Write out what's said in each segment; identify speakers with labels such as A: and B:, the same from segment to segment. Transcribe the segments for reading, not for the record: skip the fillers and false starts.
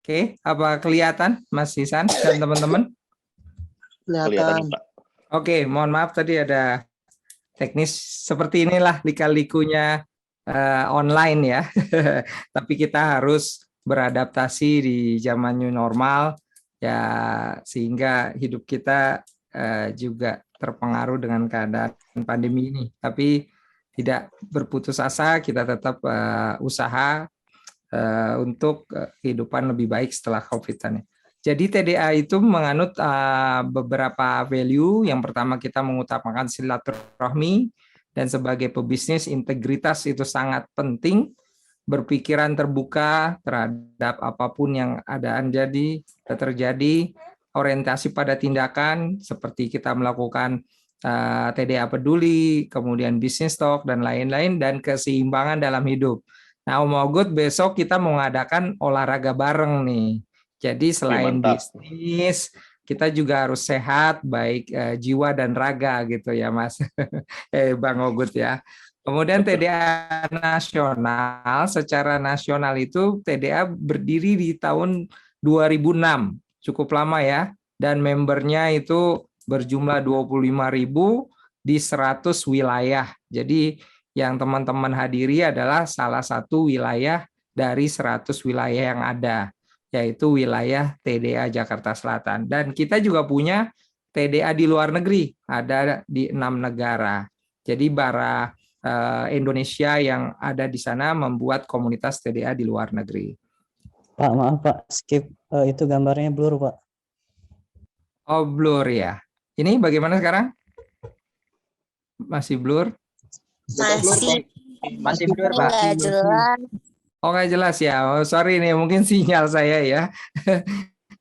A: Oke, apa kelihatan Mas Ihsan dan teman-teman?
B: Kelihatan,
C: Kelihatan.
B: Pak.
A: Oke, mohon maaf tadi ada teknis seperti inilah lika-likunya online ya. Tapi kita harus beradaptasi di zaman new normal ya, sehingga hidup kita juga terpengaruh dengan keadaan pandemi ini. Tapi tidak berputus asa, kita tetap usaha untuk kehidupan lebih baik setelah COVID ini. Jadi TDA itu menganut beberapa value. Yang pertama kita mengutamakan silaturahmi, dan sebagai pebisnis integritas itu sangat penting. Berpikiran terbuka terhadap apapun yang terjadi, orientasi pada tindakan seperti kita melakukan TDA peduli, kemudian bisnis talk dan lain-lain, dan keseimbangan dalam hidup. Nah, Om Ogut, besok kita mau mengadakan olahraga bareng nih. Jadi selain bisnis, kita juga harus sehat, baik jiwa dan raga gitu ya, Mas. Bang Ogut ya. Kemudian TDA nasional, secara nasional itu TDA berdiri di tahun 2006, cukup lama ya. Dan membernya itu berjumlah 25.000 di 100 wilayah. Jadi yang teman-teman hadiri adalah salah satu wilayah dari 100 wilayah yang ada, yaitu wilayah TDA Jakarta Selatan. Dan kita juga punya TDA di luar negeri, ada di 6 negara. Jadi para Indonesia yang ada di sana membuat komunitas TDA di luar negeri.
D: Pak, maaf Pak, skip itu gambarnya blur Pak.
A: Oh, blur ya. Ini bagaimana sekarang? Masih blur?
C: Masih blur, Pak.
E: Nggak jelas.
A: Oh, nggak jelas ya. Oh, sorry nih, mungkin sinyal saya ya.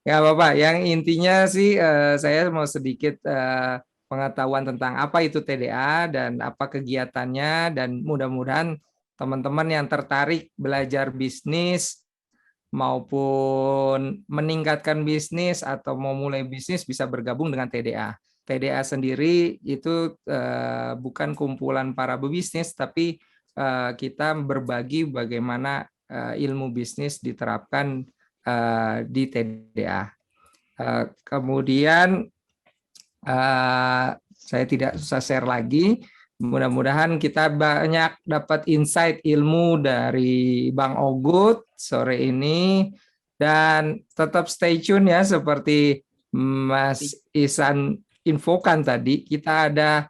A: Nggak apa-apa. Yang intinya sih saya mau sedikit pengetahuan tentang apa itu TDA dan apa kegiatannya, dan mudah-mudahan teman-teman yang tertarik belajar bisnis maupun meningkatkan bisnis atau mau mulai bisnis bisa bergabung dengan TDA. TDA sendiri itu bukan kumpulan para pebisnis, tapi kita berbagi bagaimana ilmu bisnis diterapkan di TDA. Kemudian saya tidak usah share lagi. Mudah-mudahan kita banyak dapat insight ilmu dari Bang Ogut sore ini, dan tetap stay tune ya, seperti Mas Ihsan infokan tadi, kita ada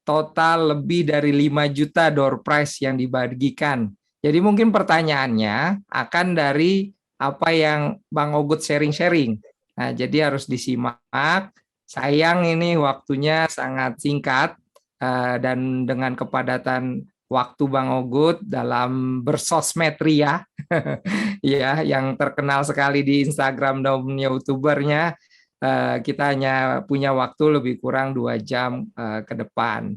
A: total lebih dari 5 juta door prize yang dibagikan. Jadi mungkin pertanyaannya akan dari apa yang Bang Ogut sharing-sharing. Nah, jadi harus disimak. Sayang ini waktunya sangat singkat, dan dengan kepadatan waktu Bang Ogut dalam bersosmed ria, ya, yang terkenal sekali di Instagram dan YouTubernya, kita hanya punya waktu lebih kurang 2 jam ke depan.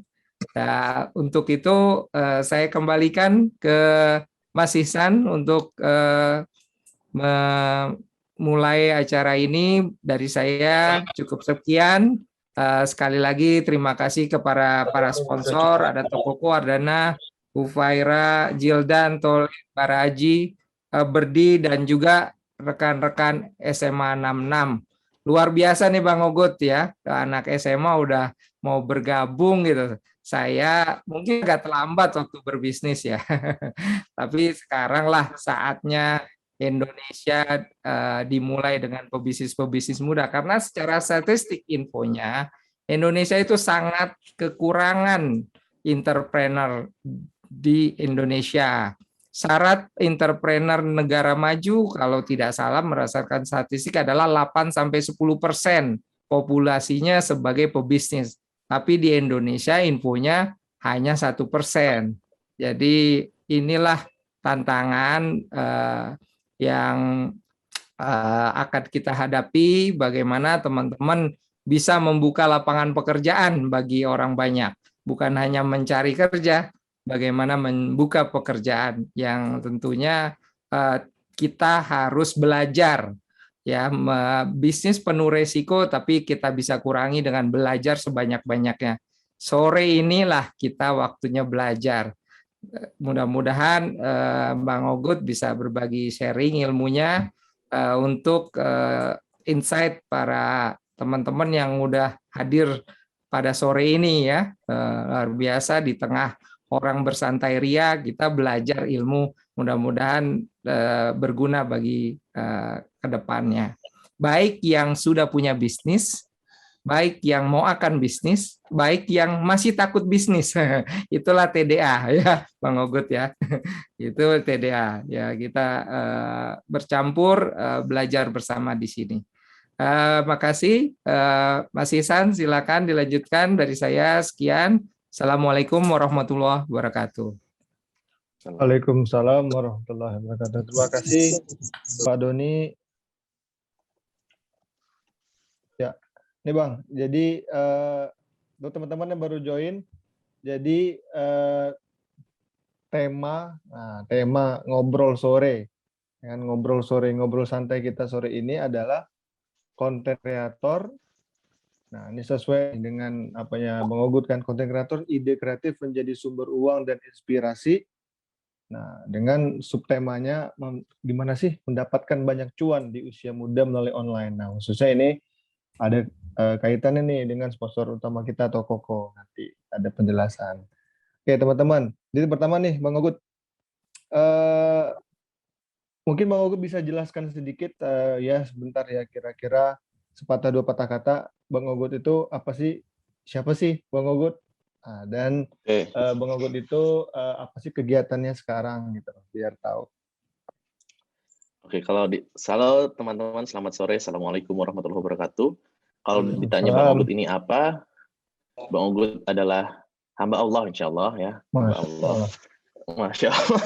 A: Nah, untuk itu saya kembalikan ke Mas Ihsan untuk memulai acara ini. Dari saya cukup sekian. Sekali lagi terima kasih kepada para sponsor, ada Tokoko Ardana, Ufaira, Jildan, Tol, Baraji, Berdi, dan juga rekan-rekan SMA 66. Luar biasa nih Bang Ogut ya, anak SMA udah mau bergabung gitu. Saya mungkin agak terlambat waktu berbisnis ya, tapi sekarang lah saatnya Indonesia dimulai dengan pebisnis-pebisnis muda, karena secara statistik infonya Indonesia itu sangat kekurangan entrepreneur di Indonesia. Syarat entrepreneur negara maju kalau tidak salah berdasarkan statistik adalah 8-10% populasinya sebagai pebisnis. Tapi di Indonesia infonya hanya 1%. Jadi inilah tantangan yang akan kita hadapi, bagaimana teman-teman bisa membuka lapangan pekerjaan bagi orang banyak, bukan hanya mencari kerja, bagaimana membuka pekerjaan yang tentunya kita harus belajar ya. Bisnis penuh resiko, tapi kita bisa kurangi dengan belajar sebanyak-banyaknya. Sore inilah kita waktunya belajar. Mudah-mudahan Bang Ogut bisa berbagi sharing ilmunya, untuk insight para teman-teman yang udah hadir pada sore ini ya. Luar biasa di tengah orang bersantai ria, kita belajar ilmu, mudah-mudahan berguna bagi kedepannya. Baik yang sudah punya bisnis, baik yang mau akan bisnis, baik yang masih takut bisnis. Itulah TDA ya, Bang Ogut ya. Itu TDA ya, kita bercampur belajar bersama di sini. Makasih, Mas Ihsan, silakan dilanjutkan dari saya. Sekian. Assalamualaikum warahmatullahi wabarakatuh.
B: Waalaikumsalam warahmatullahi wabarakatuh. Terima kasih Pak Doni. Ya, nih Bang. Jadi untuk teman-teman yang baru join, jadi tema ngobrol sore, ngobrol santai kita sore ini adalah konten kreator. Nah, ini sesuai dengan apa ya Bang Ogut kan, konten kreator, ide kreatif menjadi sumber uang dan inspirasi. Nah, dengan subtemanya gimana sih mendapatkan banyak cuan di usia muda melalui online. Nah, khususnya ini ada kaitannya nih dengan sponsor utama kita Tokoko. Nanti ada penjelasan. Oke, teman-teman. Jadi pertama nih, Bang Ogut. Mungkin Bang Ogut bisa jelaskan sedikit ya sebentar ya, kira-kira sepatah dua patah kata Bang Ogut itu apa sih? Siapa sih Bang Ogut? Nah, dan Bang Ogut itu apa sih kegiatannya sekarang gitu, biar tahu.
C: Oke, halo teman-teman, selamat sore. Assalamualaikum warahmatullahi wabarakatuh. Kalau ditanya Bang Ogut ini apa, Bang Ogut adalah hamba Allah, insya Allah ya. Hamba Allah. Masya Allah.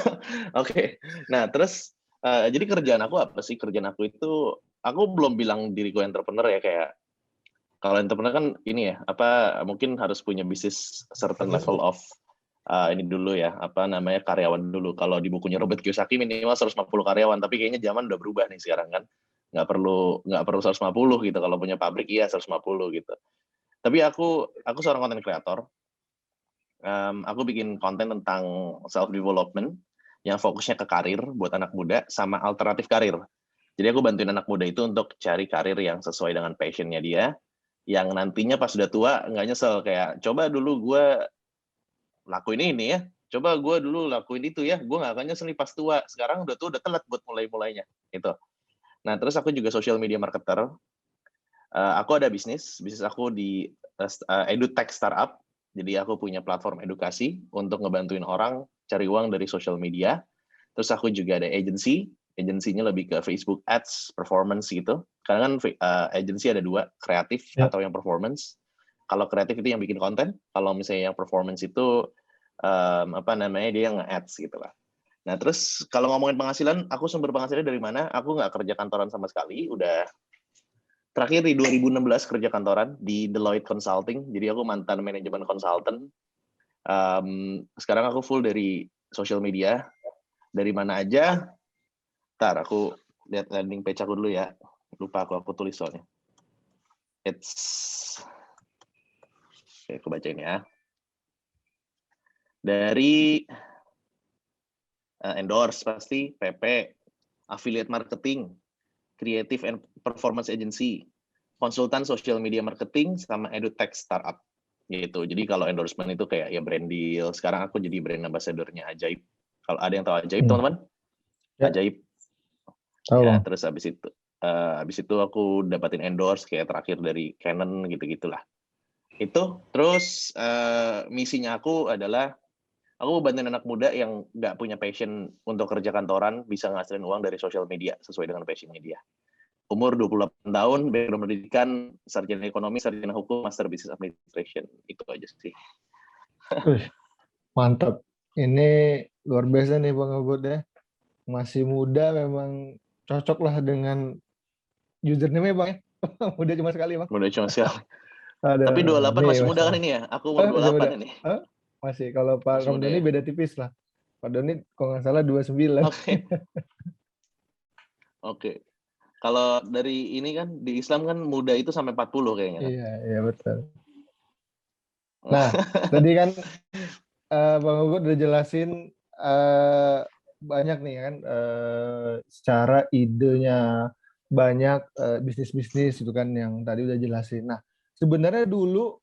C: Oke, nah terus jadi kerjaan aku apa sih? Kerjaan aku itu, aku belum bilang diriku entrepreneur ya, kayak kalau entrepreneur kan ini ya, mungkin harus punya bisnis certain level of ini dulu ya, karyawan dulu. Kalau di bukunya Robert Kiyosaki minimal 150 karyawan, tapi kayaknya zaman udah berubah nih sekarang kan. Nggak perlu 150 gitu, kalau punya pabrik iya 150 gitu. Tapi aku seorang content creator. Aku bikin konten tentang self development yang fokusnya ke karir buat anak muda sama alternatif karir. Jadi aku bantuin anak muda itu untuk cari karir yang sesuai dengan passionnya dia, yang nantinya pas udah tua nggak nyesel, kayak coba dulu gue lakuin ini ya, coba gue dulu lakuin itu ya, gue nggak akan nyesel nih pas tua, sekarang udah telat buat mulainya gitu. Nah terus aku juga social media marketer. Aku ada bisnis aku di edutech startup. Jadi aku punya platform edukasi untuk ngebantuin orang cari uang dari social media. Terus aku juga ada agensinya lebih ke Facebook Ads, performance gitu. Karena kan agensi ada dua, kreatif atau yang performance. Kalau kreatif itu yang bikin konten, kalau misalnya yang performance itu dia yang nge-ads gitu lah. Nah terus kalau ngomongin penghasilan, aku sumber penghasilan dari mana? Aku nggak kerja kantoran sama sekali, udah terakhir di 2016 kerja kantoran di Deloitte Consulting, jadi aku mantan manajemen konsultan. Sekarang aku full dari social media. Dari mana aja? Ntar aku lihat landing page aku dulu ya. Lupa aku tulis soalnya. Oke, aku bacain ya. Dari endorse pasti, PP, affiliate marketing, creative and performance agency, konsultan social media marketing, sama edutech startup gitu. Jadi kalau endorsement itu kayak ya brand deal. Sekarang aku jadi brand ambassador-nya Ajaib. Kalau ada yang tahu Ajaib, teman-teman? Ya. Ajaib.
B: Tahu.
C: Ya, terus habis itu aku dapatin endorse kayak terakhir dari Canon gitu-gitulah. Itu terus misinya aku adalah aku bantuin anak muda yang nggak punya passion untuk kerja kantoran bisa ngasilin uang dari social media sesuai dengan passionnya dia. Umur 28 tahun, background pendidikan, sarjana ekonomi, sarjana hukum, master business administration. Itu aja sih.
B: Mantap. Ini luar biasa nih Bang Ogut ya. Masih muda memang cocok lah dengan username-nya Bang ya. Muda cuma sekali Bang.
C: Muda cuma sekali. Tapi 28 masih muda kan ini ya? Aku umur 28 ini.
B: Masih, kalau Pak Doni ya? Beda tipis lah. Pak Doni kalau nggak salah 29.
C: Oke. Kalau dari ini kan, di Islam kan muda itu sampai 40 kayaknya. Kan?
B: Iya betul. Nah, tadi kan Bang Ogut udah jelasin banyak nih kan secara idenya banyak bisnis-bisnis itu kan yang tadi udah jelasin. Nah, sebenarnya dulu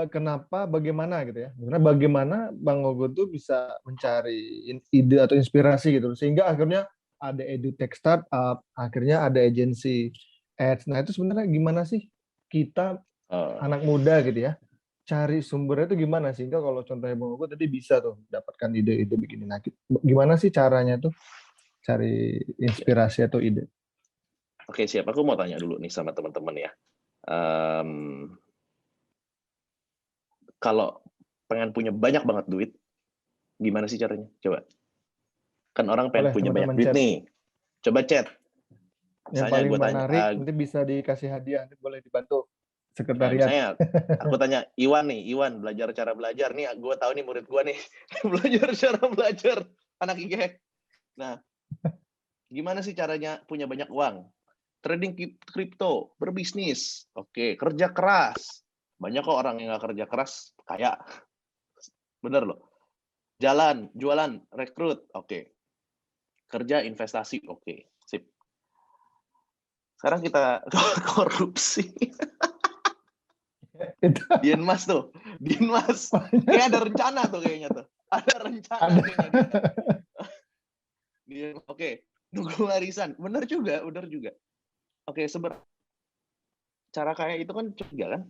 B: kenapa bagaimana gitu ya? Sebenarnya bagaimana Bang Ogo tuh bisa mencari ide atau inspirasi gitu sehingga akhirnya ada edutech startup, akhirnya ada agensi ads. Nah, itu sebenarnya gimana sih kita anak muda gitu ya, cari sumbernya itu gimana sehingga kalau contohnya Bang Ogo tadi bisa tuh dapatkan ide-ide begini. Nah, gimana sih caranya tuh cari inspirasi atau ide?
C: Oke, siap. Aku mau tanya dulu nih sama teman-teman ya. Kalau pengen punya banyak banget duit, gimana sih caranya? Coba. Kan orang pengen
B: Boleh
C: punya banyak
B: teman-teman
C: duit
B: chat.
C: nih. Coba chat.
B: Yang
C: Misalnya
B: paling
C: gue tanya,
B: menarik nanti bisa dikasih hadiah, nanti boleh dibantu
C: nah,
B: sekretariat.
C: misalnya aku tanya Iwan nih, Iwan belajar cara belajar nih, gue tahu nih murid gue nih belajar cara belajar anak IGEK. Nah, gimana sih caranya punya banyak uang? Trading kripto, berbisnis, oke, kerja keras. Banyak kok orang yang nggak kerja keras kaya, bener loh. Jalan, jualan, rekrut, oke. Kerja, investasi, oke, sip. Sekarang kita korupsi. Dienmas tuh, Dienmas. Kayak ada rencana tuh kayaknya tuh. Ada rencana kayaknya dia. Oke, nunggu warisan. Bener juga, bener juga. Oke, cara kaya itu kan juga kan.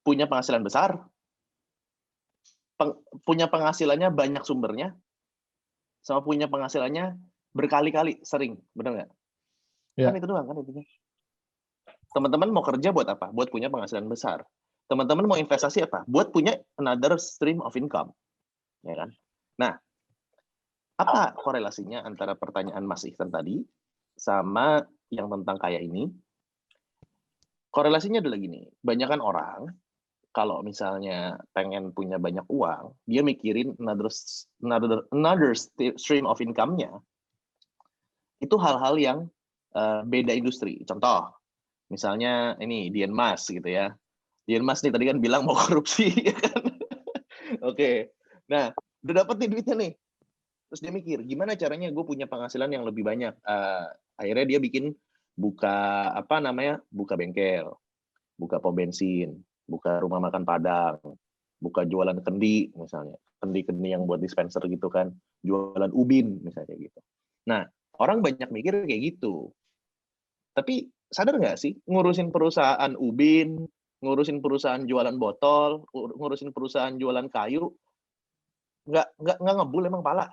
C: Punya penghasilan besar, punya penghasilannya banyak sumbernya, sama punya penghasilannya berkali-kali sering, bener nggak?
B: Ya.
C: Kan itu doang kan intinya. Teman-teman mau kerja buat apa? Buat punya penghasilan besar. Teman-teman mau investasi apa? Buat punya another stream of income, ya kan? Nah, apa korelasinya antara pertanyaan Mas Ihsan tadi sama yang tentang kaya ini? Korelasinya adalah gini, banyakan orang kalau misalnya pengen punya banyak uang, dia mikirin another stream of income-nya. Itu hal-hal yang beda industri. Contoh, misalnya ini Dian Mas gitu ya. Dian Mas nih tadi kan bilang mau korupsi, ya kan? Oke. Nah, udah dapet nih duitnya nih. Terus dia mikir, gimana caranya gue punya penghasilan yang lebih banyak? Akhirnya dia bikin buka buka bengkel, buka pom bensin, buka rumah makan Padang, buka jualan kendi misalnya, kendi-kendi yang buat dispenser gitu kan, jualan ubin misalnya gitu. Nah, orang banyak mikir kayak gitu. Tapi sadar nggak sih, ngurusin perusahaan ubin, ngurusin perusahaan jualan botol, ngurusin perusahaan jualan kayu, nggak ngebul emang pala.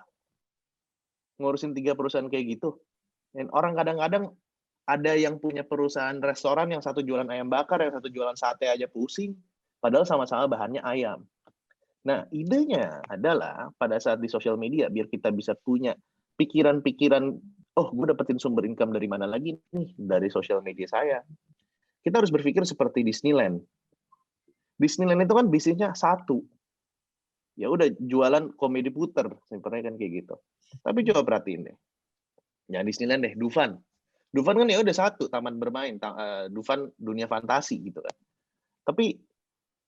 C: Ngurusin 3 perusahaan kayak gitu. Dan orang kadang-kadang ada yang punya perusahaan restoran, yang satu jualan ayam bakar, yang satu jualan sate aja pusing, padahal sama-sama bahannya ayam. Nah, idenya adalah pada saat di sosial media, biar kita bisa punya pikiran-pikiran, oh, gue dapetin sumber income dari mana lagi nih? Dari sosial media saya. Kita harus berpikir seperti Disneyland. Disneyland itu kan bisnisnya satu. Ya udah jualan komedi puter, sebenarnya kan kayak gitu. Tapi coba perhatiin deh. Ya Disneyland deh, Dufan. Dufan kan ya udah satu, taman bermain, Dufan dunia fantasi gitu kan. Tapi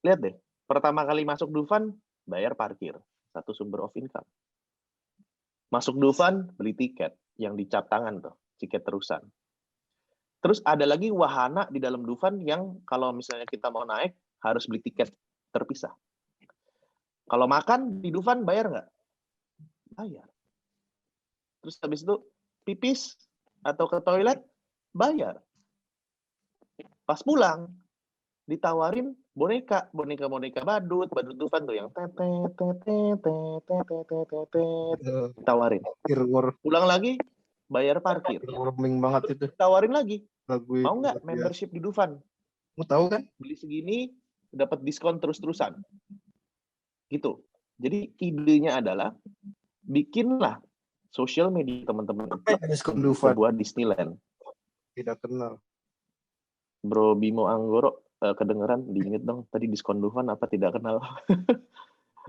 C: lihat deh, pertama kali masuk Dufan bayar parkir, satu sumber of income. Masuk Dufan beli tiket yang dicap tangan tuh, tiket terusan. Terus ada lagi wahana di dalam Dufan yang kalau misalnya kita mau naik harus beli tiket terpisah. Kalau makan di Dufan bayar nggak? Bayar. Terus habis itu pipis atau ke toilet bayar. Pas pulang ditawarin boneka badut Dufan tuh yang ditawarin. Pulang lagi bayar parkir.
B: Roaming banget itu.
C: Tawarin lagi.
B: Lagu
C: Mau nggak membership di Dufan?
B: Mau tahu kan?
C: Beli segini dapat diskon terus-terusan. Gitu. Jadi idenya adalah bikinlah sosial media teman-teman sebuah Disneyland.
B: Tidak kenal.
C: Bro Bimo Anggoro kedengeran di mute dong. Tadi diskon Dufan apa tidak kenal?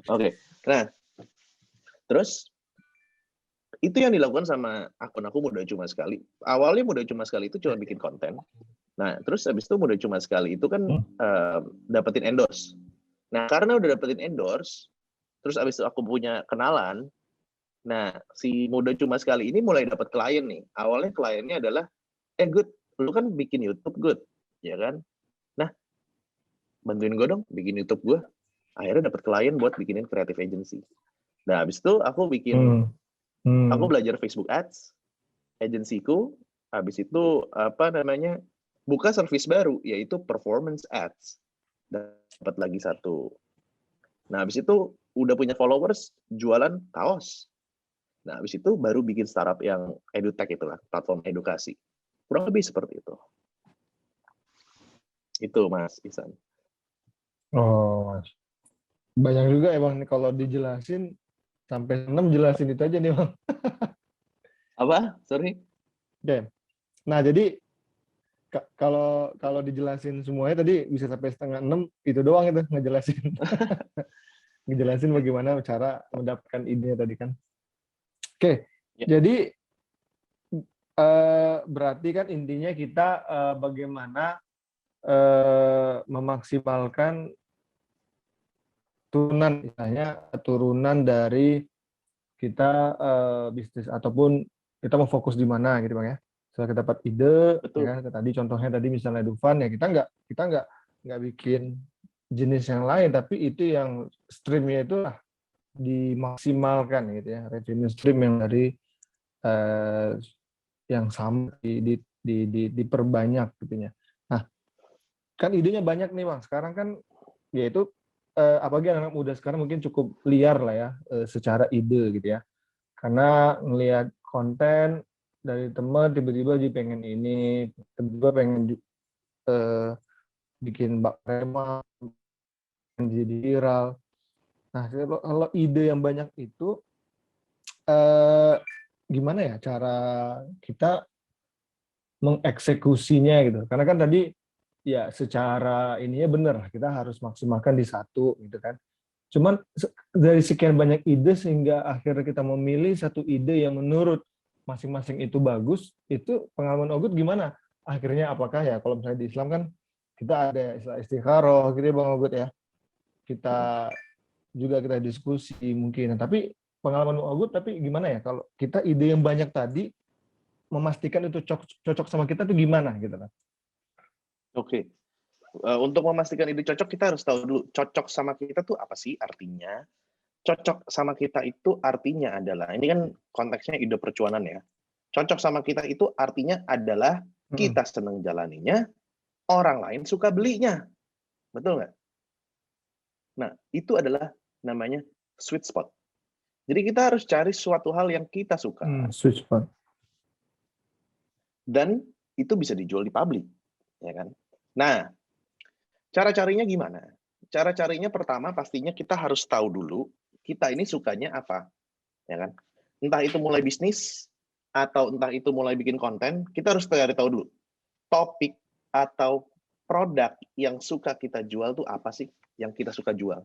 C: Oke. Nah, terus itu yang dilakukan sama akun aku Muda Cuma Sekali. Awalnya Muda Cuma Sekali itu cuma bikin konten. Nah, terus habis itu Muda Cuma Sekali itu kan dapetin endorse. Nah, karena udah dapetin endorse, Terus abis itu aku punya kenalan. Nah, si muda cuma sekali ini mulai dapat klien nih. Awalnya kliennya adalah, Good, lu kan bikin YouTube, Good, ya kan? Nah, bantuin gue dong bikin YouTube gue. Akhirnya dapat klien buat bikinin creative agency. Nah, habis itu aku bikin, aku belajar Facebook Ads, agensiku. Habis itu buka service baru, yaitu performance ads. Dapat lagi satu. Nah, habis itu udah punya followers, jualan kaos. Nah, habis itu baru bikin startup yang edutech itulah, platform edukasi. Kurang lebih seperti itu. Itu Mas Ihsan.
B: Oh, Mas. Banyak juga emang nih kalau dijelasin sampai 6 jelasin itu aja nih, Bang.
C: Apa? Sorry.
B: Oke. Nah, jadi kalau dijelasin semuanya tadi bisa sampai setengah 6, itu doang itu ngejelasin. Ngejelasin bagaimana cara mendapatkan ide tadi kan. Oke.
C: Ya.
B: Jadi berarti kan intinya kita bagaimana memaksimalkan turunan dari kita bisnis ataupun kita mau fokus di mana gitu Bang ya. Setelah kita dapat ide,
C: Betul.
B: ya kan tadi contohnya tadi misalnya Dufan ya kita nggak bikin jenis yang lain tapi itu yang streamnya itu lah dimaksimalkan gitu ya, revenue stream yang dari yang sama diperbanyak gitunya. Nah, kan idenya banyak nih Bang. Sekarang kan yaitu apalagi anak muda sekarang mungkin cukup liar lah ya secara ide gitu ya. Karena ngelihat konten dari teman tiba-tiba jadi pengen ini, tiba-tiba pengen bikin bak rema jadi viral. Nah, kalau ide yang banyak itu gimana ya cara kita mengeksekusinya gitu. Karena kan tadi ya secara ininya benar kita harus maksimalkan di satu gitu kan. Cuman dari sekian banyak ide sehingga akhirnya kita memilih satu ide yang menurut masing-masing itu bagus, itu pengalaman Ogut gimana? Akhirnya apakah ya kalau misalnya di Islam kan kita ada istilah istikharah gitu ya Bang Ogut ya. Kita juga kita diskusi mungkin. Tapi pengalaman Ogut tapi gimana ya kalau kita ide yang banyak tadi memastikan itu cocok sama kita tuh gimana gitu kan?
C: Oke. Untuk memastikan ide cocok, kita harus tahu dulu cocok sama kita tuh apa sih artinya. Cocok sama kita itu artinya adalah, ini kan konteksnya ide percuanan ya. Cocok sama kita itu artinya adalah kita senang jalaninya, orang lain suka belinya. Betul nggak? Nah, itu adalah namanya sweet spot. Jadi kita harus cari suatu hal yang kita suka.
B: Sweet spot.
C: Dan itu bisa dijual di publik. Ya kan? Nah, cara carinya gimana? Cara carinya pertama pastinya kita harus tahu dulu kita ini sukanya apa, ya kan? Entah itu mulai bisnis atau entah itu mulai bikin konten, kita harus cari tahu dulu topik atau produk yang suka kita jual tuh apa sih yang kita suka jual.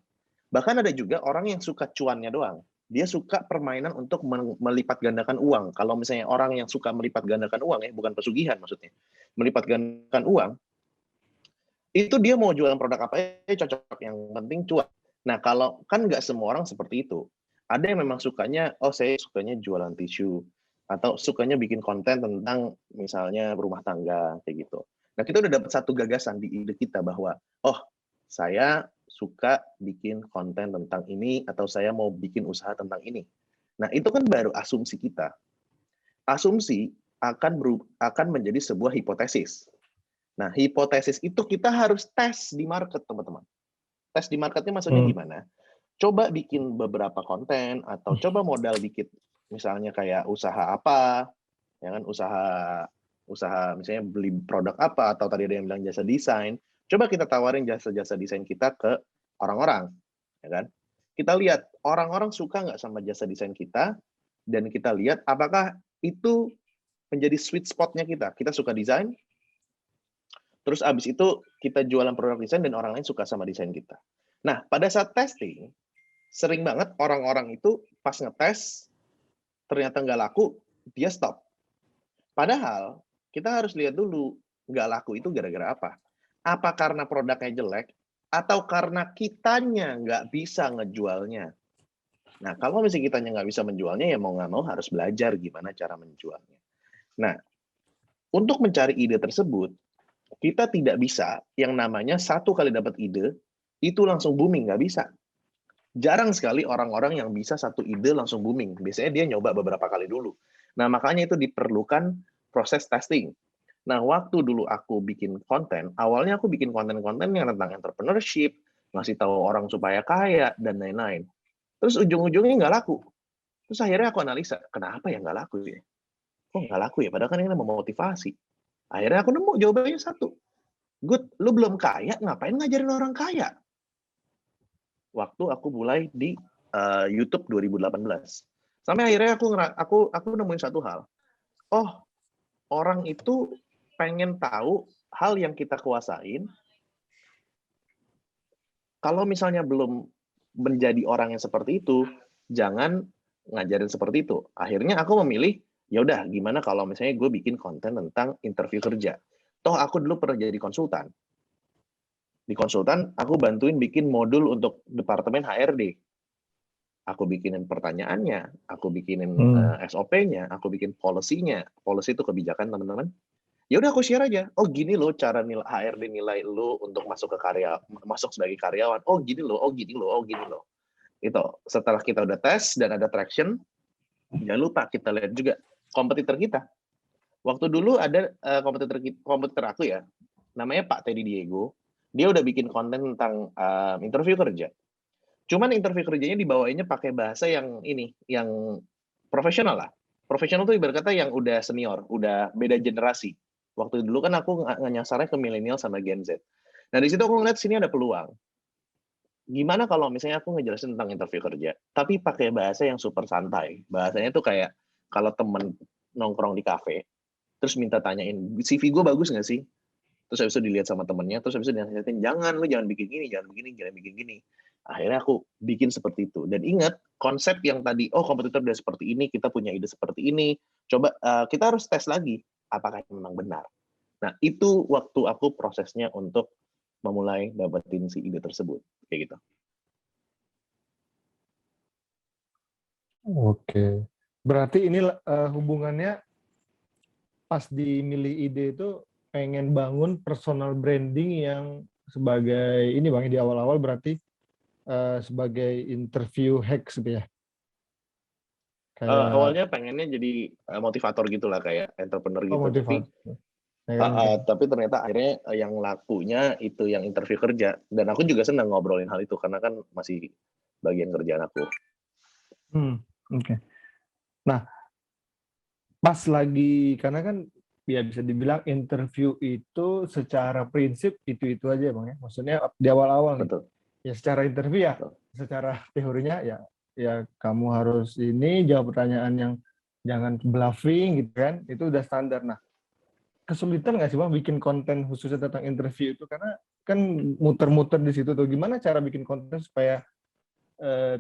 C: Bahkan ada juga orang yang suka cuannya doang. Dia suka permainan untuk melipat gandakan uang. Kalau misalnya orang yang suka melipat gandakan uang ya, bukan pesugihan maksudnya. Melipat gandakan uang, itu dia mau jualan produk apa ya cocok, yang penting cuan. Nah, kalau kan nggak semua orang seperti itu. Ada yang memang sukanya, saya sukanya jualan tisu, atau sukanya bikin konten tentang misalnya rumah tangga, kayak gitu. Nah, kita udah dapat satu gagasan di ide kita bahwa, saya suka bikin konten tentang ini, atau saya mau bikin usaha tentang ini. Nah, itu kan baru asumsi kita. Asumsi akan menjadi sebuah hipotesis. Nah, hipotesis itu kita harus tes di market, teman-teman. Tes di marketnya maksudnya gimana? Coba bikin beberapa konten, atau coba modal dikit. Misalnya kayak usaha apa, ya kan? Usaha misalnya beli produk apa, atau tadi ada yang bilang jasa desain. Coba kita tawarin jasa-jasa desain kita ke orang-orang, ya kan? Kita lihat orang-orang suka nggak sama jasa desain kita, dan kita lihat apakah itu menjadi sweet spot-nya kita. Kita suka desain, terus abis itu kita jualan produk desain dan orang lain suka sama desain kita. Nah, pada saat testing, sering banget orang-orang itu pas ngetes, ternyata nggak laku, dia stop. Padahal, kita harus lihat dulu, nggak laku itu gara-gara apa? Apa karena produknya jelek, atau karena kitanya nggak bisa ngejualnya? Nah, kalau misalnya kita nggak bisa menjualnya, ya mau nggak mau harus belajar gimana cara menjualnya. Nah, untuk mencari ide tersebut, kita tidak bisa yang namanya satu kali dapat ide, itu langsung booming, nggak bisa. Jarang sekali orang-orang yang bisa satu ide langsung booming. Biasanya dia nyoba beberapa kali dulu. Nah, makanya itu diperlukan proses testing. Nah, waktu dulu aku bikin konten, awalnya aku bikin konten-konten yang tentang entrepreneurship, ngasih tahu orang supaya kaya, dan lain-lain. Terus ujung-ujungnya nggak laku. Terus akhirnya aku analisa, kenapa ya nggak laku ya? Kok nggak laku ya? Padahal kan ini memotivasi. Akhirnya aku nemu jawabannya satu. Good, lu belum kaya, ngapain ngajarin orang kaya? Waktu aku mulai di YouTube 2018. Sampai akhirnya aku nemuin satu hal. Oh, orang itu pengen tahu hal yang kita kuasain. Kalau misalnya belum menjadi orang yang seperti itu, jangan ngajarin seperti itu. Akhirnya aku memilih, ya udah gimana kalau misalnya gue bikin konten tentang interview kerja. Toh aku dulu pernah jadi konsultan. Di konsultan, aku bantuin bikin modul untuk departemen HRD. Aku bikinin pertanyaannya, aku bikinin SOP-nya, aku bikin policy-nya. Policy itu kebijakan, teman-teman. Ya udah aku share aja. Oh gini loh cara nilai HRD nilai lu untuk masuk ke masuk sebagai karyawan. Oh gini loh, oh gini loh, oh gini loh. Itu setelah kita udah tes dan ada traction, jangan lupa kita lihat juga kompetitor kita. Waktu dulu ada kompetitor aku ya, namanya Pak Teddy Diego. Dia udah bikin konten tentang interview kerja. Cuman interview kerjanya dibawainnya pakai bahasa yang ini, yang profesional lah. Profesional tuh ibarat kata yang udah senior, udah beda generasi. Waktu dulu kan aku nyasarnya ke milenial sama Gen Z. Nah di situ aku ngeliat sini ada peluang. Gimana kalau misalnya aku ngejelasin tentang interview kerja, tapi pakai bahasa yang super santai. Bahasanya tuh kayak kalau temen nongkrong di kafe, terus minta tanyain, CV gue bagus nggak sih? Terus habis itu dilihat sama temennya, terus habis itu dinasihatin, jangan, lu jangan bikin gini, jangan begini, jangan bikin gini. Akhirnya aku bikin seperti itu. Dan ingat, konsep yang tadi, oh kompetitor udah seperti ini, kita punya ide seperti ini, coba kita harus tes lagi, apakah memang benar. Nah, itu waktu aku prosesnya untuk memulai dapetin si ide tersebut. Kayak gitu.
B: Oke. Berarti ini hubungannya pas dimilih ide itu pengen bangun personal branding yang sebagai ini Bang, di awal-awal berarti sebagai interview hacks gitu ya. Kayak
C: Awalnya pengennya jadi motivator gitulah, kayak entrepreneur gitu.
B: motivator. Ya kan?
C: Tapi ternyata akhirnya yang lakunya itu yang interview kerja. Dan aku juga senang ngobrolin hal itu, karena kan masih bagian kerjaan aku.
B: Oke. Nah, pas lagi, karena kan ya bisa dibilang interview itu secara prinsip itu aja Bang ya. Maksudnya di awal-awal nih.
C: Betul.
B: Ya secara interview ya,
C: Betul.
B: secara teorinya ya kamu harus ini jawab pertanyaan yang jangan bluffing gitu kan. Itu udah standar. Nah, kesulitan nggak sih Bang bikin konten khususnya tentang interview itu, karena kan muter-muter di situ tuh. Gimana cara bikin konten supaya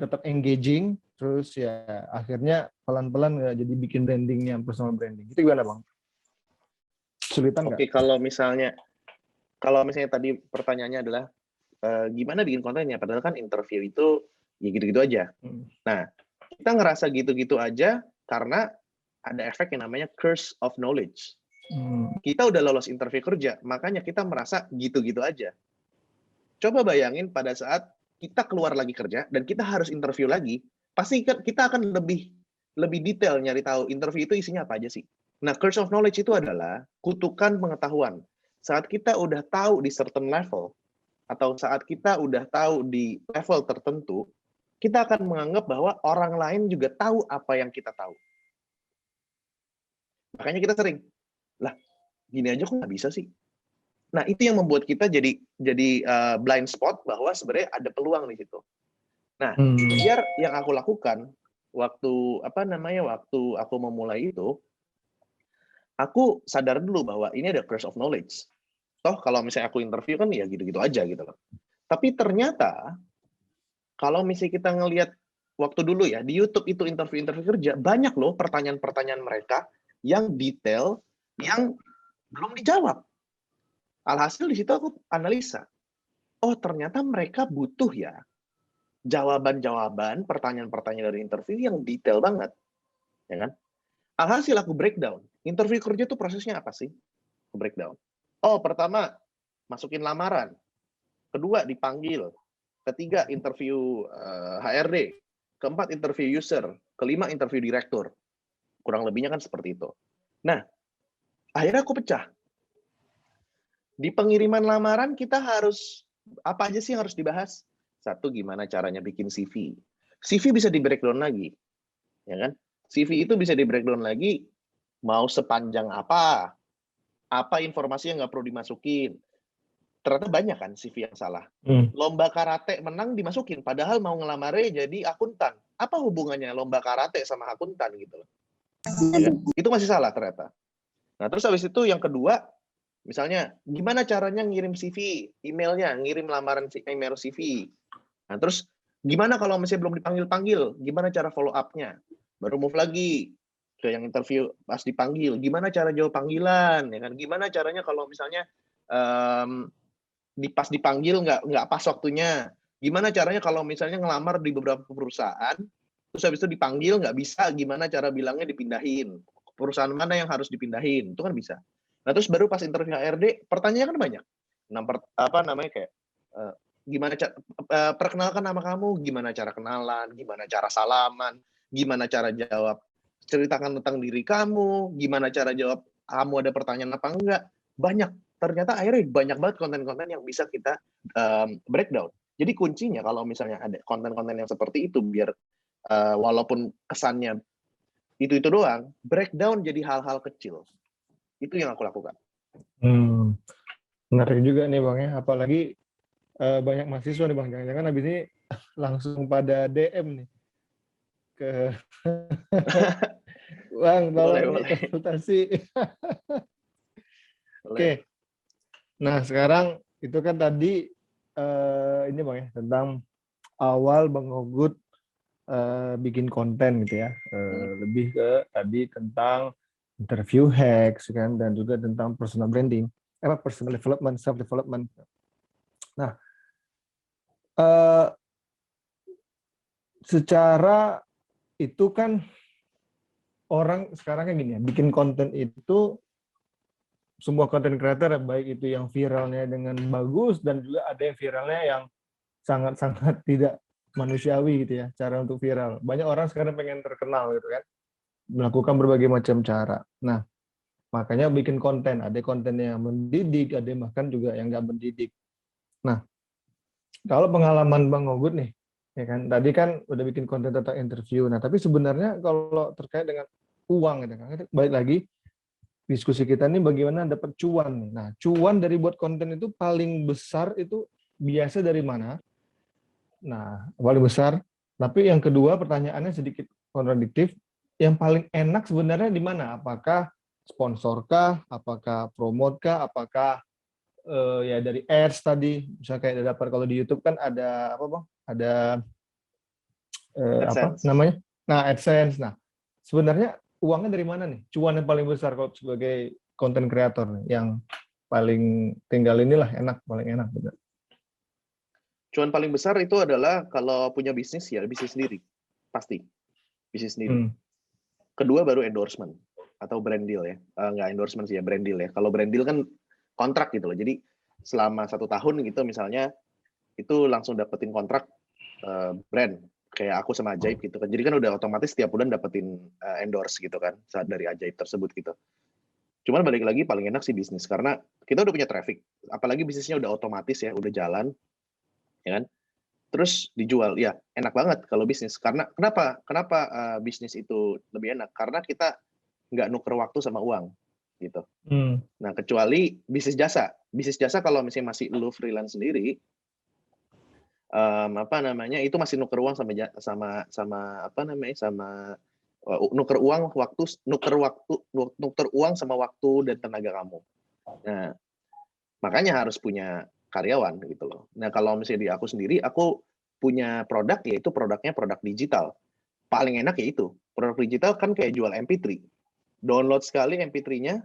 B: tetap engaging, terus ya akhirnya pelan-pelan nggak jadi bikin brandingnya personal branding. Itu gimana Bang? Kesulitan nggak?
C: Oke, kalau misalnya tadi pertanyaannya adalah gimana bikin kontennya, padahal kan interview itu ya gitu-gitu aja. Nah, kita ngerasa gitu-gitu aja karena ada efek yang namanya curse of knowledge. Kita udah lolos interview kerja, makanya kita merasa gitu-gitu aja. Coba bayangin pada saat kita keluar lagi kerja dan kita harus interview lagi, pasti kita akan lebih detail nyari tahu interview itu isinya apa aja sih. Nah, curse of knowledge itu adalah kutukan pengetahuan. Saat kita udah tahu di certain level, atau saat kita udah tahu di level tertentu, kita akan menganggap bahwa orang lain juga tahu apa yang kita tahu. Makanya kita sering, lah gini aja kok nggak bisa sih? Nah, itu yang membuat kita jadi blind spot bahwa sebenarnya ada peluang di situ. Nah, biar yang aku lakukan waktu aku memulai itu, aku sadar dulu bahwa ini ada curse of knowledge. Toh kalau misalnya aku interview kan ya gitu-gitu aja gitu loh. Tapi ternyata kalau misalnya kita ngelihat waktu dulu ya di YouTube itu interview kerja, banyak loh pertanyaan-pertanyaan mereka yang detail yang belum dijawab. Alhasil di situ aku analisa, oh ternyata mereka butuh ya jawaban-jawaban, pertanyaan-pertanyaan dari interview yang detail banget, ya kan? Alhasil aku breakdown. Interview kerja tuh prosesnya apa sih? Aku breakdown. Oh, pertama masukin lamaran. Kedua dipanggil. Ketiga interview HRD. Keempat interview user. Kelima interview direktur. Kurang lebihnya kan seperti itu. Nah, akhirnya aku pecah. Di pengiriman lamaran kita harus, apa aja sih yang harus dibahas? Satu, gimana caranya bikin CV. CV bisa di breakdown lagi, ya kan? CV itu bisa di breakdown lagi, mau sepanjang apa informasi yang nggak perlu dimasukin. Ternyata banyak kan CV yang salah. Lomba karate menang dimasukin, padahal mau ngelamarnya jadi akuntan. Apa hubungannya lomba karate sama akuntan gitu loh? Ya kan? Itu masih salah ternyata. Nah, terus habis itu yang kedua, misalnya gimana caranya ngirim CV, emailnya, ngirim lamaran email CV. Nah, terus gimana kalau misalnya belum dipanggil-panggil, gimana cara follow up-nya? Baru move lagi ke yang interview pas dipanggil, gimana cara jawab panggilan, ya kan? Gimana caranya kalau misalnya pas dipanggil nggak pas waktunya? Gimana caranya kalau misalnya ngelamar di beberapa perusahaan, terus habis itu dipanggil nggak bisa, gimana cara bilangnya dipindahin? Perusahaan mana yang harus dipindahin? Itu kan bisa. Nah, terus baru pas interview HRD, pertanyaannya kan banyak. Nah, apa namanya kayak gimana perkenalkan nama kamu, gimana cara kenalan, gimana cara salaman, gimana cara jawab, ceritakan tentang diri kamu, gimana cara jawab kamu ada pertanyaan apa enggak, banyak. Ternyata akhirnya banyak banget konten-konten yang bisa kita breakdown. Jadi kuncinya kalau misalnya ada konten-konten yang seperti itu, biar walaupun kesannya itu doang, breakdown jadi hal-hal kecil. Itu yang aku lakukan.
B: Menarik juga nih Bang ya, apalagi banyak mahasiswa nih Bang, jangan-jangan habis ini langsung pada DM nih ke Bang, tolong konsultasi. Oke. Nah, sekarang itu kan tadi ini Bang ya, tentang awal Bang Ogut bikin konten gitu ya. Lebih ke tadi tentang interview hacks kan, dan juga tentang personal branding, personal development, self development. Nah, secara itu kan orang sekarang kan gini ya, bikin konten itu semua konten creator, baik itu yang viralnya dengan bagus dan juga ada yang viralnya yang sangat-sangat tidak manusiawi gitu ya, cara untuk viral. Banyak orang sekarang pengen terkenal gitu kan, melakukan berbagai macam cara. Nah, makanya bikin konten, ada konten yang mendidik, ada bahkan juga yang nggak mendidik. Nah, kalau pengalaman Bang Ogut nih, ya kan, tadi kan udah bikin konten tentang interview. Nah, tapi sebenarnya kalau terkait dengan uang gitu kan, balik lagi diskusi kita nih bagaimana dapat cuan nih. Nah, cuan dari buat konten itu paling besar itu biasa dari mana? Nah, paling besar. Tapi yang kedua pertanyaannya sedikit kontradiktif. Yang paling enak sebenarnya di mana? Apakah sponsorkah? Apakah promote-kah? Apakah ya dari ads tadi? Misalnya kayak dapat kalau di YouTube kan ada apa Bang? Ada apa namanya? Nah, AdSense. Nah, sebenarnya uangnya dari mana nih? Cuan yang paling besar kalau sebagai content creator nih, yang paling tinggal inilah enak, paling enak benar.
C: Cuan paling besar itu adalah kalau punya bisnis ya bisnis sendiri, pasti bisnis sendiri. Kedua baru endorsement atau brand deal ya, nggak endorsement sih ya, brand deal ya. Kalau brand deal kan kontrak gitu loh. Jadi selama 1 tahun gitu misalnya itu langsung dapetin kontrak brand kayak aku sama Ajaib gitu kan. Jadi kan udah otomatis setiap bulan dapetin endorse gitu kan saat dari Ajaib tersebut gitu. Cuman balik lagi paling enak sih bisnis karena kita udah punya traffic, apalagi bisnisnya udah otomatis ya, udah jalan, ya kan? Terus dijual, ya enak banget kalau bisnis. Karena kenapa bisnis itu lebih enak? Karena kita nggak nuker waktu sama uang, gitu. Nah, kecuali bisnis jasa kalau misalnya masih lu freelance sendiri, apa namanya itu masih nuker uang nuker uang sama waktu dan tenaga kamu. Nah, makanya harus punya karyawan gitu loh. Nah, kalau misalnya di aku sendiri, aku punya produk, yaitu produknya produk digital. Paling enak ya itu. Produk digital kan kayak jual MP3. Download sekali MP3-nya,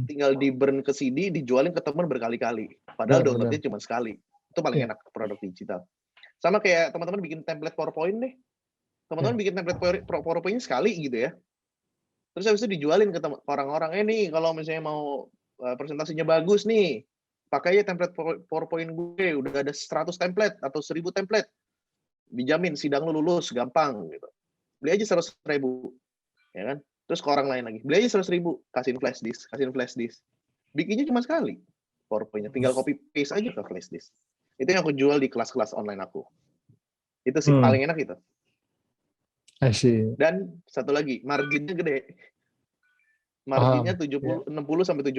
C: tinggal di-burn ke CD, dijualin ke teman berkali-kali. Padahal download-nya cuma sekali. Itu paling enak produk digital. Sama kayak teman-teman bikin template PowerPoint deh. Teman-teman bikin template PowerPoint sekali gitu ya. Terus habis itu dijualin ke orang-orang, nih kalau misalnya mau presentasinya bagus nih, pakai aja template PowerPoint gue, udah ada 100 template atau 1000 template. Dijamin sidang lu lulus gampang gitu. Beli aja 100.000, ya kan? Terus ke orang lain lagi, beli aja 100.000, kasihin flash disk. Bikinnya cuma sekali PowerPoint-nya, tinggal copy paste aja ke flash disk. Itu yang aku jual di kelas-kelas online aku. Itu sih paling enak itu.
B: I see.
C: Dan satu lagi, marginnya gede. Marginnya 60 sampai 70%.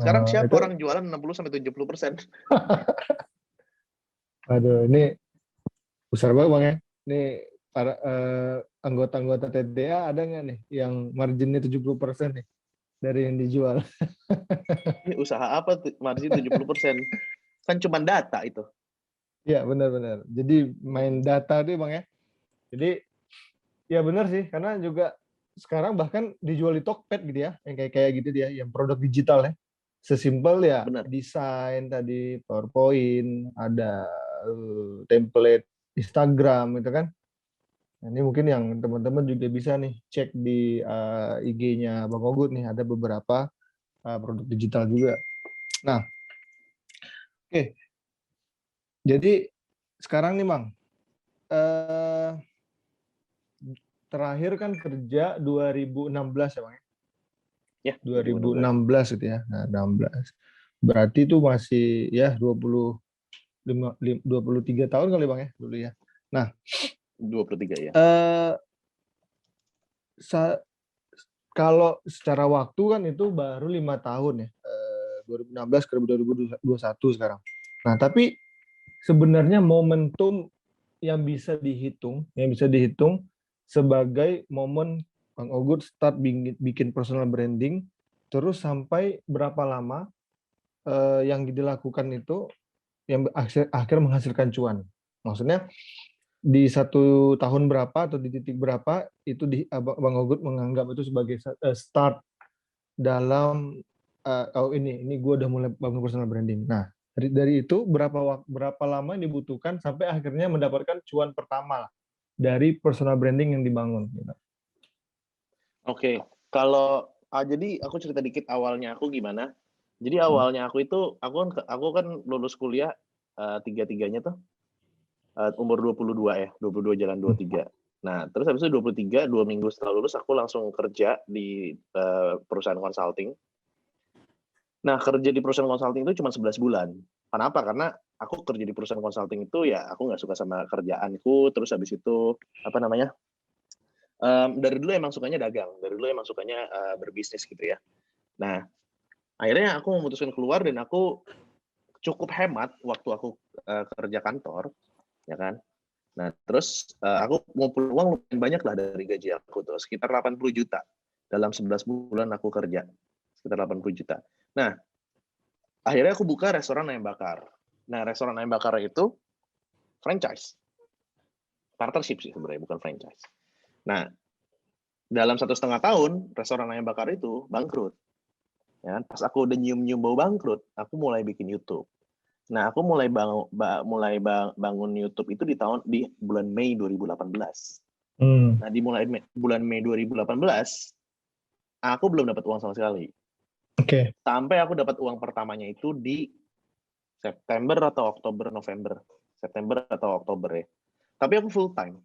C: Sekarang siapa orang jualan 60 sampai 70%?
B: Aduh, ini besar banget Bang ya. Ini para anggota-anggota TDA ada nggak nih yang marginnya 70% nih dari yang dijual?
C: Ini usaha apa margin 70%? Kan cuma data itu.
B: Iya, benar-benar. Jadi main data deh Bang ya. Jadi ya benar sih, karena juga sekarang bahkan dijual di Tokped gitu ya, yang kayak gitu dia, yang produk digital ya. Sesimpel ya
C: Benar.
B: desain tadi, PowerPoint, ada template Instagram gitu kan. Nah, ini mungkin yang teman-teman juga bisa nih cek di IG-nya Bang Ogut nih, ada beberapa produk digital juga. Nah, oke. Jadi sekarang nih Bang, terakhir kan kerja 2016 ya Bang?
C: Ya,
B: 2016 gitu ya. Nah, 16. Berarti itu masih ya 23 tahun kali Bang ya dulu ya. Nah,
C: 23 ya.
B: Kalau secara waktu kan itu baru 5 tahun ya. 2016 ke 2021 sekarang. Nah, tapi sebenarnya momentum yang bisa dihitung sebagai momen Bang Ogut start bikin personal branding, terus sampai berapa lama yang dilakukan itu yang akhir menghasilkan cuan. Maksudnya di 1 tahun berapa atau di titik berapa itu Bang Ogut menganggap itu sebagai start dalam ini gue udah mulai bangun personal branding. Nah, dari itu berapa lama yang dibutuhkan sampai akhirnya mendapatkan cuan pertama dari personal branding yang dibangun gitu.
C: Oke, kalau jadi aku cerita dikit awalnya aku gimana. Jadi awalnya aku itu aku kan lulus kuliah tiga-tiganya tuh umur 22 ya, 22 jalan 23. Nah, terus habis itu 23, 2 minggu setelah lulus aku langsung kerja di perusahaan consulting. Nah, kerja di perusahaan consulting itu cuma 11 bulan. Kenapa? Karena aku kerja di perusahaan consulting itu ya aku nggak suka sama kerjaanku, terus habis itu apa namanya? Dari dulu emang sukanya dagang, dari dulu emang sukanya berbisnis gitu ya. Nah, akhirnya aku memutuskan keluar dan aku cukup hemat waktu aku kerja kantor, ya kan. Nah, terus aku ngumpulin uang lumayan banyak lah dari gaji aku tuh, sekitar 80 juta dalam 11 bulan aku kerja, sekitar 80 juta. Nah, akhirnya aku buka restoran ayam bakar. Nah, restoran ayam bakar itu franchise, partnership sih sebenarnya, bukan franchise. Nah, dalam 1,5 tahun restoran ayam bakar itu bangkrut. Ya, pas aku udah nyium-nyium bau bangkrut, aku mulai bikin YouTube. Nah, aku mulai bangun YouTube itu di bulan Mei 2018. Nah, bulan Mei 2018, aku belum dapat uang sama sekali.
B: Oke.
C: Sampai aku dapat uang pertamanya itu di September atau Oktober, November. September atau Oktober ya. Tapi aku full time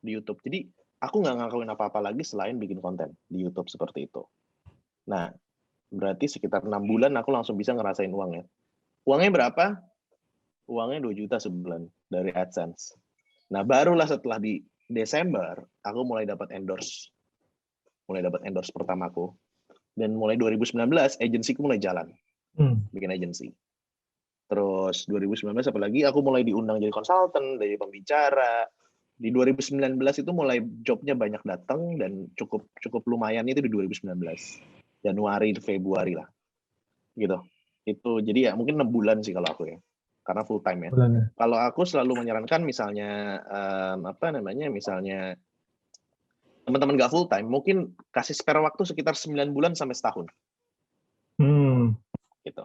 C: di YouTube. Jadi, aku nggak ngelakuin apa-apa lagi selain bikin konten di YouTube seperti itu. Nah, berarti sekitar 6 bulan aku langsung bisa ngerasain uangnya. Uangnya berapa? Uangnya 2 juta sebulan dari AdSense. Nah, barulah setelah di Desember, aku mulai dapat endorse. Mulai dapat endorse pertamaku. Dan mulai 2019, agensiku mulai jalan. Bikin agensi. Terus 2019 apalagi aku mulai diundang jadi konsultan, jadi pembicara. Di 2019 itu mulai jobnya banyak datang dan cukup lumayan itu di 2019. Januari, Februari lah. Gitu. Itu jadi ya mungkin 6 bulan sih kalau aku ya. Karena full time ya. Kalau aku selalu menyarankan misalnya misalnya teman-teman nggak full time, mungkin kasih spare waktu sekitar 9 bulan sampai setahun. Gitu.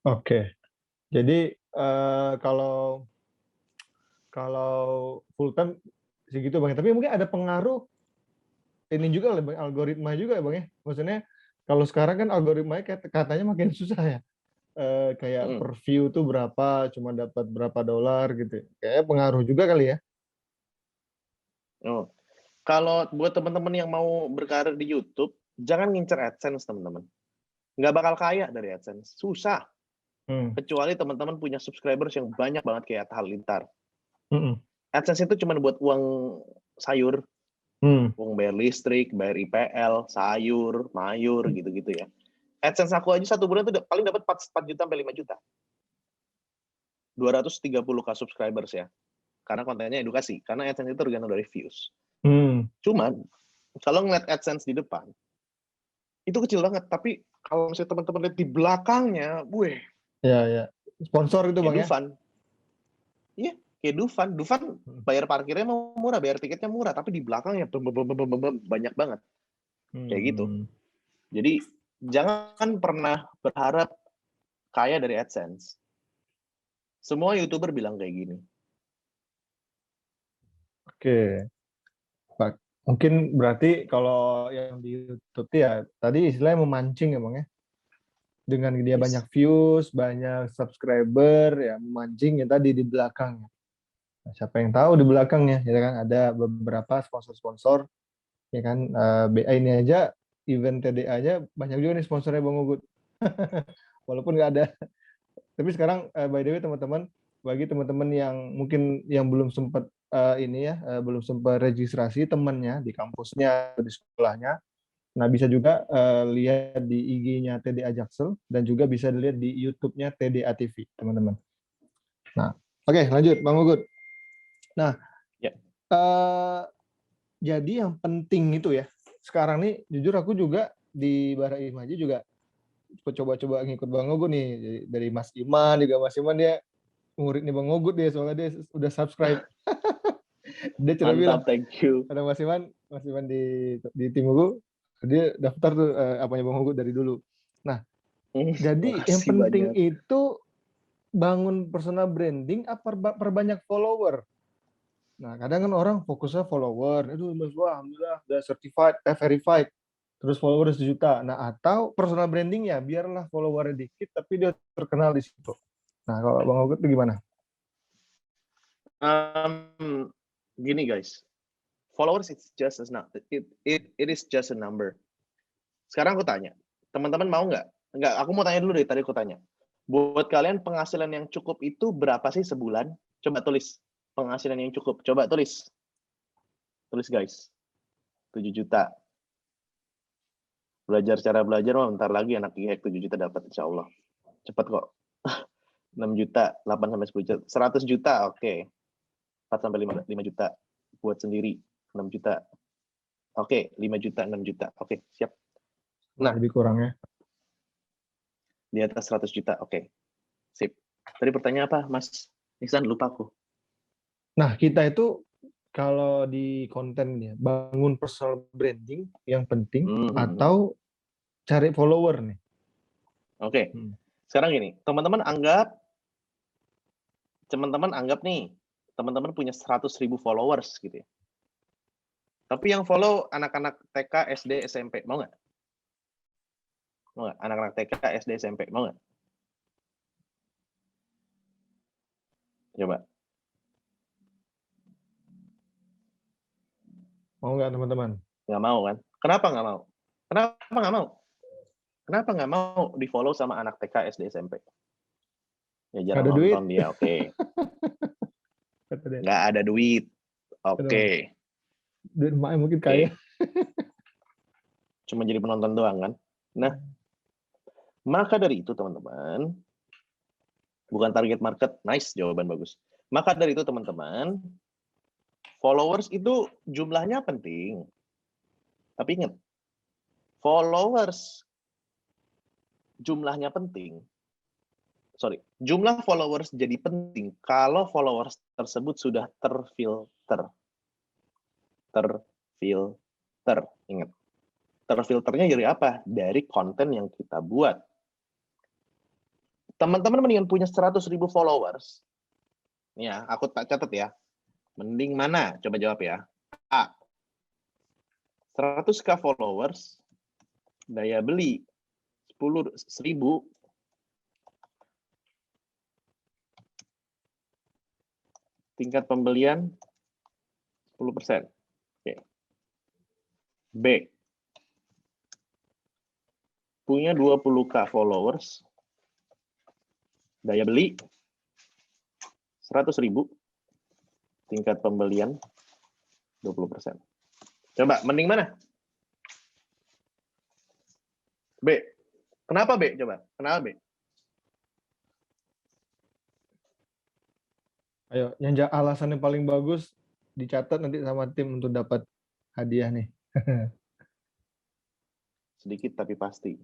B: Oke. Jadi kalau full time segitu Bang. Tapi mungkin ada pengaruh ini juga lah, Bang, algoritma juga ya Bang ya. Maksudnya kalau sekarang kan algoritmanya katanya makin susah ya. Kayak per view tuh berapa, cuma dapat berapa dolar gitu. Kayaknya pengaruh juga kali ya.
C: Oh. Kalau buat teman-teman yang mau berkarir di YouTube, jangan ngincer AdSense, teman-teman. Nggak bakal kaya dari AdSense. Susah. Kecuali teman-teman punya subscribers yang banyak banget kayak Atta Halilintar. AdSense itu cuma buat uang sayur, uang bayar listrik, bayar IPL, sayur, mayur, gitu-gitu ya. AdSense aku aja satu bulan tuh paling dapat 4 juta sampai 5 juta. 230k subscribers ya. Karena kontennya edukasi. Karena AdSense itu tergantung dari views. Cuman, kalau ngeliat AdSense di depan, itu kecil banget. Tapi kalau misalnya teman-teman lihat di belakangnya,
B: Ya. Sponsor itu Bang ya?
C: Dufan. Iya, kayak Dufan. Dufan bayar parkirnya murah, bayar tiketnya murah. Tapi di belakangnya banyak banget. Kayak gitu. Jadi, jangan pernah berharap kaya dari AdSense. Semua YouTuber bilang kayak gini.
B: Oke. Mungkin berarti kalau yang di YouTube ya, tadi istilahnya memancing ya Bang ya? Dengan dia banyak views, banyak subscriber, ya memancing ya tadi di belakang. Nah, siapa yang tahu di belakangnya, ya kan ada beberapa sponsor-sponsor, ya kan BA ini aja, event TDA aja banyak juga nih sponsornya Bang Ugut. Walaupun nggak ada. Tapi sekarang by the way teman-teman, bagi teman-teman yang mungkin yang belum sempat belum sempat registrasi temannya di kampusnya, di sekolahnya, nah bisa juga lihat di IG-nya TDA Jaksel dan juga bisa dilihat di YouTube-nya TDA TV, teman-teman. Nah, oke, lanjut Bang Ugut. Nah, jadi yang penting itu ya, sekarang nih jujur aku juga di Bara Imaji juga coba-coba ngikut Bang Ugut nih, jadi dari Mas Iman juga, Mas Iman dia muridnya Bang Ugut dia, soalnya dia udah subscribe. Dia cuma bilang,
C: thank you.
B: ada Mas Iman di tim Ugut, dia daftar tuh apanya Bang Ugut dari dulu. Nah, jadi yang penting itu bangun personal branding apa perbanyak follower. Nah, kadang kan orang fokusnya follower, itu wah alhamdulillah udah certified, verified, terus follower 1 juta. Nah, atau personal branding ya biarlah followernya dikit tapi dia terkenal di situ. Nah, kalau Bang Ugut itu gimana?
C: Gini guys, followers it is just a number. Sekarang aku tanya, teman-teman mau nggak? Nggak, aku mau tanya dulu dari tadi aku tanya. Buat kalian penghasilan yang cukup itu berapa sih sebulan? Coba tulis penghasilan yang cukup. Coba tulis. Tulis guys. 7 juta. Belajar cara belajar mah bentar lagi anak IHEK 7 juta dapat insya Allah. Cepat kok. 6 juta, 8 sampai 10 juta. 100 juta, oke. 4 sampai 5 juta buat sendiri. 6 juta. Oke, 5 juta, 6 juta. Oke, siap. Nah,
B: lebih kurangnya.
C: Di atas 100 juta, oke. Sip. Tadi pertanyaan apa, Mas Ihsan? Lupa aku.
B: Nah, kita itu kalau di konten ya, bangun personal branding yang penting atau cari follower nih.
C: Oke. Sekarang gini, teman-teman anggap nih, teman-teman punya 100.000 followers gitu ya. Tapi yang follow anak-anak TK, SD, SMP, mau nggak? Mau nggak? Anak-anak TK, SD, SMP, mau nggak? Coba.
B: Mau nggak teman-teman?
C: Nggak mau kan? Kenapa nggak mau? Kenapa nggak mau di-follow sama anak TK, SD, SMP? Ya jarang nonton dia, oke. Nggak ada duit. Oke.
B: Duit emaknya mungkin kaya.
C: Cuma jadi penonton doang kan? Nah, maka dari itu teman-teman, bukan target market, nice, jawaban bagus. Maka dari itu teman-teman, followers itu jumlahnya penting. Tapi ingat, followers jumlahnya penting. Jumlah followers jadi penting kalau followers tersebut sudah terfilter. Ingat. Terfilternya dari apa? Dari konten yang kita buat. teman-teman mendingan punya 100.000 followers. Nih ya, aku tak catat ya. Mending mana? Coba jawab ya. A. 100k followers, daya beli 10.000, tingkat pembelian 10%. Oke. B. Punya 20k followers, daya beli 100.000, tingkat pembelian 20%. Coba, mending mana? B. Kenapa B? Coba, kenapa B?
B: Ayo, yang alasan yang paling bagus dicatat nanti sama tim untuk dapat hadiah nih.
C: Sedikit tapi pasti.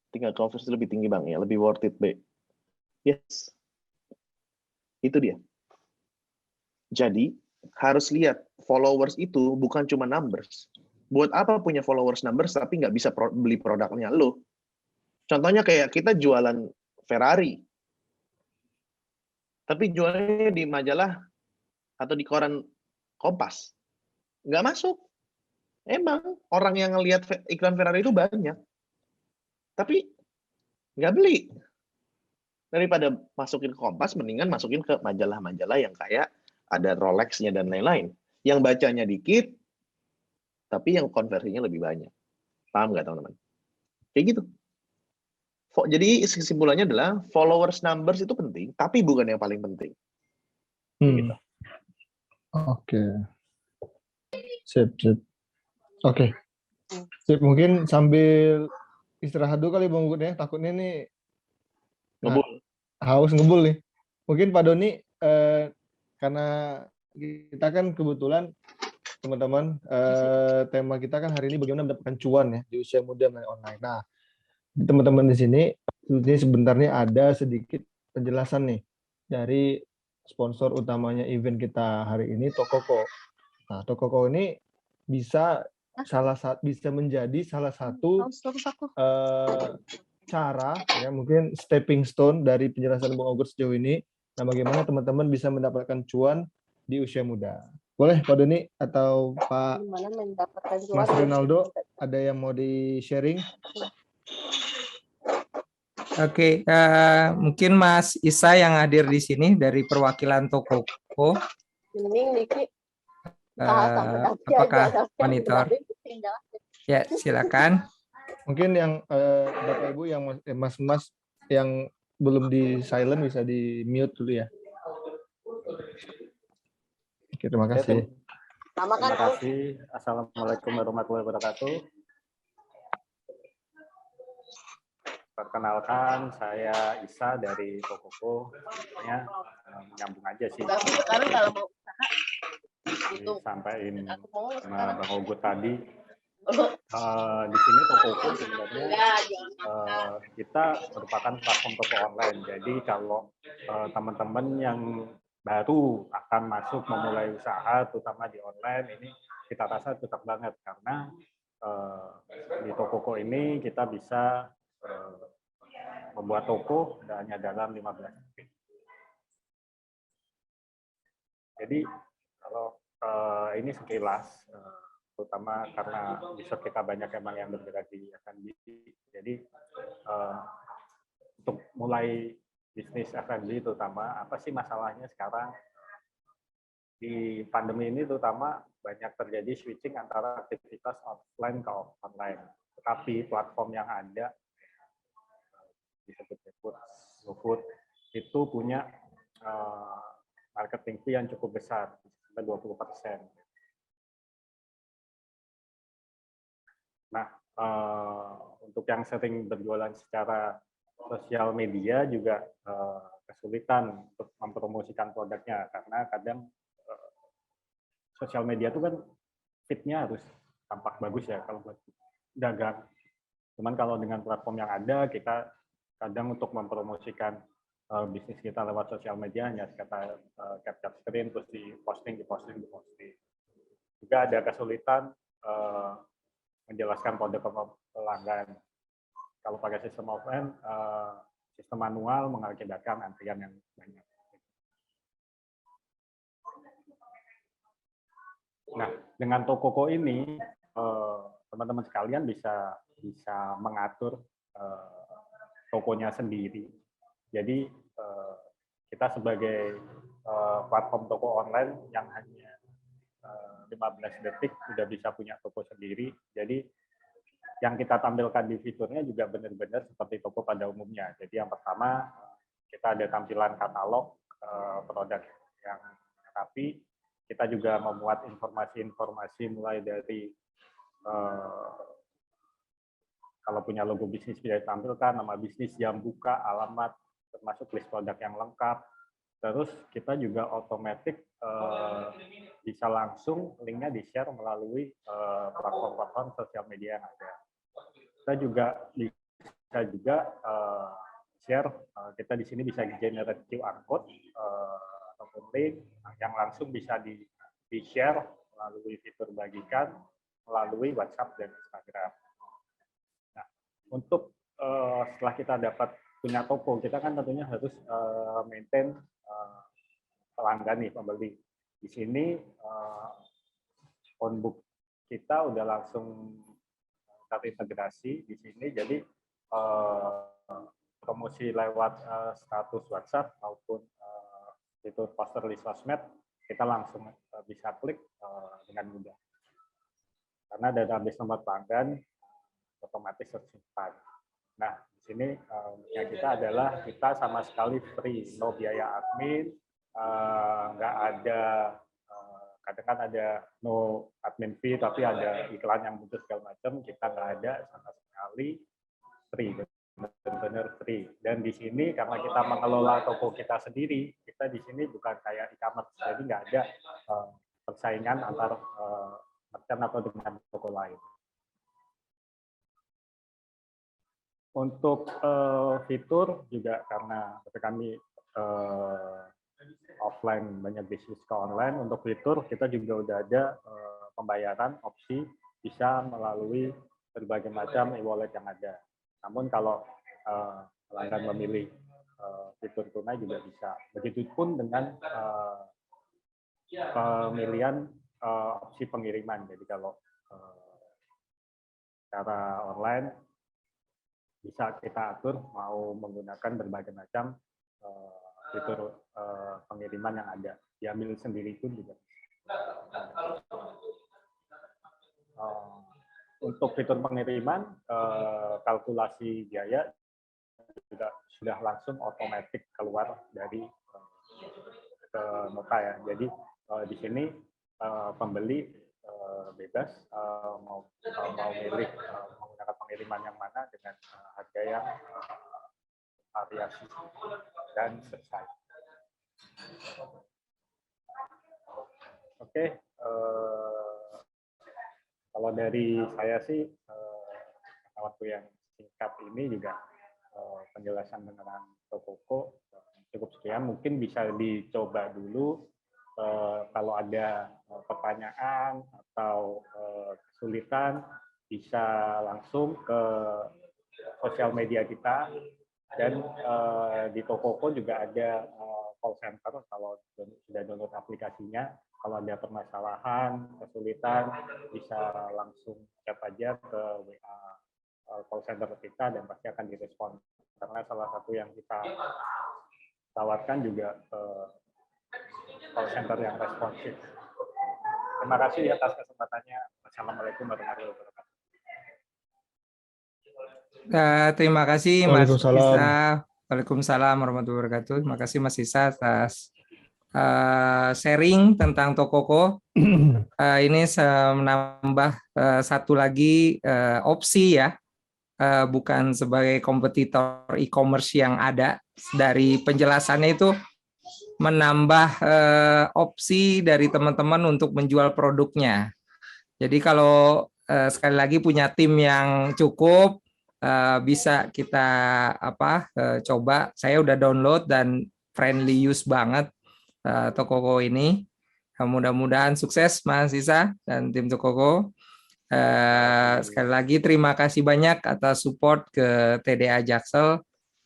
C: Tingkat conversion lebih tinggi Bang, ya, lebih worth it B. Yes. Itu dia. Jadi, harus lihat followers itu bukan cuma numbers. Buat apa punya followers numbers tapi nggak bisa beli produknya lo? Contohnya kayak kita jualan Ferrari, tapi jualnya di majalah atau di koran Kompas, nggak masuk. Emang orang yang ngelihat iklan Ferrari itu banyak, tapi nggak beli. Daripada masukin ke Kompas, mendingan masukin ke majalah-majalah yang kayak ada Rolex-nya dan lain-lain. Yang bacanya dikit, tapi yang konversinya lebih banyak. Paham nggak teman-teman? Kayak gitu. Jadi kesimpulannya adalah followers numbers itu penting, tapi bukan yang paling penting. Gitu.
B: Oke. Sip. Oke. Sip, mungkin sambil istirahat dulu kali Bang Gun ya. Takutnya nih
C: Ngebul.
B: haus ngebul nih. Mungkin Pak Doni, karena kita kan kebetulan teman-teman, tema kita kan hari ini bagaimana mendapatkan cuan ya di usia muda melalui online. Nah, teman-teman di sini ini sebenarnya ada sedikit penjelasan nih dari sponsor utamanya event kita hari ini, Tokoko. Nah, Tokoko ini bisa menjadi salah satu cara ya, mungkin stepping stone dari penjelasan Bung Ogut sejauh ini. Nah, bagaimana teman-teman bisa mendapatkan cuan di usia muda? Boleh Pak Doni atau Pak Mas Rinaldo, ada yang mau di-sharing?
A: Oke, mungkin Mas Isa yang hadir di sini dari perwakilan Tokoko. Apakah monitor? Ya, silakan.
B: Mungkin yang Bapak Ibu yang Mas-mas yang belum di silent bisa di mute dulu ya. Oke, terima kasih.
E: Terima kasih. Assalamualaikum warahmatullahi wabarakatuh. Perkenalkan, saya Isa dari Tokoko. Sebenarnya menyambung aja sih.
F: Sekarang kalau mau usaha,
E: disampaikan sama Bang Ogut tadi. Di sini Tokoko sebenarnya kita merupakan platform toko online. Jadi kalau teman-teman yang baru akan masuk memulai usaha, terutama di online, ini kita rasa cocok banget karena di Tokoko ini kita bisa membuat toko hanya dalam 15 menit. Jadi kalau ini sekilas, terutama karena user kita banyak emang yang bergerak di F&B, jadi untuk mulai bisnis F&B terutama, apa sih masalahnya sekarang di pandemi ini, terutama banyak terjadi switching antara aktivitas offline ke online. Tetapi platform yang ada disebut GoFood itu punya marketing fee yang cukup besar, sampai 20%. Nah, untuk yang sering berjualan secara sosial media juga kesulitan untuk mempromosikan produknya karena kadang sosial media itu kan feed-nya harus tampak bagus ya kalau buat dagang. Cuman kalau dengan platform yang ada, kita kadang untuk mempromosikan bisnis kita lewat sosial media hanya sekedar capture screen terus diposting. Juga ada kesulitan menjelaskan produk ke pelanggan. Kalau pakai sistem offline, sistem sistem manual mengakibatkan antrian yang banyak. Nah, dengan Tokoko ini teman-teman sekalian bisa mengatur tokonya sendiri. Jadi kita sebagai platform toko online yang hanya 15 detik sudah bisa punya toko sendiri. Jadi yang kita tampilkan di fiturnya juga benar-benar seperti toko pada umumnya. Jadi yang pertama kita ada tampilan katalog produk yang rapi. Kita juga memuat informasi-informasi mulai dari kalau punya logo bisnis bisa ditampilkan, nama bisnis, jam buka, alamat, termasuk list produk yang lengkap. Terus kita juga otomatis bisa langsung linknya di-share melalui platform-platform sosial media yang ada. Kita juga bisa share, kita di sini bisa generate QR code ataupun link yang langsung bisa di-share melalui fitur bagikan, melalui WhatsApp dan Instagram. Nah, untuk setelah kita dapat punya toko, kita kan tentunya harus maintain pelanggan nih, pembeli. Di sini phonebook kita udah langsung terintegrasi di sini, jadi promosi lewat status WhatsApp maupun fitur poster di sosmed, kita langsung bisa klik dengan mudah. Karena database nomor pelanggan otomatis tersimpan. Nah, di sini yang kita adalah kita sama sekali free, no biaya admin, nggak ada, kadang kan ada no admin fee, tapi ada iklan yang muncul segala macam, kita nggak ada sama sekali, free, benar-benar free. Dan di sini karena kita mengelola toko kita sendiri, kita di sini bukan kayak e-commerce, jadi nggak ada persaingan antar merchant atau dengan toko lain. Untuk fitur juga karena kami offline banyak bisnis ke online, untuk fitur kita juga udah ada pembayaran opsi bisa melalui berbagai macam e-wallet yang ada. Namun kalau pelanggan memilih fitur tunai juga bisa. Begitupun dengan pemilihan opsi pengiriman. Jadi kalau secara online bisa kita atur mau menggunakan berbagai macam fitur pengiriman yang ada. Diambil sendiri pun juga. Untuk fitur pengiriman, kalkulasi biaya juga sudah langsung otomatis keluar dari ke nota ya. Jadi di sini pembeli bebas mau milih menggunakan pengiriman yang mana dengan harga yang variasi dan selesai. Oke, kalau dari saya sih waktu yang singkat ini juga penjelasan mengenai Tokoko cukup sekian. Mungkin bisa dicoba dulu. Kalau ada pertanyaan atau kesulitan, bisa langsung ke sosial media kita. Dan di Tokoko juga ada call center, kalau sudah download aplikasinya. Kalau ada permasalahan, kesulitan, bisa langsung chat aja ke WA call center kita dan pasti akan direspon. Karena salah satu yang kita tawarkan juga call center yang responsif. Terima kasih atas kesempatannya. Wassalamualaikum warahmatullahi wabarakatuh.
A: Terima kasih Mas
B: Waalaikumsalam.
A: Isa. Waalaikumsalam warahmatullahi wabarakatuh. Terima kasih Mas Isa atas sharing tentang Tokoko. Ini menambah satu lagi opsi ya, bukan sebagai kompetitor e-commerce yang ada. Dari penjelasannya itu menambah opsi dari teman-teman untuk menjual produknya. Jadi kalau sekali lagi punya tim yang cukup, bisa kita coba. Saya udah download dan friendly use banget Tokoko ini. Mudah-mudahan sukses Mas Isa dan tim Tokoko. Sekali lagi terima kasih banyak atas support ke TDA Jaksel.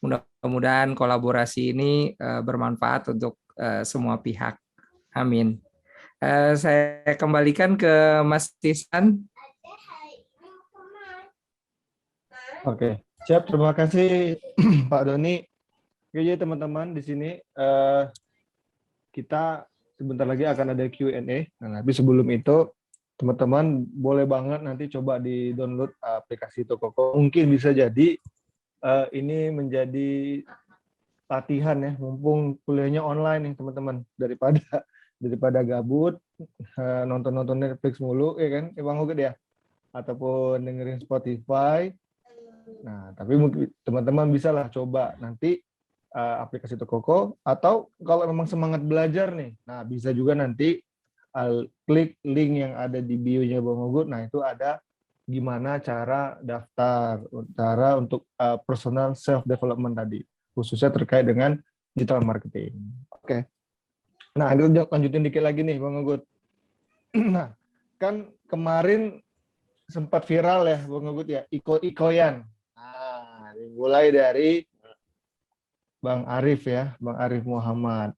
A: Mudah-mudahan kolaborasi ini bermanfaat untuk semua pihak. Amin. Saya kembalikan ke Mas Tisan.
B: Oke, siap. Terima kasih Pak Doni. Oke, jadi teman-teman di sini kita sebentar lagi akan ada Q&A. Nah, tapi sebelum itu teman-teman boleh banget nanti coba di-download aplikasi Tokoko. Mungkin bisa jadi ini menjadi latihan ya, mumpung kuliahnya online nih teman-teman, daripada gabut nonton Netflix mulu ya kan, Bang Uget ya, ataupun dengerin Spotify. Nah, tapi mungkin teman-teman bisa lah coba nanti aplikasi Tokoko, atau kalau memang semangat belajar nih, nah bisa juga nanti klik link yang ada di bio-nya Bang Ugut. Nah, itu ada gimana cara daftar, cara untuk personal self development tadi, khususnya terkait dengan digital marketing. Oke. Nah, itu lanjutin dikit lagi nih Bang Ugut. Nah, kan kemarin sempat viral ya Bang Ugut ya, iko-ikoyan. Nah, dimulai dari Bang Arif ya, Bang Arif Muhammad.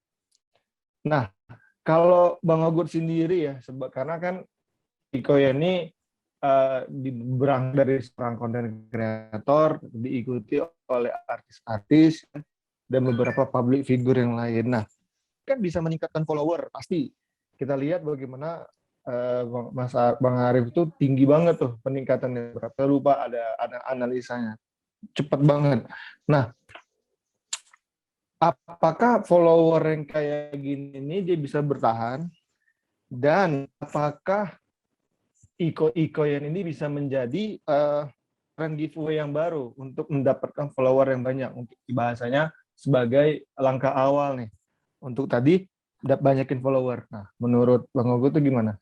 B: Nah, kalau Bang Ugut sendiri ya, karena kan ikoyan ini berangkat dari seorang konten kreator, diikuti oleh artis-artis dan beberapa public figure yang lain. Nah, kan bisa meningkatkan follower, pasti. Kita lihat bagaimana Bang Arif itu tinggi banget tuh peningkatannya. Berapa lupa ada analisanya. Cepat banget. Nah, apakah follower yang kayak gini ini dia bisa bertahan? Dan apakah iko-ikoyan ini bisa menjadi trend giveaway yang baru untuk mendapatkan follower yang banyak? Untuk bahasanya sebagai langkah awal nih. Untuk tadi banyakin follower. Nah, menurut Bang Ogo itu gimana?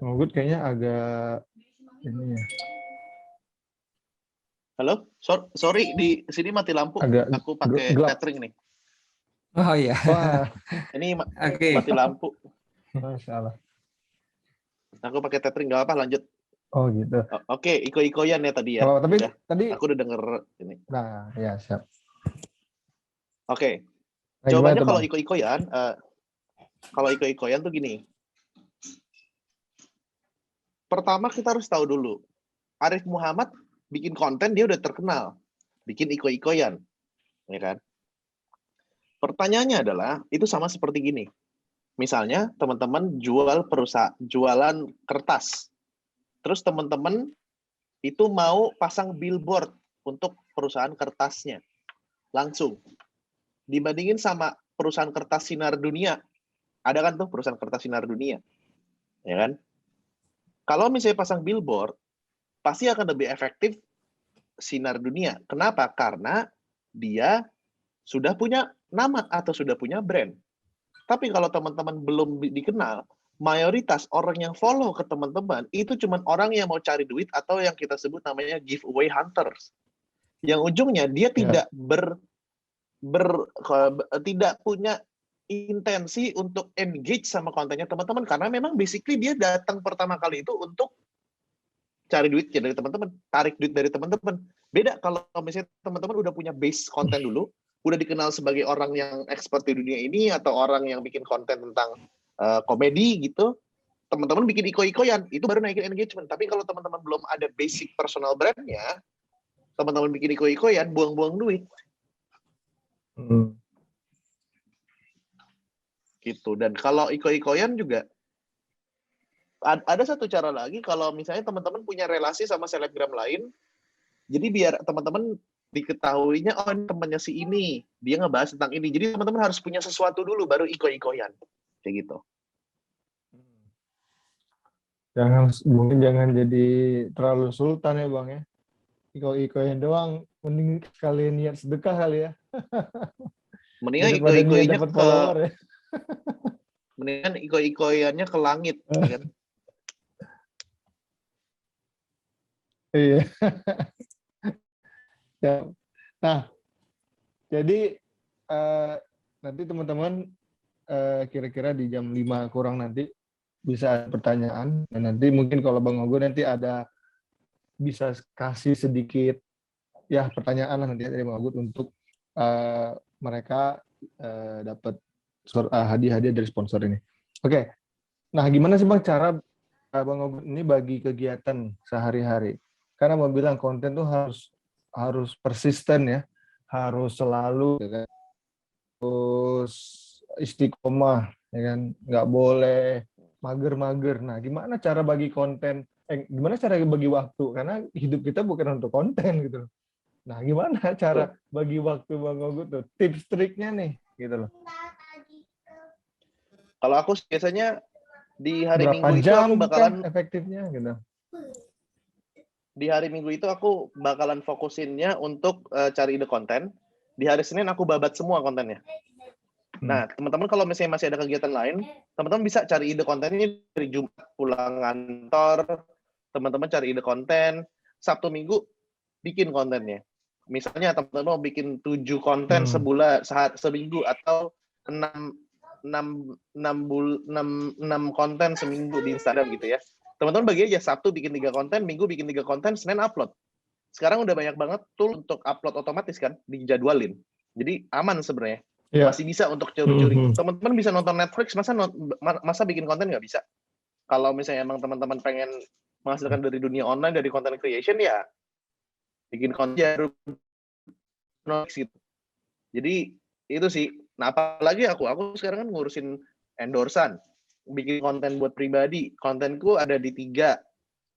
B: Bang Ogo kayaknya agak ini ya.
C: Halo, sorry di sini mati lampu.
B: Agak
C: Aku pakai
B: gelap.
C: tethering nih.
A: Oh iya.
B: Wah,
C: Ini
A: Oke.
C: mati lampu.
B: Masya Allah.
C: Aku pakai tethering, nggak apa lanjut.
B: Oh gitu.
C: Oke, iko-ikoyan ya tadi ya.
B: Kalau tapi
C: Udah,
B: tadi,
C: aku udah denger ini.
B: nah ya siap.
C: Oke,
B: Nah,
C: jawabannya
B: gimana,
C: kalau
B: Bang?
C: iko-ikoyan tuh gini. Pertama kita harus tahu dulu, Arif Muhammad bikin konten dia udah terkenal, bikin iko-ikoyan, ya kan? Pertanyaannya adalah itu sama seperti gini. Misalnya teman-teman jualan kertas, terus teman-teman itu mau pasang billboard untuk perusahaan kertasnya, langsung dibandingin sama perusahaan kertas Sinar Dunia, ada kan tuh perusahaan kertas Sinar Dunia, ya kan? Kalau misalnya pasang billboard, pasti akan lebih efektif Sinar Dunia. Kenapa? Karena dia sudah punya nama atau sudah punya brand. Tapi kalau teman-teman belum dikenal, mayoritas orang yang follow ke teman-teman itu cuma orang yang mau cari duit atau yang kita sebut namanya giveaway hunters. Yang ujungnya dia tidak tidak punya intensi untuk engage sama kontennya teman-teman, karena memang basically dia datang pertama kali itu untuk cari duit dari teman-teman, tarik duit dari teman-teman. Beda kalau misalnya teman-teman udah punya base konten dulu, udah dikenal sebagai orang yang expert di dunia ini atau orang yang bikin konten tentang komedi gitu, teman-teman bikin iko-ikoyan, itu baru naikin engagement. Tapi kalau teman-teman belum ada basic personal brand-nya, teman-teman bikin iko-ikoyan, buang-buang duit. Gitu. Dan kalau iko-ikoyan juga ada satu cara lagi, kalau misalnya teman-teman punya relasi sama selebgram lain, jadi biar teman-teman diketahuinya, oh ini temannya si ini, dia ngebahas tentang ini. Jadi teman-teman harus punya sesuatu dulu, baru iko-ikoyan. Kayak gitu.
B: Mungkin jangan jadi terlalu sultan ya Bang ya. Iko-ikoyan doang, mending sekalian niat sedekah kali ya.
C: Mendingan
B: Daripada niat
C: iko-ikoyannya
B: dapat follower ya.
C: mendingan iko-ikoyannya ke langit, kan?
B: Iya. Nah, jadi nanti teman-teman kira-kira di jam 5 kurang nanti bisa ada pertanyaan, dan nanti mungkin kalau Bang Ogo nanti ada bisa kasih sedikit ya pertanyaan lah nanti dari Bang Ogo untuk mereka dapat hadiah-hadiah dari sponsor ini. Oke. Nah, gimana sih Bang cara Bang Ogo ini bagi kegiatan sehari-hari? Karena mau bilang konten tuh harus persisten ya, harus selalu ya kan? Terus istiqomah ya kan, nggak boleh mager-mager. Nah, gimana cara bagi konten? Gimana cara bagi waktu? Karena hidup kita bukan untuk konten gitu loh. Nah, gimana cara bagi waktu Bang Ogo tuh? Tips triknya nih, gitu loh.
C: Kalau aku biasanya di hari
B: Berapa
C: Minggu itu
B: jam
C: aku bakalan
B: efektifnya gitu?
C: di hari Minggu itu aku bakalan fokusinnya untuk cari ide konten. Di hari Senin aku babat semua kontennya. Nah, teman-teman kalau misalnya masih ada kegiatan lain, teman-teman bisa cari ide kontennya dari Jumat pulang kantor, teman-teman cari ide konten, Sabtu Minggu bikin kontennya. Misalnya teman-teman mau bikin 7 konten sebulan, seminggu, atau 6 konten seminggu di Instagram gitu ya. Teman-teman bagi aja, Sabtu bikin 3 konten, Minggu bikin 3 konten, Senin upload. Sekarang udah banyak banget tool untuk upload otomatis kan, dijadwalin. Jadi aman sebenarnya.
B: Yeah.
C: Masih bisa untuk curi-curi. Teman-teman bisa nonton Netflix, masa bikin konten nggak bisa? Kalau misalnya emang teman-teman pengen menghasilkan dari dunia online, dari content creation, ya bikin konten gitu. Jadi itu sih. Nah, apalagi aku sekarang kan ngurusin endorsan, bikin konten buat pribadi. Kontenku ada di 3,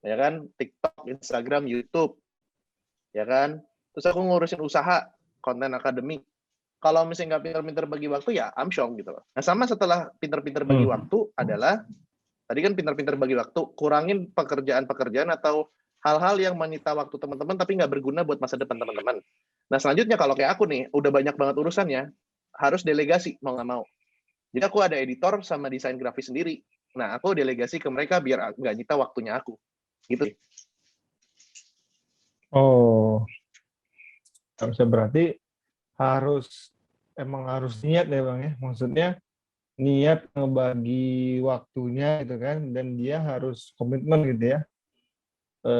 C: ya kan? TikTok, Instagram, YouTube, ya kan? Terus aku ngurusin usaha, konten akademik. Kalau misalnya nggak pinter-pinter bagi waktu, ya amsyong gitu loh. Nah, sama setelah pinter-pinter bagi waktu adalah, tadi kan pinter-pinter bagi waktu, kurangin pekerjaan-pekerjaan atau hal-hal yang menyita waktu teman-teman tapi nggak berguna buat masa depan teman-teman. Nah, selanjutnya kalau kayak aku nih, udah banyak banget urusannya, harus delegasi, mau nggak mau. Jadi aku ada editor sama desain grafis sendiri. Nah, aku delegasi ke mereka biar nggak nyita waktunya aku. Gitu.
B: Oh, berarti emang harus niat ya Bang ya. Maksudnya niat ngebagi waktunya gitu kan, dan dia harus komitmen gitu ya.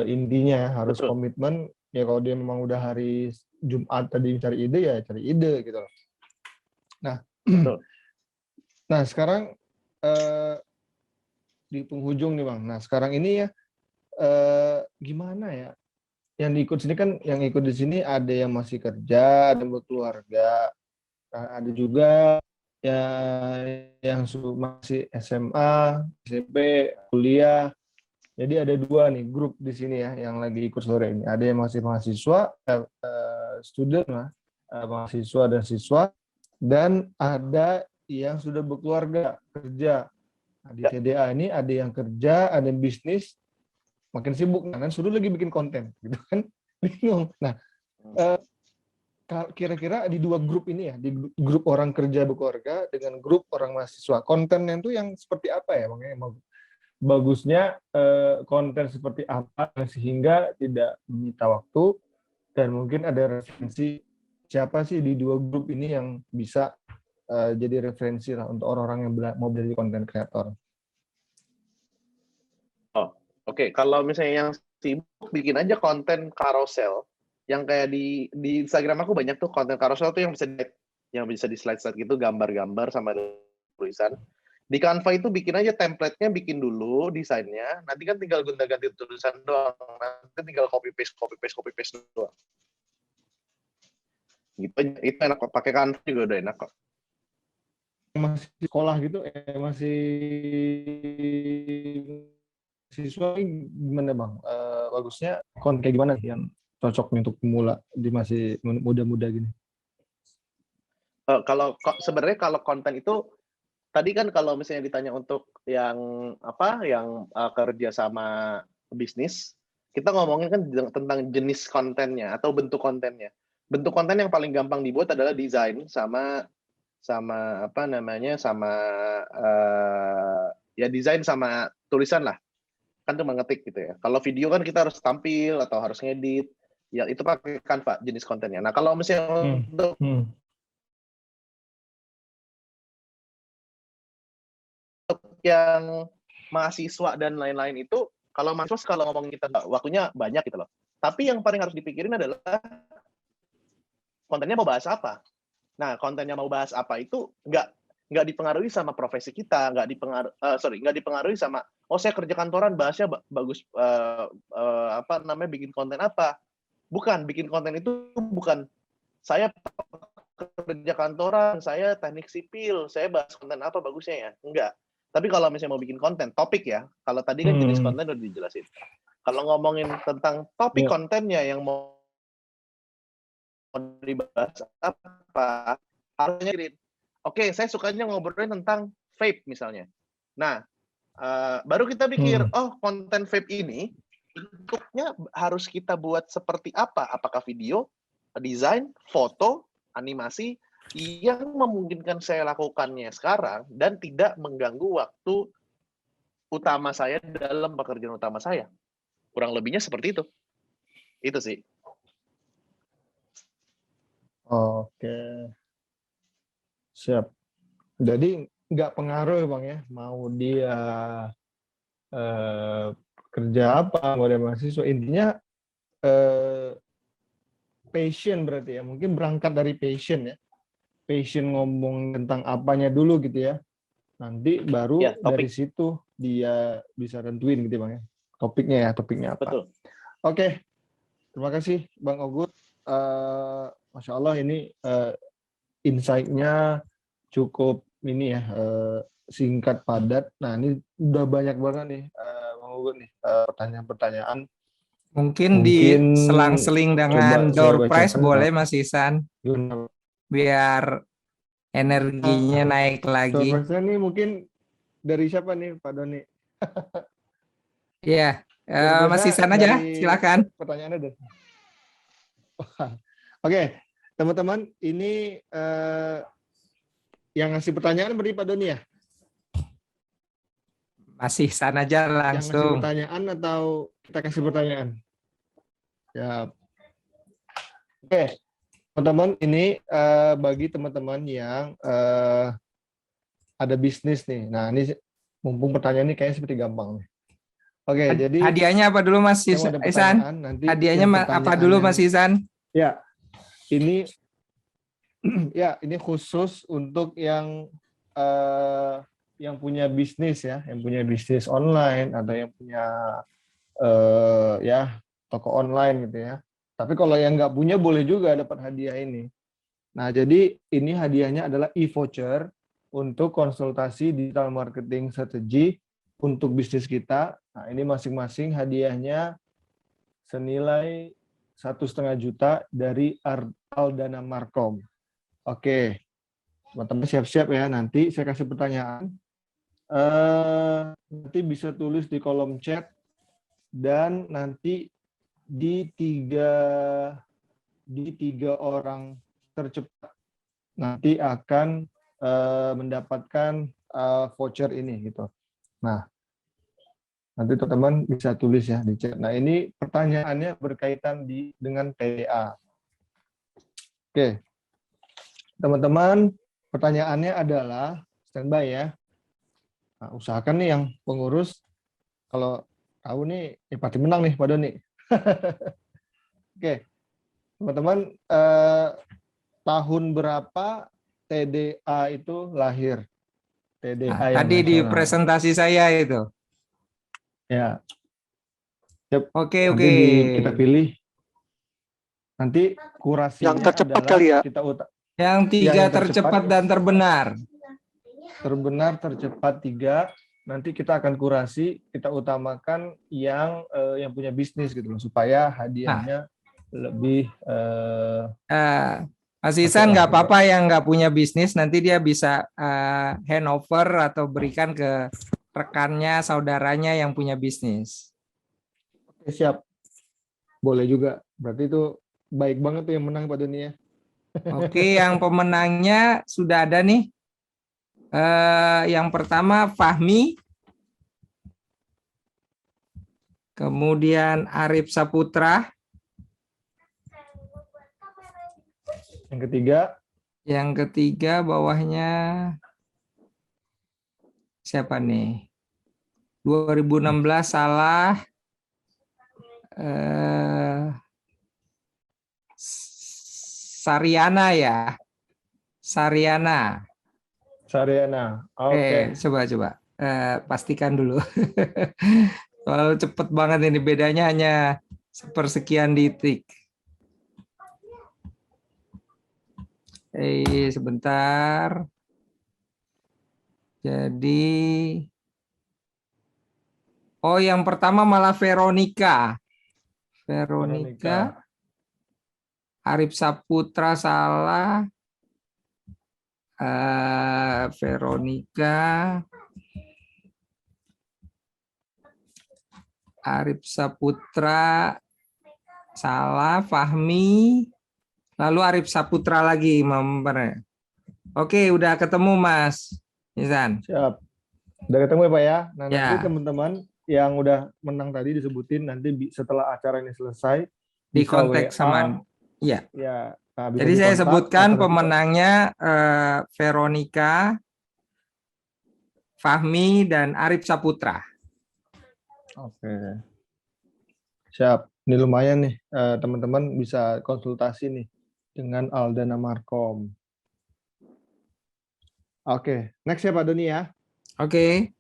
B: Intinya harus
C: Betul.
B: komitmen. Ya kalau dia memang udah hari Jumat tadi cari ide, ya cari ide gitu loh. Nah,
C: betul.
B: Nah sekarang di penghujung nih Bang. Nah sekarang ini ya gimana ya? Yang ikut sini kan, yang ikut di sini ada yang masih kerja, ada yang berkeluarga, ada juga ya yang masih SMA, SMP, kuliah. Jadi ada 2 nih grup di sini ya yang lagi ikut sore ini. Ada yang masih mahasiswa, student lah, mahasiswa dan siswa, dan ada yang sudah berkeluarga, kerja. Nah, di TDA ini ada yang kerja, ada yang bisnis, makin sibuk, kan suruh lagi bikin konten, gitu kan, bingung. Nah, kira-kira di 2 grup ini ya, di grup orang kerja berkeluarga dengan grup orang mahasiswa, kontennya itu yang seperti apa ya, Bang? Bagusnya konten seperti apa sehingga tidak menyita waktu, dan mungkin ada referensi siapa sih di 2 grup ini yang bisa jadi referensi lah untuk orang-orang yang mau jadi konten kreator.
C: Oke, kalau misalnya yang sibuk, bikin aja konten carousel. Yang kayak di Instagram aku banyak tuh konten carousel tuh yang bisa di slide-slide gitu, gambar-gambar sama tulisan. Di Canva itu bikin aja template-nya, bikin dulu desainnya, nanti kan tinggal gonta-ganti tulisan doang, nanti tinggal copy paste doang. Gitu aja, itu enak kok, pakai Canva juga udah enak kok.
B: Masih sekolah gitu, masih siswa gimana Bang? Bagusnya konten kayak gimana yang cocok untuk pemula di masih muda-muda gini?
C: Sebenarnya kalau konten itu tadi kan kalau misalnya ditanya untuk yang kerja sama bisnis, kita ngomongin kan tentang jenis kontennya atau bentuk kontennya. Bentuk konten yang paling gampang dibuat adalah desain sama desain sama tulisan lah. Kan cuma ngetik gitu ya. Kalau video kan kita harus tampil atau harus ngedit. Ya itu pakai Canva jenis kontennya. Nah, kalau misalnya untuk yang mahasiswa dan lain-lain itu, kalau mahasiswa kalau ngomongin kita waktunya banyak gitu loh. Tapi yang paling harus dipikirin adalah kontennya mau bahas apa. Nah, kontennya mau bahas apa itu nggak dipengaruhi sama profesi kita, nggak dipengaruhi sama saya kerja kantoran bahasnya bagus bikin konten apa. Bukan, bikin konten itu bukan saya kerja kantoran, saya teknik sipil, saya bahas konten apa bagusnya ya. Enggak. Tapi kalau misalnya mau bikin konten, topik ya. Kalau tadi kan jenis konten udah dijelasin. Kalau ngomongin tentang topik kontennya yang mau dibahas apa, harusnya oke, saya sukanya ngobrolin tentang vape misalnya. Nah, baru kita pikir, konten vape ini bentuknya harus kita buat seperti apa? Apakah video, desain, foto, animasi yang memungkinkan saya lakukannya sekarang dan tidak mengganggu waktu utama saya dalam pekerjaan utama saya. Kurang lebihnya seperti itu. Itu sih.
B: Oke. Siap. Jadi nggak pengaruh Bang ya, mau dia kerja apa, mau dia mahasiswa, intinya passion berarti ya, mungkin berangkat dari passion ya. Passion ngomong tentang apanya dulu gitu ya. Nanti baru dari situ dia bisa tentuin gitu Bang ya. Topiknya apa.
C: Betul.
B: Oke. Terima kasih Bang Ogut. Masya Allah ini insight-nya cukup ini ya, singkat padat. Nah ini udah banyak banget nih Bang Ogut nih pertanyaan-pertanyaan.
A: Mungkin diselang-seling dengan door prize boleh Mas Ihsan, biar energinya naik lagi.
B: Door prize ini mungkin dari siapa nih Pak Doni?
A: Iya, Mas Ihsan aja, silakan.
B: Pertanyaannya deh. Oke, teman-teman, ini yang ngasih pertanyaan berarti Pak Doni ya?
A: Masih sana aja langsung.
B: Yang ngasih pertanyaan atau kita kasih pertanyaan? Ya. Oke, teman-teman, ini bagi teman-teman yang ada bisnis nih. Nah, ini mumpung pertanyaan ini kayaknya seperti gampang nih. Oke, jadi
A: hadiahnya apa dulu Mas Ihsan? Hadiahnya apa dulu Mas Ihsan?
B: Ya, ini ini khusus untuk yang punya bisnis ya, yang punya bisnis online atau yang punya toko online gitu ya. Tapi kalau yang nggak punya boleh juga dapat hadiah ini. Nah, jadi ini hadiahnya adalah e-voucher untuk konsultasi digital marketing strategi untuk bisnis kita. Nah, ini masing-masing hadiahnya senilai 1,5 juta dari Aldana Markom. Oke, teman-teman siap-siap ya. Nanti saya kasih pertanyaan. Nanti bisa tulis di kolom chat dan nanti di tiga orang tercepat nanti akan mendapatkan voucher ini gitu. Nah, nanti teman-teman bisa tulis ya di chat. Nah, ini pertanyaannya berkaitan dengan TDA. Oke. Teman-teman, pertanyaannya adalah standby ya. Nah, usahakan nih yang pengurus kalau tahu nih pasti menang nih Pak Doni. Oke. Teman-teman, tahun berapa TDA itu lahir? TDA yang
A: tadi
B: nasional.
A: Di presentasi saya itu.
B: Ya.
A: Oke.
B: Kita pilih. Nanti kurasinya
F: yang tercepat
B: adalah
F: kali ya.
A: Yang tiga tercepat dan terbenar.
B: Terbenar, tercepat 3. Nanti kita akan kurasi, kita utamakan yang punya bisnis gitu loh, supaya hadiahnya lebih.
A: Mas Ihsan nggak apa-apa yang nggak punya bisnis, nanti dia bisa handover atau berikan ke rekannya, saudaranya yang punya bisnis.
B: Oke, siap. Boleh juga. Berarti itu baik banget tuh yang menang Pak Doni ya.
A: Oke, yang pemenangnya sudah ada nih. Yang pertama Fahmi, kemudian Arif Saputra,
B: Yang ketiga
A: bawahnya siapa nih? 2016 salah. Sariana ya. Sariana.
B: Sariana. Oke.
A: Coba. Pastikan dulu. Soalnya cepet banget ini, bedanya hanya sepersekian detik. Sebentar. Jadi, yang pertama malah Veronica. Arif Saputra salah. Veronica. Arif Saputra salah. Fahmi. Lalu Arif Saputra lagi. Oke, udah ketemu Mas Izan.
B: Siap. Udah ketemu ya Pak ya. Nah,
A: Ya.
B: nanti teman-teman yang udah menang tadi disebutin, nanti setelah acara ini selesai
A: Di
B: bisa
A: kontak
B: WA,
A: sama. Ya.
B: ya. Nah, bisa
A: Jadi saya
B: dikontak
A: sebutkan
B: atau nanti
A: pemenangnya Veronica, Fahmi, dan Arif Saputra.
B: Oke. Siap. Ini lumayan nih, teman-teman bisa konsultasi nih dengan Aldana Markom. Oke, next ya Pak Doni ya.
A: Oke.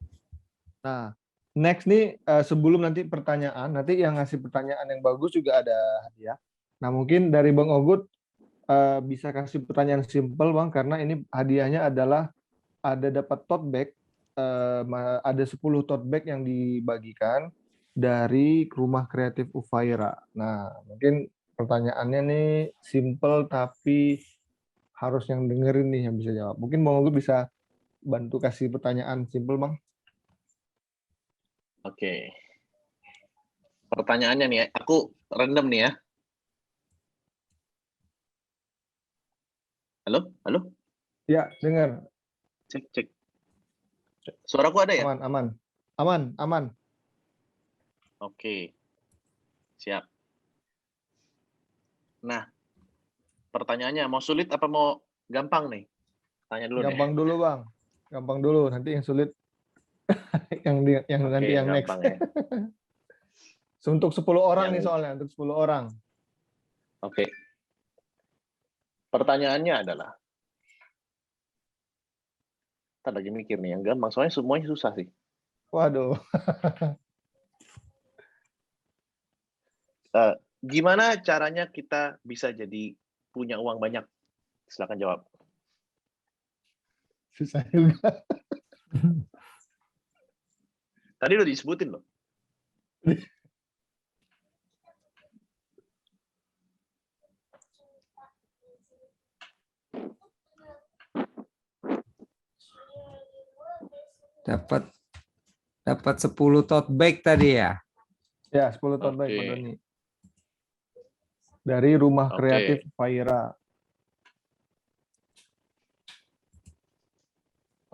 B: Nah, next nih sebelum nanti pertanyaan, nanti yang ngasih pertanyaan yang bagus juga ada hadiah. Nah, mungkin dari Bang Ogut bisa kasih pertanyaan simple Bang, karena ini hadiahnya adalah ada dapat tote bag, ada 10 tote bag yang dibagikan dari Rumah Kreatif Ufaira. Nah, mungkin pertanyaannya nih simple tapi harus yang dengerin nih yang bisa jawab. Mungkin Bang Ogut bisa bantu kasih pertanyaan simple Bang.
C: Oke. Pertanyaannya nih, aku random nih ya. Halo?
B: Ya, dengar.
C: Cek. Suaraku ada ya?
B: Aman.
C: Oke. Siap. Nah, pertanyaannya mau sulit apa mau gampang nih? Tanya dulu
B: Gampang
C: nih.
B: dulu Bang. Gampang dulu, nanti yang sulit yang
C: Oke,
B: nanti yang next.
C: gampang ya.
B: Untuk 10 orang
C: Yang-
B: nih soalnya, untuk 10 orang.
C: Oke. Pertanyaannya adalah, kita lagi mikir nih yang gampang, soalnya semuanya susah sih.
B: Waduh.
C: Gimana caranya kita bisa jadi punya uang banyak? Silakan jawab.
B: Susah juga.
C: Tadi udah disebutin loh.
A: Dapat 10 tote bag tadi ya.
B: Ya, 10 tote bag
C: Oke.
B: Pak Doni. Dari Rumah
C: Oke.
B: Kreatif Faira.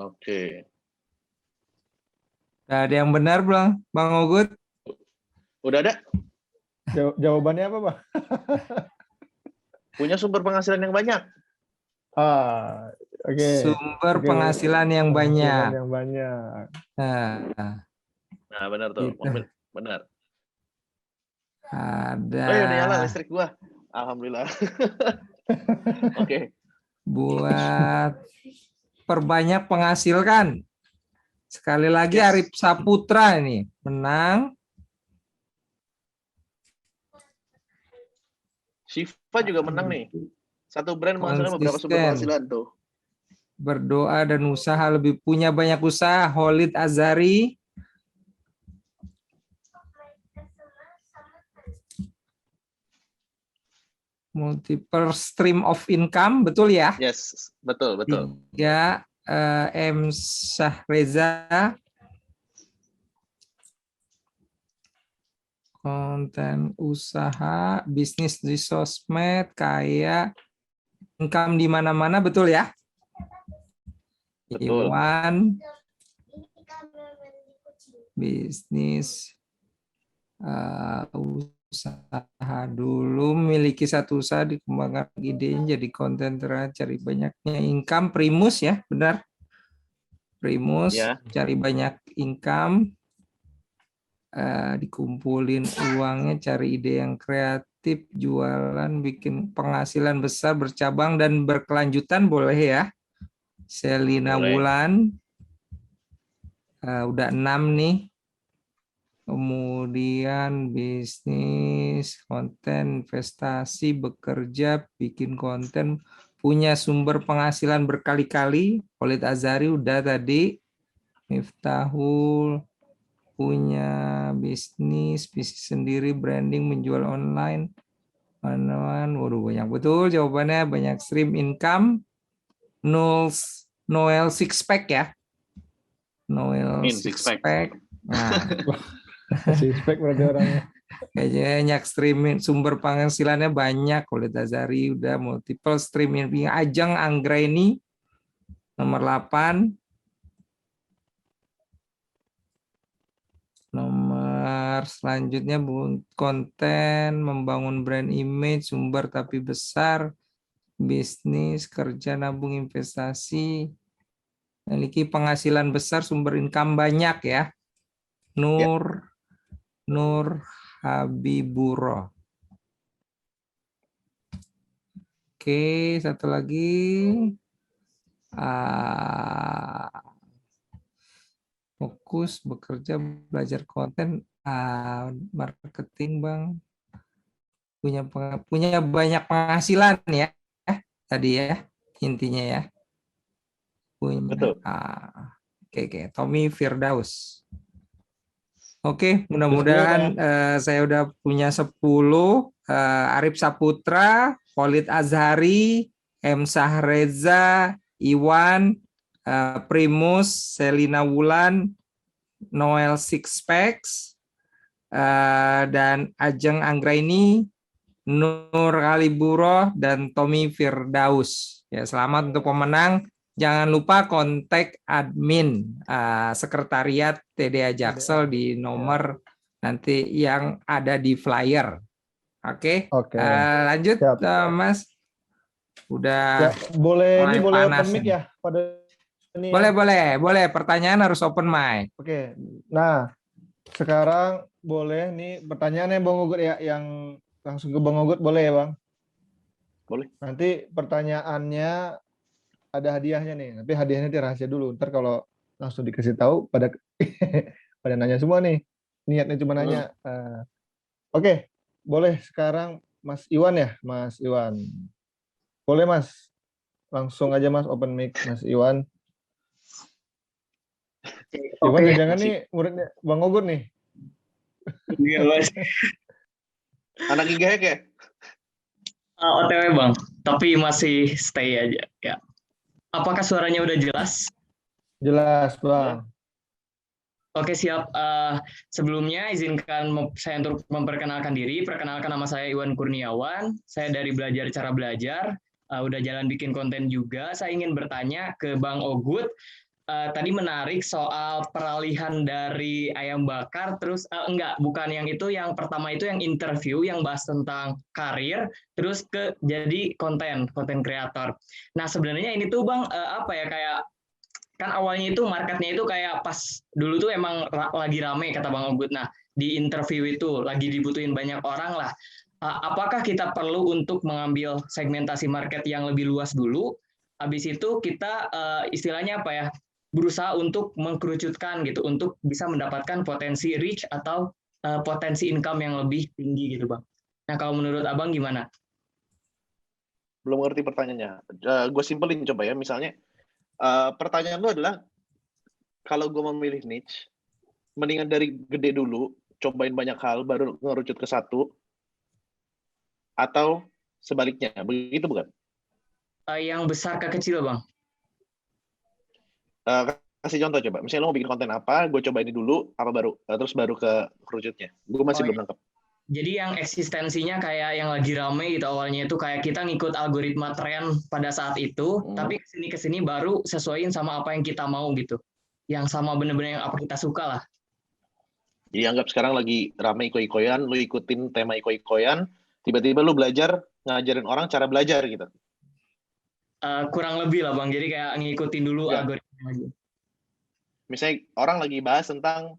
C: Oke.
A: Nah, ada yang benar belum, Bang Ogut?
C: Udah ada?
B: Jawabannya apa, Bang?
C: Punya sumber penghasilan yang banyak.
B: Oke.
A: Sumber
B: Oke.
A: penghasilan yang banyak.
B: Yang banyak.
C: Nah, benar tuh.
A: Gitu.
C: Benar.
A: Ada.
C: Oh, udah nyala listrik gua. Alhamdulillah. Oke.
A: Buat perbanyak penghasilkan. Sekali lagi
C: Yes.
A: Arif Saputra ini menang.
C: Shiva juga menang nih. Satu brand menghasilkan beberapa sumber
A: Konsisten.
C: penghasilan tuh.
A: Berdoa dan usaha lebih punya banyak usaha. Khalid Azhari. Multiple stream of income, betul ya?
C: Yes, betul.
A: 3, M. Syahreza. Konten usaha, bisnis di sosmed, kaya, income di mana-mana, betul ya?
C: Betul.
A: Iwan, bisnis, usaha dulu, miliki satu usaha, dikembangkan idenya jadi konten terakhir, cari banyaknya income, Primus ya, benar? Primus,
C: Ya.
A: cari banyak income, dikumpulin uangnya, cari ide yang kreatif, jualan, bikin penghasilan besar, bercabang dan berkelanjutan, boleh ya. Selina
C: Boleh.
A: Wulan, udah 6 nih. Kemudian bisnis, konten, investasi, bekerja, bikin konten, punya sumber penghasilan berkali-kali. Khalid Azhari udah tadi. Miftahul, punya bisnis sendiri, branding, menjual online. Waduh, banyak betul jawabannya, banyak stream income. Noel Sixpack ya. Noel Sixpack. Nah,
B: Sixpack berarti orangnya.
A: kayaknya banyak streaming, sumber penghasilannya banyak. Khalid Azhari udah multiple streaming. Ajeng Anggraini nomor 8. Nomor selanjutnya konten, membangun brand image, sumber tapi besar, bisnis, kerja, nabung, investasi, memiliki penghasilan besar, sumber income banyak ya. Nur Habiburo. Oke, satu lagi. Fokus, bekerja, belajar konten, marketing, Bang. Punya banyak penghasilan ya. Tadi ya, intinya ya.
C: Betul.
A: Oke. Tommy Firdaus. Oke, mudah-mudahan saya udah punya 10. Arif Saputra, Khalid Azhari, M. Sahreza, Iwan, Primus, Selina Wulan, Noel Sixpacks, dan Ajeng Anggraini, Nur Kaliburo, dan Tommy Firdaus. Ya, selamat untuk pemenang. Jangan lupa kontak admin sekretariat TDA Jaksel di nomor nanti yang ada di flyer. Oke. Lanjut, Mas. Udah
B: ya, boleh
A: panas
B: open mic ya pada ini.
A: Boleh. Pertanyaan harus open mic.
B: Oke. Nah, sekarang boleh nih pertanyaannya Bang Ugut ya, yang langsung ke Bang Ugut boleh ya, Bang?
C: Boleh.
B: Nanti pertanyaannya ada hadiahnya nih, tapi hadiahnya nanti rahasia dulu. Ntar kalau langsung dikasih tahu pada pada nanya semua nih. Niatnya cuma nanya. Oke, boleh sekarang Mas Iwan ya, Mas Iwan. Boleh Mas, langsung aja Mas open mic Mas Iwan. Iwan jangan nih muridnya Bang Ogut nih.
F: Iya Mas.
C: Anak IGHEK ya?
F: OTW Bang, tapi masih stay aja ya. Apakah suaranya udah jelas?
B: Jelas Bang.
F: Oke siap. Sebelumnya izinkan saya untuk memperkenalkan diri. Perkenalkan, nama saya Iwan Kurniawan. Saya dari Belajar Cara Belajar. Udah jalan bikin konten juga. Saya ingin bertanya ke Bang Ogut. Tadi menarik soal peralihan dari ayam bakar, terus bukan yang itu, yang pertama itu yang interview yang bahas tentang karir, terus ke jadi konten kreator. Nah sebenarnya ini tuh Bang kayak kan awalnya itu marketnya itu kayak pas dulu tuh emang lagi rame kata Bang Ogut. Nah di interview itu lagi dibutuhin banyak orang lah. Apakah kita perlu untuk mengambil segmentasi market yang lebih luas dulu? Habis itu kita istilahnya berusaha untuk mengkerucutkan gitu untuk bisa mendapatkan potensi reach atau potensi income yang lebih tinggi gitu Bang. Nah kalau menurut Abang gimana?
C: Belum ngerti pertanyaannya. Gue simpelin coba ya. Misalnya pertanyaan lu adalah kalau gue memilih niche, mendingan dari gede dulu, cobain banyak hal baru ngerucut ke satu, atau sebaliknya, begitu bukan?
F: Yang besar ke kecil Bang.
C: Kasih contoh coba. Misalnya lo mau bikin konten apa, gue coba ini dulu, apa baru, terus baru ke kerucutnya. Gue masih belum nangkep.
F: Jadi yang eksistensinya kayak yang lagi rame gitu awalnya itu kayak kita ngikut algoritma tren pada saat itu, tapi kesini baru sesuaiin sama apa yang kita mau gitu. Yang sama bener-bener yang apa kita suka lah.
C: Jadi anggap sekarang lagi rame iko-ikoyan, lo ikutin tema iko-ikoyan, tiba-tiba lo belajar ngajarin orang cara belajar gitu.
F: Kurang lebih lah Bang, jadi kayak ngikutin dulu algoritma aja.
C: Misalnya orang lagi bahas tentang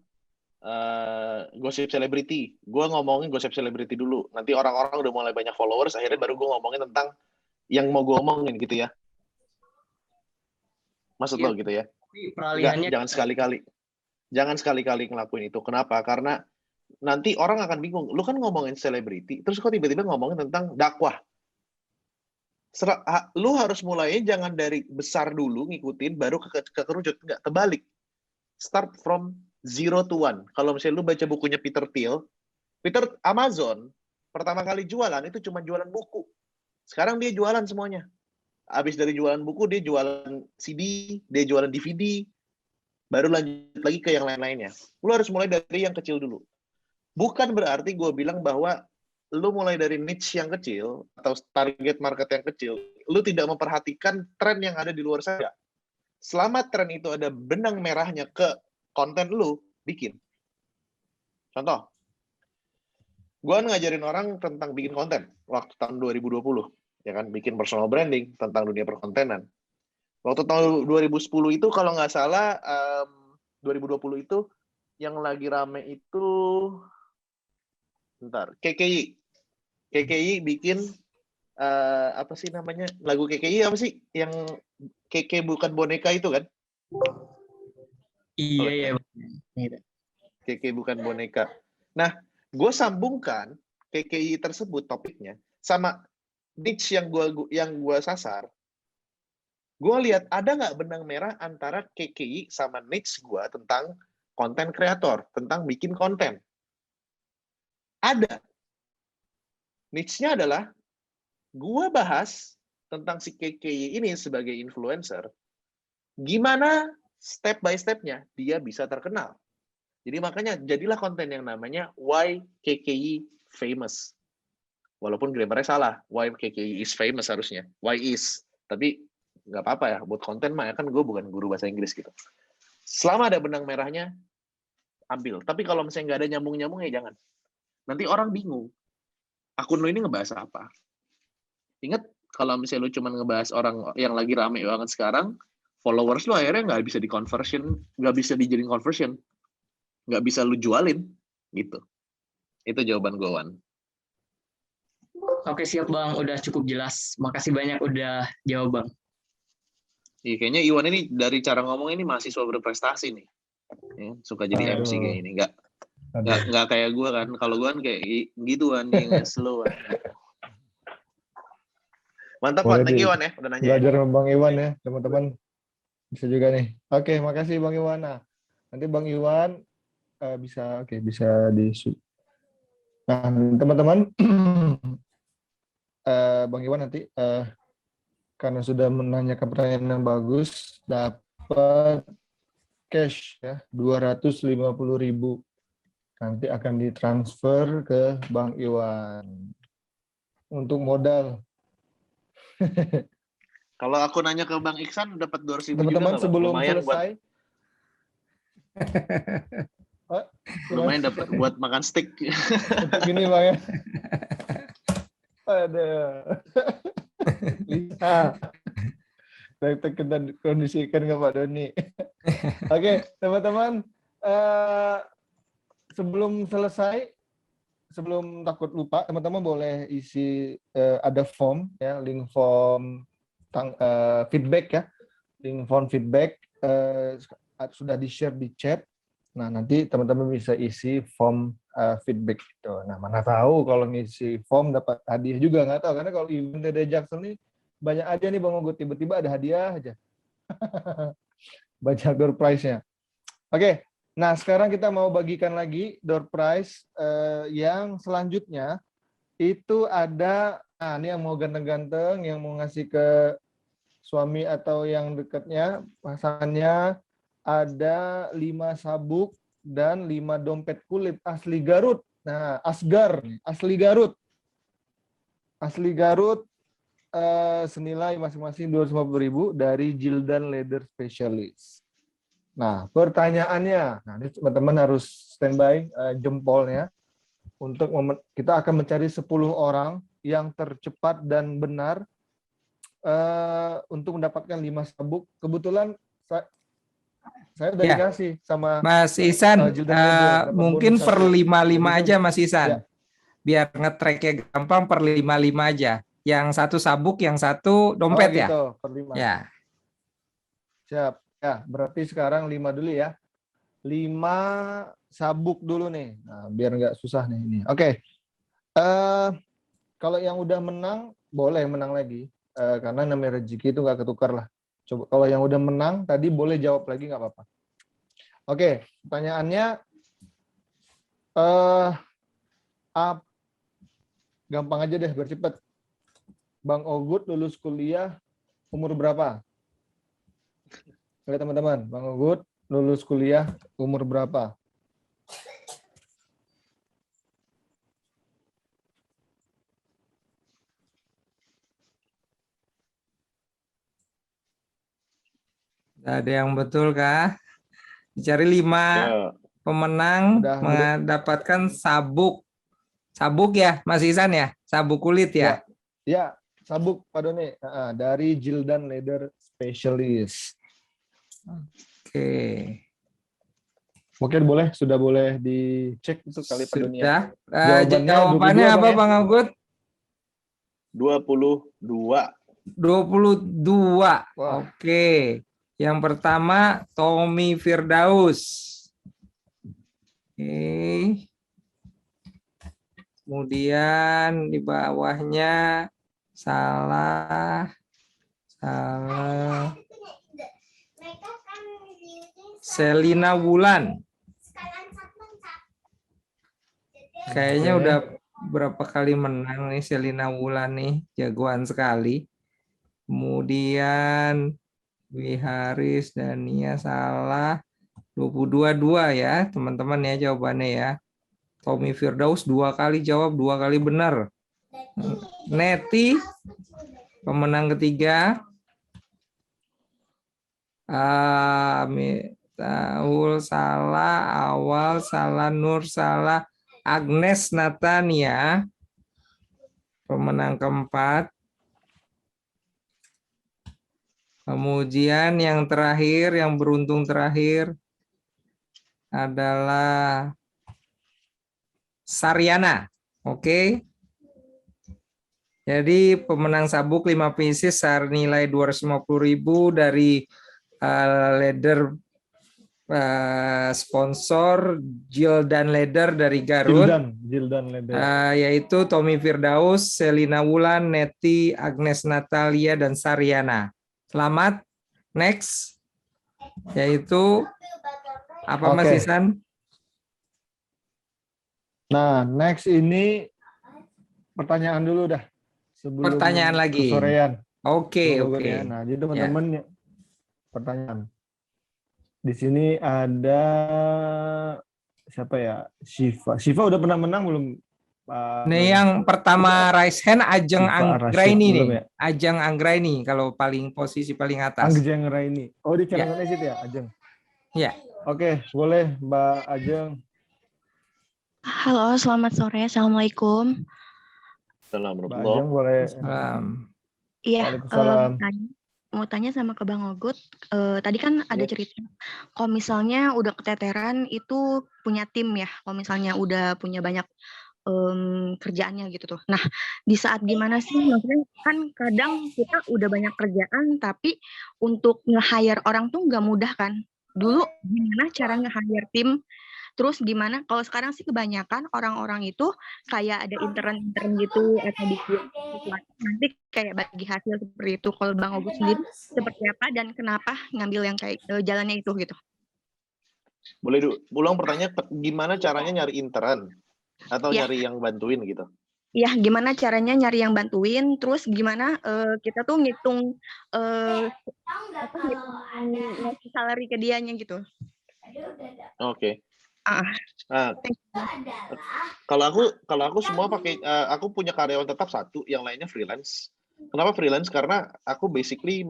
C: gosip selebriti, gue ngomongin gosip selebriti dulu. Nanti orang-orang udah mulai banyak followers, akhirnya baru gue ngomongin tentang yang mau gue omongin gitu ya. Maksud lo gitu ya?
F: Tapi peralihannya
C: Jangan sekali-kali ngelakuin itu. Kenapa? Karena nanti orang akan bingung. Lu kan ngomongin selebriti, terus kok tiba-tiba ngomongin tentang dakwah. Lu harus mulainya jangan dari besar dulu ngikutin, baru ke kerucut. Enggak, terbalik. Start from 0 to 1. Kalau misalnya lu baca bukunya Peter Thiel, Amazon pertama kali jualan itu cuma jualan buku. Sekarang dia jualan semuanya. Habis dari jualan buku, dia jualan CD, dia jualan DVD, baru lanjut lagi ke yang lain-lainnya. Lu harus mulai dari yang kecil dulu. Bukan berarti gue bilang bahwa lu mulai dari niche yang kecil atau target market yang kecil, lu tidak memperhatikan tren yang ada di luar sana. Selama tren itu ada benang merahnya ke konten lu, bikin. Contoh, gue ngajarin orang tentang bikin konten waktu tahun 2020, ya kan, bikin personal branding tentang dunia perkontenan. Waktu tahun 2010 itu kalau nggak salah, 2020 itu yang lagi rame itu, KKI. KKI bikin apa sih namanya, lagu KKI apa sih yang KK bukan boneka itu kan?
F: Iya.
C: KK bukan boneka. Nah, gue sambungkan KKI tersebut topiknya sama niche yang gue sasar. Gue lihat ada nggak benang merah antara KKI sama niche gue tentang konten kreator, tentang bikin konten. Ada. Niche-nya adalah gue bahas tentang si KKI ini sebagai influencer, gimana step by step-nya dia bisa terkenal. Jadi makanya jadilah konten yang namanya Why KKI Famous. Walaupun grammarnya salah, Why KKI is famous harusnya. Why is. Tapi nggak apa-apa ya, buat konten mah kan gue bukan guru bahasa Inggris gitu. Selama ada benang merahnya, ambil. Tapi kalau misalnya nggak ada nyambung-nyambung ya jangan. Nanti orang bingung. Akun lo ini ngebahas apa? Ingat, kalau misalnya lu cuma ngebahas orang yang lagi rame banget sekarang, followers lu akhirnya nggak bisa nggak bisa dijadiin conversion, nggak bisa lu jualin, gitu. Itu jawaban gue, Wan.
F: Oke, siap Bang, udah cukup jelas. Makasih banyak udah jawab Bang.
C: Iya, kayaknya Iwan ini dari cara ngomong ini mahasiswa berprestasi nih. Ya, suka jadi MC kayak ini, nggak kayak gue kan. Kalau gue kan kayak gituan nih, slow. Mantap, Wan. Thank you, Iwan ya. Udah nanya.
B: Belajar sama Bang Iwan ya, teman-teman. Bisa juga nih. Oke, makasih Bang Iwan. Nah, nanti Bang Iwan bisa di. Nah, teman-teman, Bang Iwan nanti karena sudah menanyakan pertanyaan yang bagus, dapat cash ya 250.000. Nanti akan ditransfer ke Bang Iwan untuk modal.
C: Kalau aku nanya ke Bang Iksan dapat 200.000 juga.
B: Teman-teman sebelum
C: lumayan
B: selesai
C: lumayan dapat buat makan steak.
B: Gini Bang ya. Ada. Bisa. Kita kondisikan ke Pak Doni. Oke, teman-teman. Sebelum selesai, sebelum takut lupa, teman-teman boleh isi ada form ya, link form feedback ya, link form feedback sudah di-share di chat. Nah, nanti teman-teman bisa isi form feedback itu. Nah, mana tahu kalau ngisi form dapat hadiah juga, nggak tahu, karena kalau event TD Jaksel ini banyak aja nih Bang Ogut, tiba-tiba ada hadiah aja. Banyak door prize-nya. Oke. Nah, sekarang kita mau bagikan lagi door prize yang selanjutnya itu ada, nah ini yang mau ganteng-ganteng, yang mau ngasih ke suami atau yang dekatnya, pasangannya, ada 5 sabuk dan 5 dompet kulit asli Garut. Nah, Asgar, asli Garut. Asli Garut senilai masing-masing 250.000 dari Jildan Leather Specialist. Nah, pertanyaannya, nah ini teman-teman harus standby jempolnya untuk kita akan mencari 10 orang yang tercepat dan benar untuk mendapatkan 5 sabuk. Kebetulan Saya udah
A: Ya.
B: dikasih sama
A: Mas Ihsan,
B: Jildan Leather, dapat
A: mungkin
B: bonus
A: per
B: 1.
A: 55
B: Jadi
A: aja
B: itu-
A: Mas Ihsan.
B: Ya.
A: Biar nge-tracknya gampang per 55 aja. Yang satu sabuk, yang satu dompet ya?
B: gitu, per 5.
A: Ya.
B: Siap. Ya, berarti sekarang 5 dulu ya. 5 sabuk dulu nih. Nah, biar nggak susah nih ini. Oke. Kalau yang udah menang, boleh menang lagi. Karena namanya rezeki itu nggak ketukar lah. Coba kalau yang udah menang tadi boleh jawab lagi nggak apa-apa. Oke, pertanyaannya gampang aja deh, biar cepet. Bang Ogut lulus kuliah umur berapa? Oke teman-teman, Bang Ogut lulus kuliah umur berapa?
A: Ada yang betul kah? Dicari 5
C: Ya,
A: pemenang
B: Udah.
A: mendapatkan sabuk. Sabuk ya, Mas Ihsan ya? Sabuk kulit ya?
B: Ya, sabuk Pak Doni. Dari Jildan Leather Specialist.
A: Oke.
B: Mungkin sudah boleh dicek itu kali Pak Doni ya.
A: Sudah. Jawabannya
B: 22,
A: apa
B: Bang, ya?
A: Bang Ogut?
C: 22.
A: 22.
B: Wah.
A: Oke. Yang pertama Tommy Firdaus. Oke. Kemudian di bawahnya salah. Selina Wulan. Kayaknya
B: Oke.
A: udah berapa kali menang nih Selina Wulan nih, jagoan sekali. Kemudian Dwi Haris dan Nia salah. 22 ya, teman-teman ya jawabannya ya. Tommy Firdaus 2 kali jawab, 2 kali benar. Neti pemenang ketiga. Taul salah, Awal salah, Nur salah, Agnes Natania pemenang keempat. Kemudian yang terakhir, yang beruntung terakhir adalah Saryana. Oke. Jadi pemenang sabuk 5 pieces senilai 250.000 dari leather sponsor Jildan Leather dari Garut.
B: Jildan Leather.
A: Yaitu Tommy Firdaus, Selina Wulan, Neti, Agnes Natalia, dan Saryana. Selamat. Next. Yaitu apa Mas Ihsan?
B: Nah, next ini pertanyaan dulu dah. Sebelum
A: Pertanyaan lagi.
B: kesorean.
A: Oke.
B: Ya. Nah, jadi teman-teman pertanyaan. Di sini ada siapa ya? Shiva. Shiva udah pernah menang belum?
A: Nih yang pertama raise hand Ajeng Anggraini nih.
B: Ya?
A: Ajeng Anggraini kalau posisi paling atas.
B: Ajeng Anggraini. Oh, di channel itu ya, Ajeng.
A: Ya.
B: Oke, boleh Mbak Ajeng.
G: Halo, selamat sore. Assalamualaikum.
B: Mbak Ajeng boleh.
G: Iya,
B: Waalaikumsalam.
G: mau tanya sama ke Bang Ogut. Tadi kan ada cerita, kalau misalnya udah keteteran itu punya tim ya. Kalau misalnya udah punya banyak kerjaannya gitu tuh. Nah, di saat gimana sih? Maksudnya kan kadang kita udah banyak kerjaan, tapi untuk nge-hire orang tuh nggak mudah kan. Dulu gimana cara nge-hire tim? Terus gimana? Kalau sekarang sih kebanyakan orang-orang itu kayak ada intern gitu atau bikin sesuatu nanti kayak bagi hasil seperti itu. Kalau Bang Ogut sendiri seperti apa dan kenapa ngambil yang kayak jalannya itu gitu?
C: Boleh ulang pertanyaan, gimana caranya nyari intern atau nyari yang bantuin gitu?
G: Iya, gimana caranya nyari yang bantuin? Terus gimana kita tuh ngitung salary ke dianya gitu?
C: Oke. Nah, kalau aku semua pakai, aku punya karyawan tetap 1, yang lainnya freelance. Kenapa freelance? Karena aku basically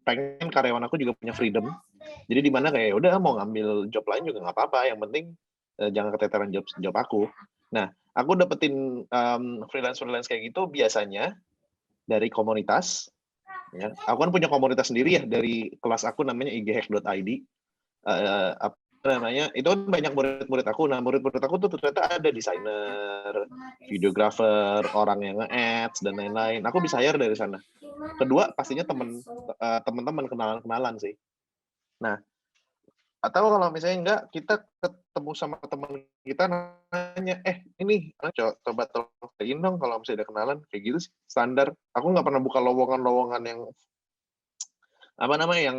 C: pengen karyawan aku juga punya freedom. Jadi di mana kayak udah mau ngambil job lain juga nggak apa-apa. Yang penting jangan keteteran job aku. Nah, aku dapetin freelance kayak gitu biasanya dari komunitas Ya, aku kan punya komunitas sendiri ya dari kelas aku namanya ighack.id. Apa namanya? Itu kan banyak murid-murid aku. Nah, murid-murid aku tuh ternyata ada desainer, videographer, orang yang nge-ads dan lain-lain. Aku bisa hire dari sana. Kedua, pastinya teman-teman kenalan-kenalan sih. Nah, atau kalau misalnya enggak, kita ketemu sama teman kita nanya, ini coba tolongin dong kalau misalnya ada kenalan kayak gitu sih, standar. Aku nggak pernah buka lowongan-lowongan yang apa namanya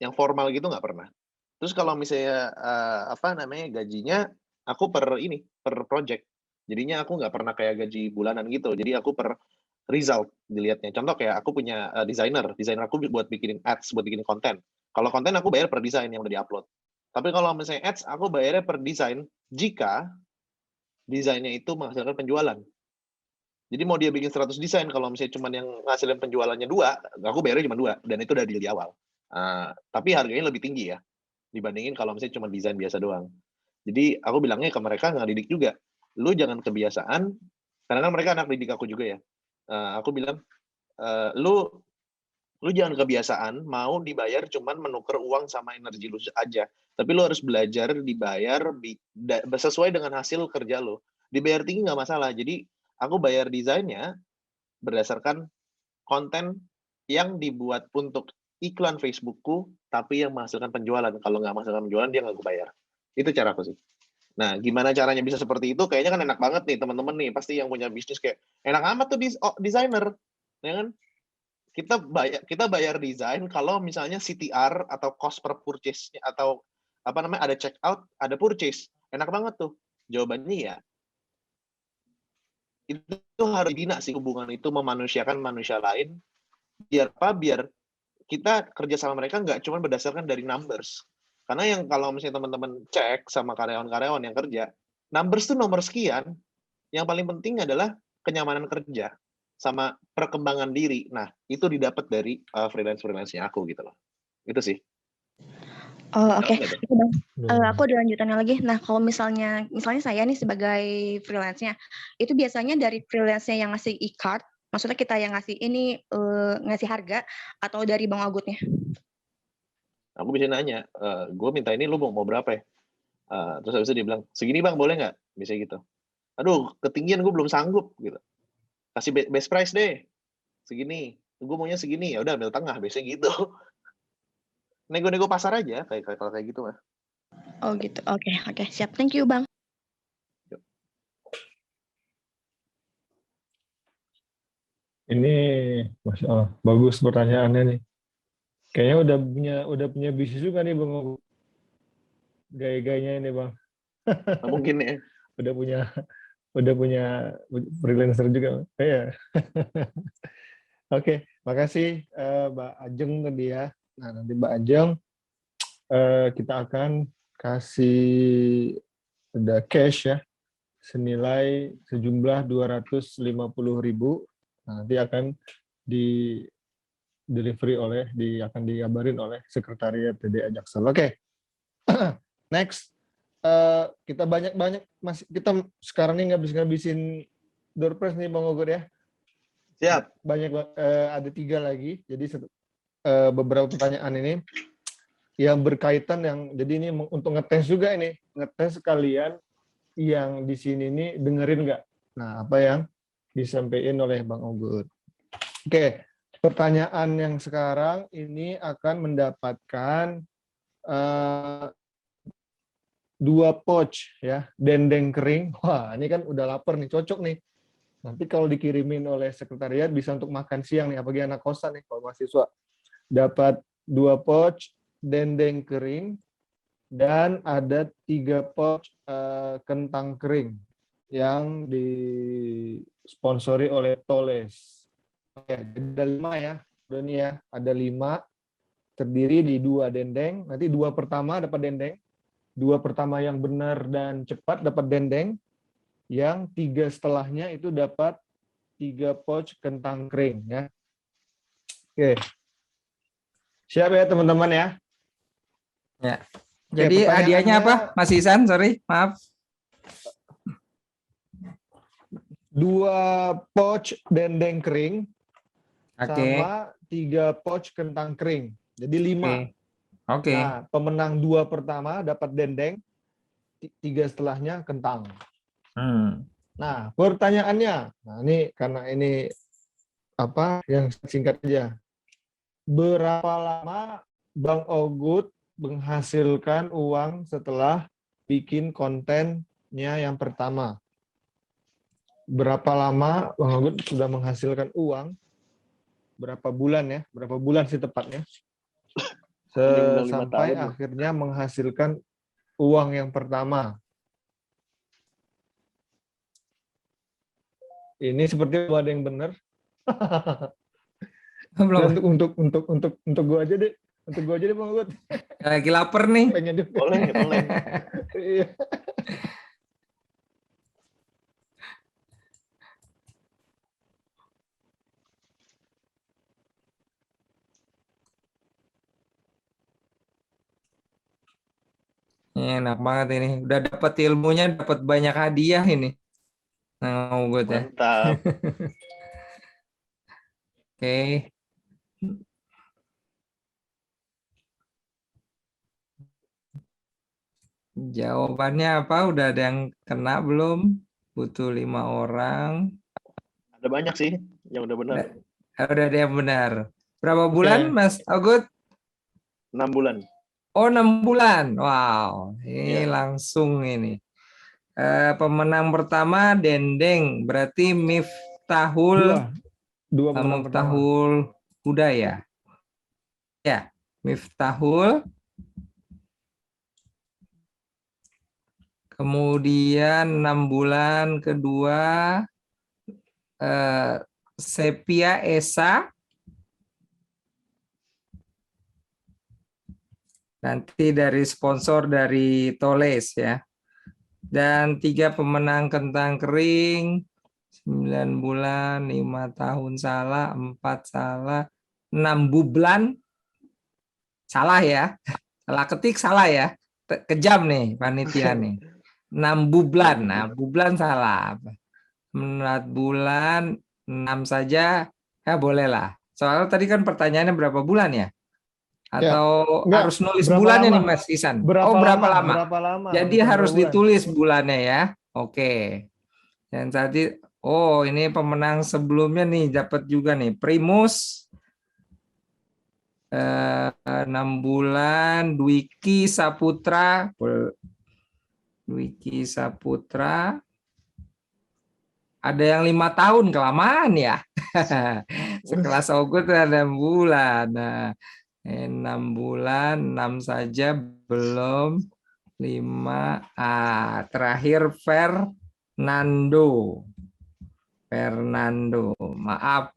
C: yang formal gitu, nggak pernah. Terus kalau misalnya gajinya aku per project. Jadinya aku nggak pernah kayak gaji bulanan gitu. Jadi aku per result dilihatnya. Contoh kayak aku punya desainer aku buat bikin ads, buat bikin konten. Kalau konten aku bayar per desain yang udah diupload. Tapi kalau misalnya ads aku bayarnya per desain jika desainnya itu menghasilkan penjualan. Jadi mau dia bikin 100 desain, kalau misalnya cuma yang ngasilin penjualannya 2, aku bayarnya cuma 2, dan itu udah deal di awal. Tapi harganya lebih tinggi ya, dibandingin kalau misalnya cuma desain biasa doang. Jadi aku bilangnya ke mereka, nggak didik juga. Lu jangan kebiasaan, karena kan mereka anak didik aku juga ya. Aku bilang, lu jangan kebiasaan mau dibayar cuman menukar uang sama energi lu aja. Tapi lu harus belajar dibayar sesuai dengan hasil kerja lu. Dibayar tinggi nggak masalah. Jadi aku bayar desainnya berdasarkan konten yang dibuat untuk iklan Facebookku, tapi yang menghasilkan penjualan. Kalau nggak menghasilkan penjualan, dia nggak gue bayar. Itu cara aku sih. Nah, gimana caranya bisa seperti itu? Kayaknya kan enak banget nih teman-teman nih. Pasti yang punya bisnis kayak, enak amat tuh desainer. Ya kan? Kita bayar desain kalau misalnya CTR atau cost per purchase atau ada check out, ada purchase. Enak banget tuh. Jawabannya ya itu harus dibina sih, hubungan itu memanusiakan manusia lain. Biar kita kerja sama mereka nggak cuma berdasarkan dari numbers. Karena yang kalau misalnya teman-teman cek sama karyawan-karyawan yang kerja, numbers tuh nomor sekian. Yang paling penting adalah kenyamanan kerja sama perkembangan diri. Nah, itu didapat dari freelance-nya aku gitu loh. Itu sih.
G: Oh, oke. Aku ada lanjutannya lagi. Nah, kalau misalnya saya nih sebagai freelance-nya, itu biasanya dari freelance-nya yang ngasih e-card, maksudnya kita yang ngasih ini ngasih harga, atau dari Bang Ogutnya?
C: Aku bisa nanya, gue minta ini lu mau berapa ya? Terus habis itu dia bilang, segini bang boleh nggak? Bisa gitu. Aduh, ketinggian gue belum sanggup gitu. Kasih best price deh, segini. Gue maunya segini, ya udah ambil tengah, biasanya gitu. Nego-nego pasar aja, kalau kayak gitu mah.
G: Oh gitu, oke, siap. Thank you, Bang.
B: Ini, Masya Allah, bagus pertanyaannya nih. Kayaknya udah punya bisnis juga nih Bang Ogut. Gaya-gayanya ini Bang.
C: Mungkin ya.
B: Udah punya freelancer juga. Ya. Oke, makasih Mbak Ajeng tadi ya. Nah, nanti Mbak Ajeng kita akan kasih ada cash ya senilai sejumlah 250.000. Nah, nanti akan di delivery akan dikabarin oleh sekretariat TDA Jaksel. Oke. Next. Kita kita sekarang ini ngabisin door prize nih Bang Ogut ya.
C: Siap.
B: Banyak ada 3 lagi. Jadi beberapa pertanyaan ini yang berkaitan jadi ini untuk ngetes juga ini, ngetes kalian yang di sini ini dengerin nggak? Nah, apa yang disampaikan oleh Bang Ogut. Oke, pertanyaan yang sekarang ini akan mendapatkan 2 pouch ya, dendeng kering. Wah, ini kan udah lapar nih, cocok nih. Nanti kalau dikirimin oleh sekretariat bisa untuk makan siang nih, apalagi anak kosan nih, kalau mahasiswa. Dapat 2 pouch dendeng kering dan ada 3 pouch kentang kering yang disponsori oleh Toles. Oke, ada 5 ya. Udah nih ya, ada 5 terdiri di 2 dendeng. Nanti 2 pertama dapat dendeng. 2 pertama yang benar dan cepat dapat dendeng. Yang 3 setelahnya itu dapat 3 pouch kentang kering ya. Oke. Siap ya teman-teman ya?
A: Ya. Jadi hadiahnya apa, Mas Ihsan? Sorry, maaf.
B: 2 pouch dendeng kering
A: Oke.
B: sama 3 pouch kentang kering. Jadi 5.
A: Oke.
B: Nah, pemenang 2 pertama dapat dendeng, 3 setelahnya kentang. Nah, pertanyaannya, nah ini karena ini apa yang singkat aja. Berapa lama Bang Ogut menghasilkan uang setelah bikin kontennya yang pertama? Berapa lama Bang Ogut sudah menghasilkan uang? Berapa bulan ya? Berapa bulan sih tepatnya?
C: Minimal 5
B: Sampai
C: tahun.
B: akhirnya menghasilkan uang yang pertama. Ini seperti ada yang benar.
A: Belum.
B: Untuk gua aja deh. Untuk gua aja deh Bang Ogut.
A: Lagi lapar nih.
B: Pengen juga.
C: Boleh.
B: Iya.
A: Ini enak banget ini. Udah dapat ilmunya, dapat banyak hadiah ini. Nah, Ogut ya.
C: Mantap.
A: Oke. Jawabannya apa? Udah ada yang kena belum? Butuh 5 orang.
C: Ada banyak sih yang udah benar.
A: Udah ada yang benar. Berapa bulan, Mas Ogut?
C: 6 bulan.
A: Oh, 6 bulan. Wow, ini
C: Iya.
A: langsung ini. Pemenang pertama Dendeng, berarti Miftahul
B: Dua pemenang pertama.
A: Miftahul Huda ya. Ya, Miftahul. Kemudian 6 bulan kedua Sepia Esa. Nanti dari sponsor dari Toles ya. Dan 3 pemenang kentang kering, 9 bulan, 5 tahun salah, 4 salah, 6 bulan salah ya. Salah ketik salah ya. Kejam nih panitia nih. 6 bulan. Nah, bulan salah. 4 bulan, 6 saja ya boleh lah. Soalnya tadi kan pertanyaannya berapa bulan ya? Atau
B: Enggak,
A: harus nulis
B: berapa
A: bulannya
B: lama?
A: nih Mas Isan?
B: Berapa
A: berapa
B: lama?
A: lama?
B: Berapa lama?
A: Jadi
B: Bukan
A: harus
B: berapa bulan.
A: ditulis bulannya ya. Oke. Dan tadi, ini pemenang sebelumnya nih dapat juga nih. Primus 6 bulan, Dwiki Saputra. Dwiki Saputra. Ada yang 5 tahun, kelamaan ya. Sekelas Ogut ada 6 bulan. Nah, 6 bulan, 6 saja belum. 5. Terakhir Fernando. Maaf,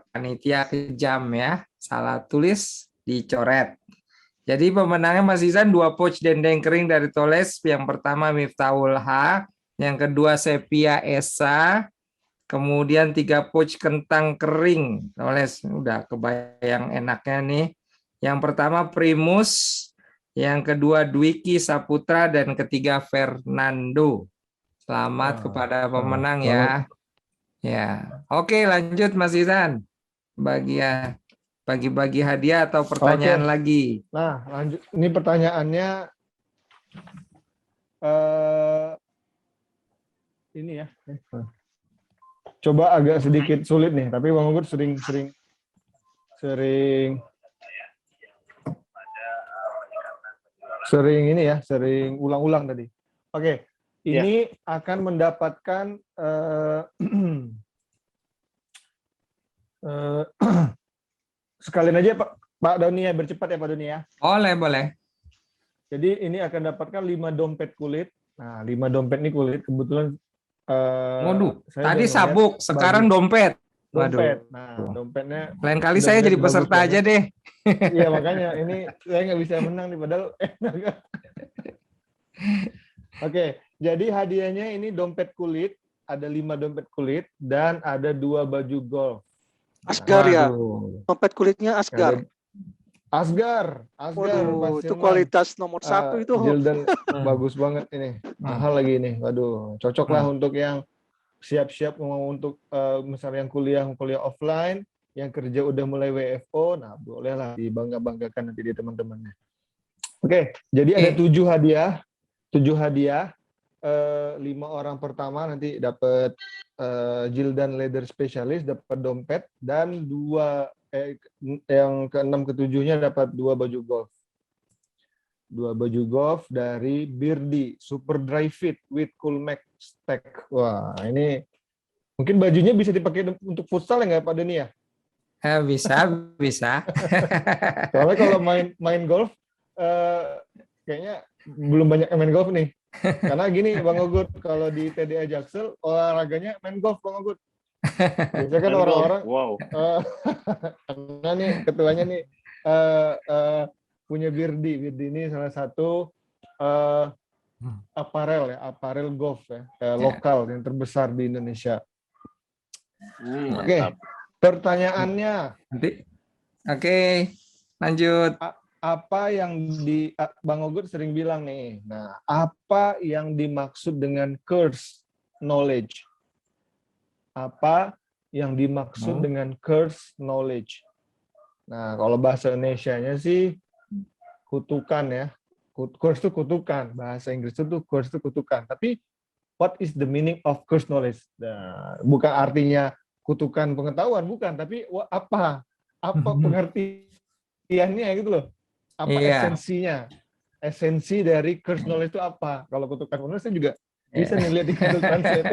A: panitia kejam ya. Salah tulis, dicoret. Jadi pemenangnya Mas Izan 2 pouch dendeng kering dari Toles. Yang pertama Miftahul Haq. Yang kedua Sepia Esa. Kemudian 3 pouch kentang kering. Toles, udah kebayang enaknya nih. Yang pertama Primus. Yang kedua Dwiki Saputra. Dan ketiga Fernando. Selamat kepada pemenang ya. Ya, oke lanjut Mas Izan. Bagi-bagi hadiah atau pertanyaan lagi.
B: Nah, lanjut. Ini pertanyaannya ini ya. Coba agak sedikit sulit nih, tapi Bang Ogut sering ini ya, sering ulang-ulang tadi. Oke. Ini akan mendapatkan sekalian aja Pak Doni ya, bercepat ya Pak Doni ya.
A: Boleh.
B: Jadi ini akan dapatkan 5 dompet kulit. Nah, 5 dompet ini kulit kebetulan.
A: Waduh, tadi sabuk, sekarang dompet.
B: Dompet. Nah, dompetnya.
A: Lain kali saya jadi peserta aja deh.
B: Iya, makanya ini saya nggak bisa menang nih, padahal enak. Oke, jadi hadiahnya ini dompet kulit, ada 5 dompet kulit dan ada 2 baju golf.
H: Asgar ya, dompet kulitnya Asgar.
B: Asgar.
H: Waduh, itu kualitas nomor 1 itu.
B: Jildan bagus banget ini, mahal lagi ini. Waduh, cocok lah untuk yang siap-siap mau untuk misalnya yang kuliah offline yang kerja udah mulai WFO, nah bolehlah dibangga-banggakan nanti di teman-temannya. Oke, jadi ada 7 hadiah. 7 hadiah. 5 orang pertama nanti dapat Jildan Leather Specialist, dapat dompet, dan yang ke-6 ke-7-nya dapat 2 baju golf. 2 baju golf dari Birdi Super Dry Fit with Cool Max Tech. Wah, ini mungkin bajunya bisa dipakai untuk futsal ya nggak Pak Deni ya?
A: Bisa.
B: Soalnya kalau main golf kayaknya belum banyak yang main golf nih. Karena gini Bang Ogut, kalau di TDA Jaksel olahraganya main golf Bang Ogut. Biasanya kan orang-orang karena nih ketuanya nih punya Birdi ini salah satu aparel golf ya, lokal yang terbesar di Indonesia. Oke. Pertanyaannya.
A: Oke, lanjut.
B: Apa yang Bang Ogut sering bilang nih. Nah, apa yang dimaksud dengan curse knowledge? Apa yang dimaksud dengan curse knowledge? Nah, kalau bahasa Indonesianya sih kutukan ya. Curse itu kutukan. Bahasa Inggris itu curse itu kutukan. Tapi what is the meaning of curse knowledge? Nah, bukan artinya kutukan pengetahuan, bukan. Tapi apa pengertiannya gitu loh. Apa esensinya? Esensi dari curse knowledge itu apa? Kalau kutukan knowledge saya juga bisa nih lihat di Google Translate.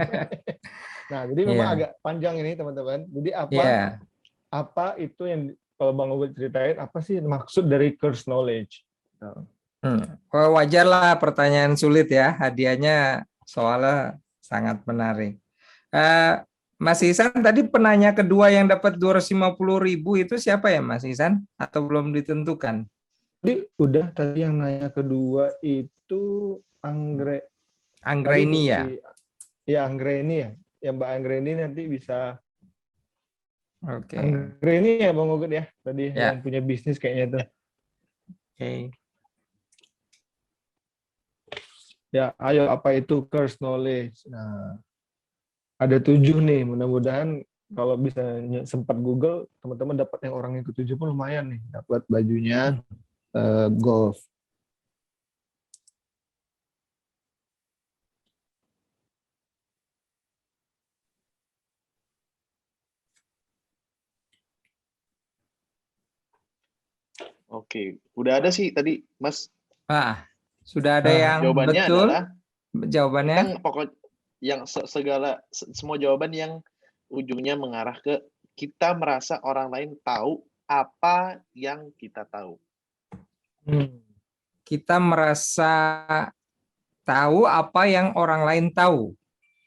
B: Nah, jadi memang agak panjang ini teman-teman. Jadi apa itu yang kalau Bang Ogut ceritain apa sih maksud dari curse knowledge?
A: Wajar lah pertanyaan sulit ya. Hadiahnya soalnya sangat menarik. Mas Ihsan tadi penanya kedua yang dapat 250.000 itu siapa ya Mas Ihsan? Atau belum ditentukan?
B: Jadi udah tadi yang nanya kedua itu
A: Anggraini ya?
B: Ya Anggraini ya. Ya Mbak Anggraini nanti bisa.
A: Oke.
B: Anggraini ya Bang Ogut ya. Tadi yang punya bisnis kayaknya itu.
A: Oke.
B: Ya, ayo apa itu curse knowledge? Nah, ada 7 nih. Mudah-mudahan kalau bisa sempat Google, teman-teman dapat yang orang yang ke-7 pun lumayan nih. Dapat bajunya golf.
C: Oke, udah ada sih tadi Mas.
A: Sudah ada yang
C: jawabannya
A: betul?
C: Adalah,
A: jawabannya?
C: Kan pokok yang semua jawaban yang ujungnya mengarah ke kita merasa orang lain tahu apa yang kita tahu.
A: Kita merasa tahu apa yang orang lain tahu.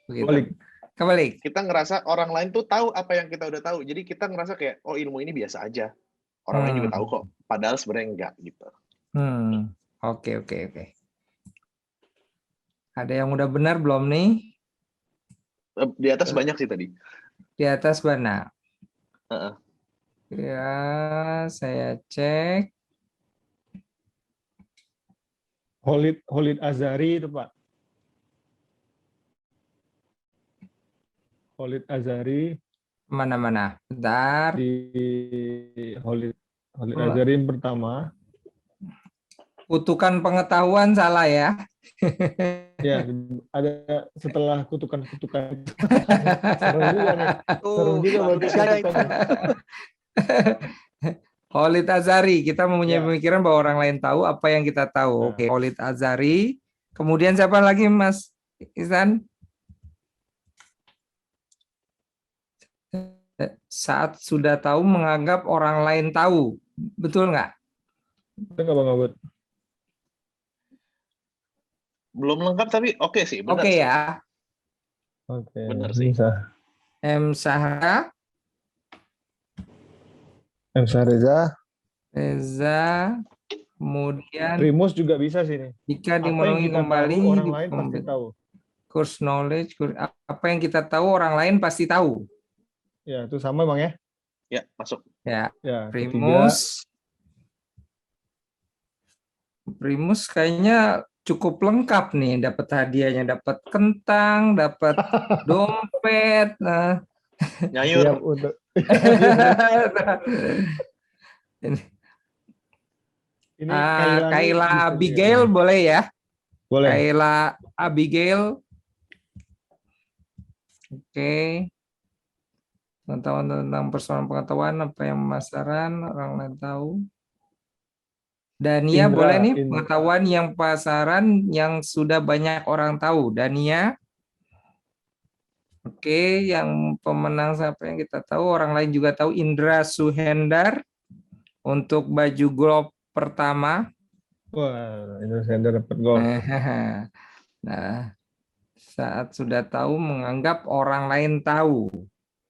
A: Begitu. Kebalik.
C: Kita ngerasa orang lain tuh tahu apa yang kita udah tahu. Jadi kita ngerasa kayak, oh ilmu ini biasa aja. Orang lain juga tahu kok. Padahal sebenarnya enggak gitu.
A: Oke. Ada yang udah benar belum nih?
C: Di atas banyak sih tadi.
A: Di atas mana? Ya, saya cek.
B: Khalid Azhari itu Pak. Khalid Azhari.
A: Mana? Bentar.
B: Di Khalid Azhari yang pertama.
A: Kutukan pengetahuan salah ya.
B: Ya, ada setelah kutukan-kutukan. Seru juga nih. Seru juga baca kutukan.
A: Khalid Azhari, kita mempunyai pemikiran bahwa orang lain tahu apa yang kita tahu. Oke, Khalid Azhari. Kemudian siapa lagi Mas Ihsan? Saat sudah tahu menganggap orang lain tahu. Betul nggak?
B: Betul nggak Bang Ogut?
C: Belum lengkap tapi oke sih.
A: Oke ya.
B: Oke.
C: Benar sih.
A: M. Sahra.
B: M. Reza.
A: Kemudian
B: Primus juga bisa sih nih.
A: Jika dimulai kembali
B: orang lain pasti tahu.
A: Course knowledge, apa yang kita tahu orang lain pasti tahu.
B: Ya, itu sama Bang ya?
C: Ya, masuk.
A: Ya.
B: Primus.
A: Primus kayaknya cukup lengkap nih, dapat hadiahnya, dapat kentang, dapat dompet.
C: Nyayur.
A: Ini,
B: Ini
A: Kayla
B: bisa
A: Abigail
B: juga.
A: boleh ya?
B: Boleh.
A: Kayla Abigail. Oke. Pengetahuan tentang persoalan pengetahuan apa yang pemasaran orang lain tahu. Dania boleh nih pengetahuan yang pasaran yang sudah banyak orang tahu. Dania. Oke, yang pemenang siapa yang kita tahu, orang lain juga tahu, Indra Suhendar untuk baju golf pertama.
B: Wah, Indra Suhendar dapat gol.
A: Nah, saat sudah tahu menganggap orang lain tahu.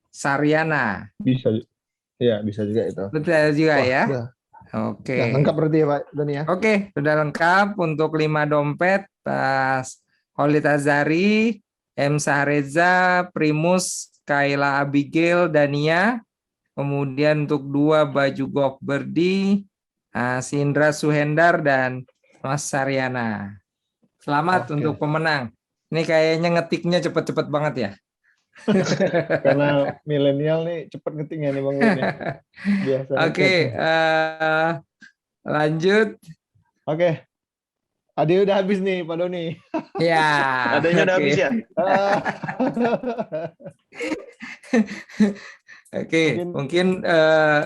A: Saryana.
B: Bisa. Ya, bisa juga itu.
A: Betul juga. Wah, ya.
B: Udah.
A: Oke.
B: Udah lengkap berarti ya, Pak Doni ya.
A: Oke, sudah lengkap untuk 5 dompet. Pas Khalid Azari, M. Sahreza, Primus, Kayla Abigail, Dania. Kemudian untuk 2 baju golf Berdi, Indra Suhendar dan Mas Saryana. Selamat untuk pemenang. Ini kayaknya ngetiknya cepet-cepet banget ya.
B: Karena milenial nih cepet ngetiknya nih Bang. Biasa.
A: Oke, lanjut.
B: Oke. Ade udah habis nih Pak Doni.
A: Ya.
C: Adanya udah habis ya.
A: Oke, mungkin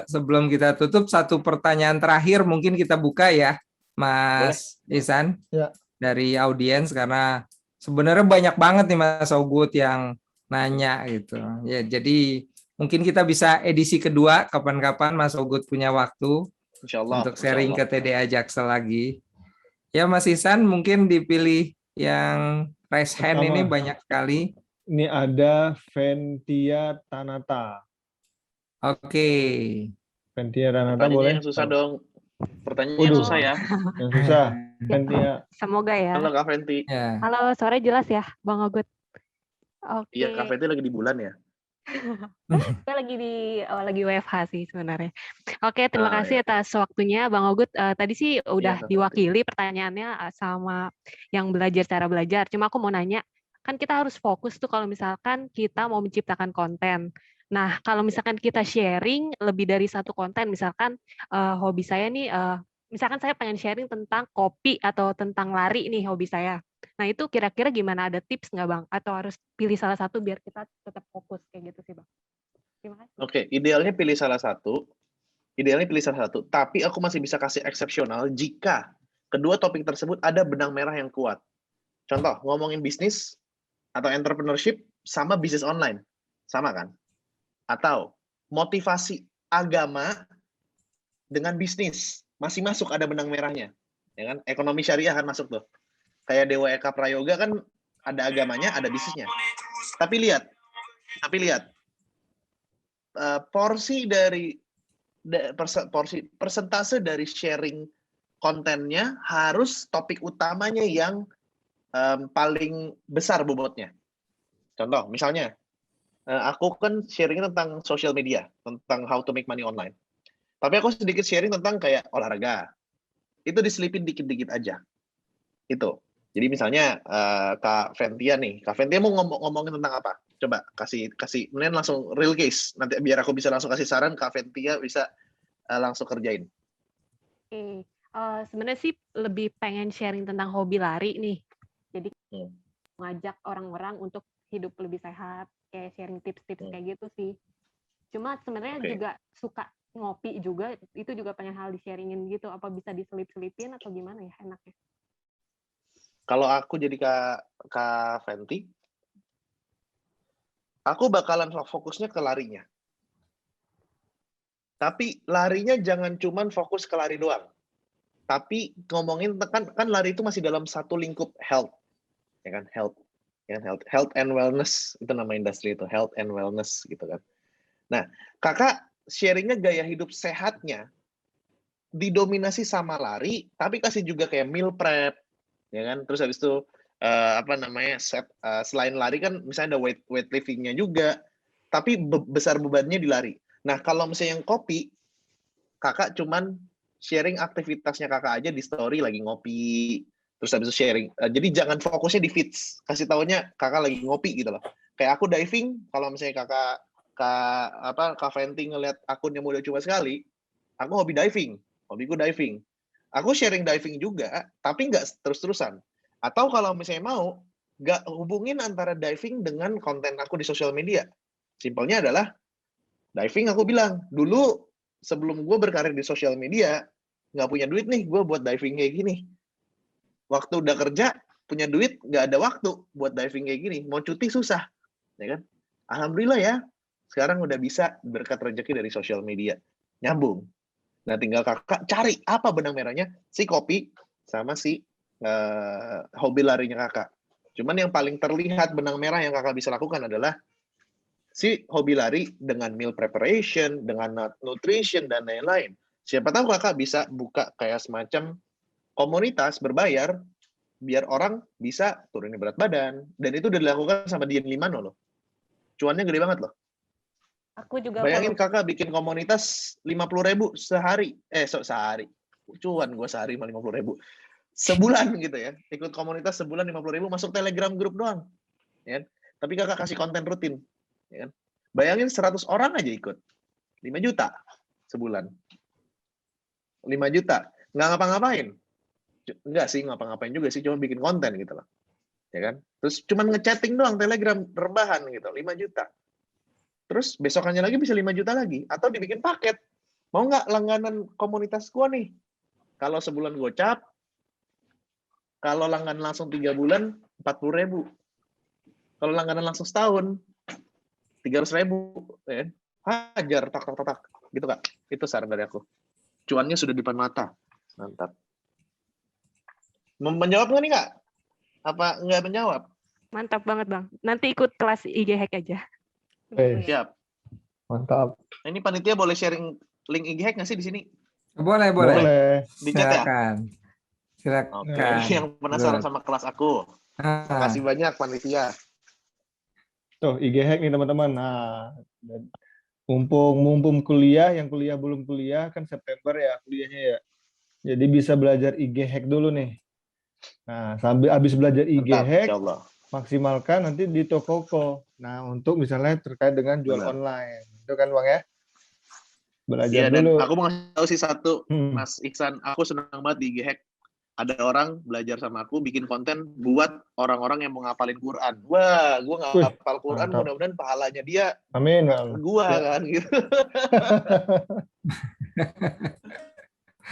A: sebelum kita tutup satu pertanyaan terakhir mungkin kita buka ya, Mas Ihsan,
B: ya,
A: dari audiens karena sebenarnya banyak banget nih Mas Ogut yang nanya gitu. Ya, jadi mungkin kita bisa edisi kedua kapan-kapan Mas Ogut punya waktu untuk sharing ke TDA Jaksel lagi. Ya Mas Ihsan mungkin dipilih yang raise hand ini banyak sekali.
B: Ini ada Ventia Tanata.
A: Oke.
B: Ventia Tanata boleh?
C: Yang susah dong. Pertanyaannya yang susah ya.
B: Yang susah. Ventia.
I: Semoga ya.
C: Halo Kak Venti.
A: Ya.
I: Halo, sore jelas ya Bang Ogut. Oke.
C: Iya, Kak Venti lagi di bulan ya.
I: Saya lagi WFH sih sebenarnya. Oke, terima kasih atas waktunya Bang Ogut. Tadi sih udah diwakili pertanyaannya sama yang belajar cara belajar. Cuma aku mau nanya, kan kita harus fokus tuh kalau misalkan kita mau menciptakan konten. Nah, kalau misalkan kita sharing lebih dari satu konten, misalkan hobi saya nih, misalkan saya pengen sharing tentang kopi atau tentang lari nih hobi saya. Nah, itu kira-kira gimana? Ada tips nggak, Bang? Atau harus pilih salah satu biar kita tetap fokus kayak gitu sih, Bang? Terima kasih.
C: Oke, idealnya pilih salah satu. Tapi aku masih bisa kasih eksepsional jika kedua topik tersebut ada benang merah yang kuat. Contoh, ngomongin bisnis atau entrepreneurship sama bisnis online. Sama kan? Atau motivasi agama dengan bisnis. Masih masuk ada benang merahnya. Ya kan? Ekonomi syariah kan masuk tuh. Kayak Dewa Eka Prayoga kan ada agamanya, ada bisnisnya. Tapi lihat, persentase dari sharing kontennya harus topik utamanya yang paling besar bobotnya. Contoh, misalnya, aku kan sharing tentang social media, tentang how to make money online. Tapi aku sedikit sharing tentang kayak olahraga. Itu diselipin dikit-dikit aja. Itu. Jadi misalnya Kak Ventia nih, Kak Ventia mau ngomongin tentang apa? Coba kasih kemudian langsung real case. Nanti biar aku bisa langsung kasih saran, Kak Ventia bisa langsung kerjain.
I: Oke, sebenarnya sih lebih pengen sharing tentang hobi lari nih. Jadi ngajak orang-orang untuk hidup lebih sehat, kayak sharing tips-tips kayak gitu sih. Cuma sebenarnya juga suka ngopi juga, itu juga pengen hal di-sharingin gitu. Apa bisa diselip-selipin atau gimana ya enaknya?
C: Kalau aku jadi Kak Venti, aku bakalan fokusnya ke larinya. Tapi larinya jangan cuman fokus ke lari doang. Tapi ngomongin kan lari itu masih dalam satu lingkup health. Ya kan? Health and wellness, itu nama industri itu, health and wellness gitu kan. Nah, Kakak sharingnya gaya hidup sehatnya didominasi sama lari, tapi kasih juga kayak meal prep, ya kan? Terus habis itu selain lari kan misalnya ada weightlifting-nya juga, tapi besar bebannya di lari. Nah, kalau misalnya yang kopi, Kakak cuman sharing aktivitasnya Kakak aja di story lagi ngopi, terus habis itu sharing. Jadi jangan fokusnya di feeds, kasih taunya Kakak lagi ngopi gitu loh. Kayak aku diving, kalau misalnya Kakak Kak Fenty ngeliat akunnya udah cuma sekali, aku hobi diving. Hobiku diving. Aku sharing diving juga, tapi nggak terus-terusan. Atau kalau misalnya mau, nggak hubungin antara diving dengan konten aku di sosial media. Simpelnya adalah, diving aku bilang, dulu sebelum gue berkarir di sosial media, nggak punya duit nih gue buat diving kayak gini. Waktu udah kerja, punya duit, nggak ada waktu buat diving kayak gini. Mau cuti susah. Ya kan? Alhamdulillah ya, sekarang udah bisa berkat rezeki dari sosial media. Nyambung. Nah, tinggal kakak cari apa benang merahnya, si kopi sama si hobi larinya kakak. Cuman yang paling terlihat benang merah yang kakak bisa lakukan adalah si hobi lari dengan meal preparation, dengan nutrition, dan lain-lain. Siapa tahu kakak bisa buka kayak semacam komunitas berbayar, biar orang bisa turunin berat badan. Dan itu udah dilakukan sama Dian Limano loh. Cuannya gede banget loh.
I: Aku juga
C: Bayangin
I: follow.
C: kakak bikin komunitas 50.000 sehari. Sehari. Cuan gue sehari 50.000. Sebulan gitu ya. Ikut komunitas sebulan 50.000, masuk Telegram grup doang. Ya. Tapi kakak kasih konten rutin. Ya kan? Bayangin 100 orang aja ikut. 5 juta sebulan. 5 juta. Nggak ngapa-ngapain. Enggak sih, ngapa-ngapain juga sih. Cuma bikin konten gitu loh. Ya kan? Terus cuma ngechatting doang Telegram, rebahan gitu. 5 juta. Terus besokannya lagi bisa 5 juta lagi. Atau dibikin paket. Mau nggak langganan komunitas gua nih? Kalau sebulan gocap, kalau langganan langsung 3 bulan, 40.000. Kalau langganan langsung setahun, 300.000. Ya. Hajar, tak. Gitu Kak. Itu saran dari aku. Cuannya sudah di depan mata. Mantap. Menjawab nggak nih Kak? Apa nggak menjawab?
I: Mantap banget Bang. Nanti ikut kelas IG Hack aja.
C: Siap.
B: Mantap.
C: Ini panitia boleh sharing link IG Hack nggak sih di sini?
A: Boleh.
C: Di chat ya?
A: Silakan.
C: Oke, yang penasaran sama kelas aku. Makasih banyak panitia.
B: Tuh IG Hack nih teman-teman. Nah, mumpung kuliah, yang kuliah belum kuliah kan September ya kuliahnya ya. Jadi bisa belajar IG Hack dulu nih. Nah, sambil habis belajar IG Hack, maksimalkan nanti di Tokoco. Nah, untuk misalnya terkait dengan jual online. Itu kan Bang ya? Belajar dulu.
C: Dan aku mau ngasih tahu sih satu, Mas Iksan, aku senang banget di IG Hack. Ada orang belajar sama aku bikin konten buat orang-orang yang mau ngapalin Quran. Wah, gue nggak ngapal Quran, mudah-mudahan pahalanya dia.
B: Amin.
C: Gue kan gitu.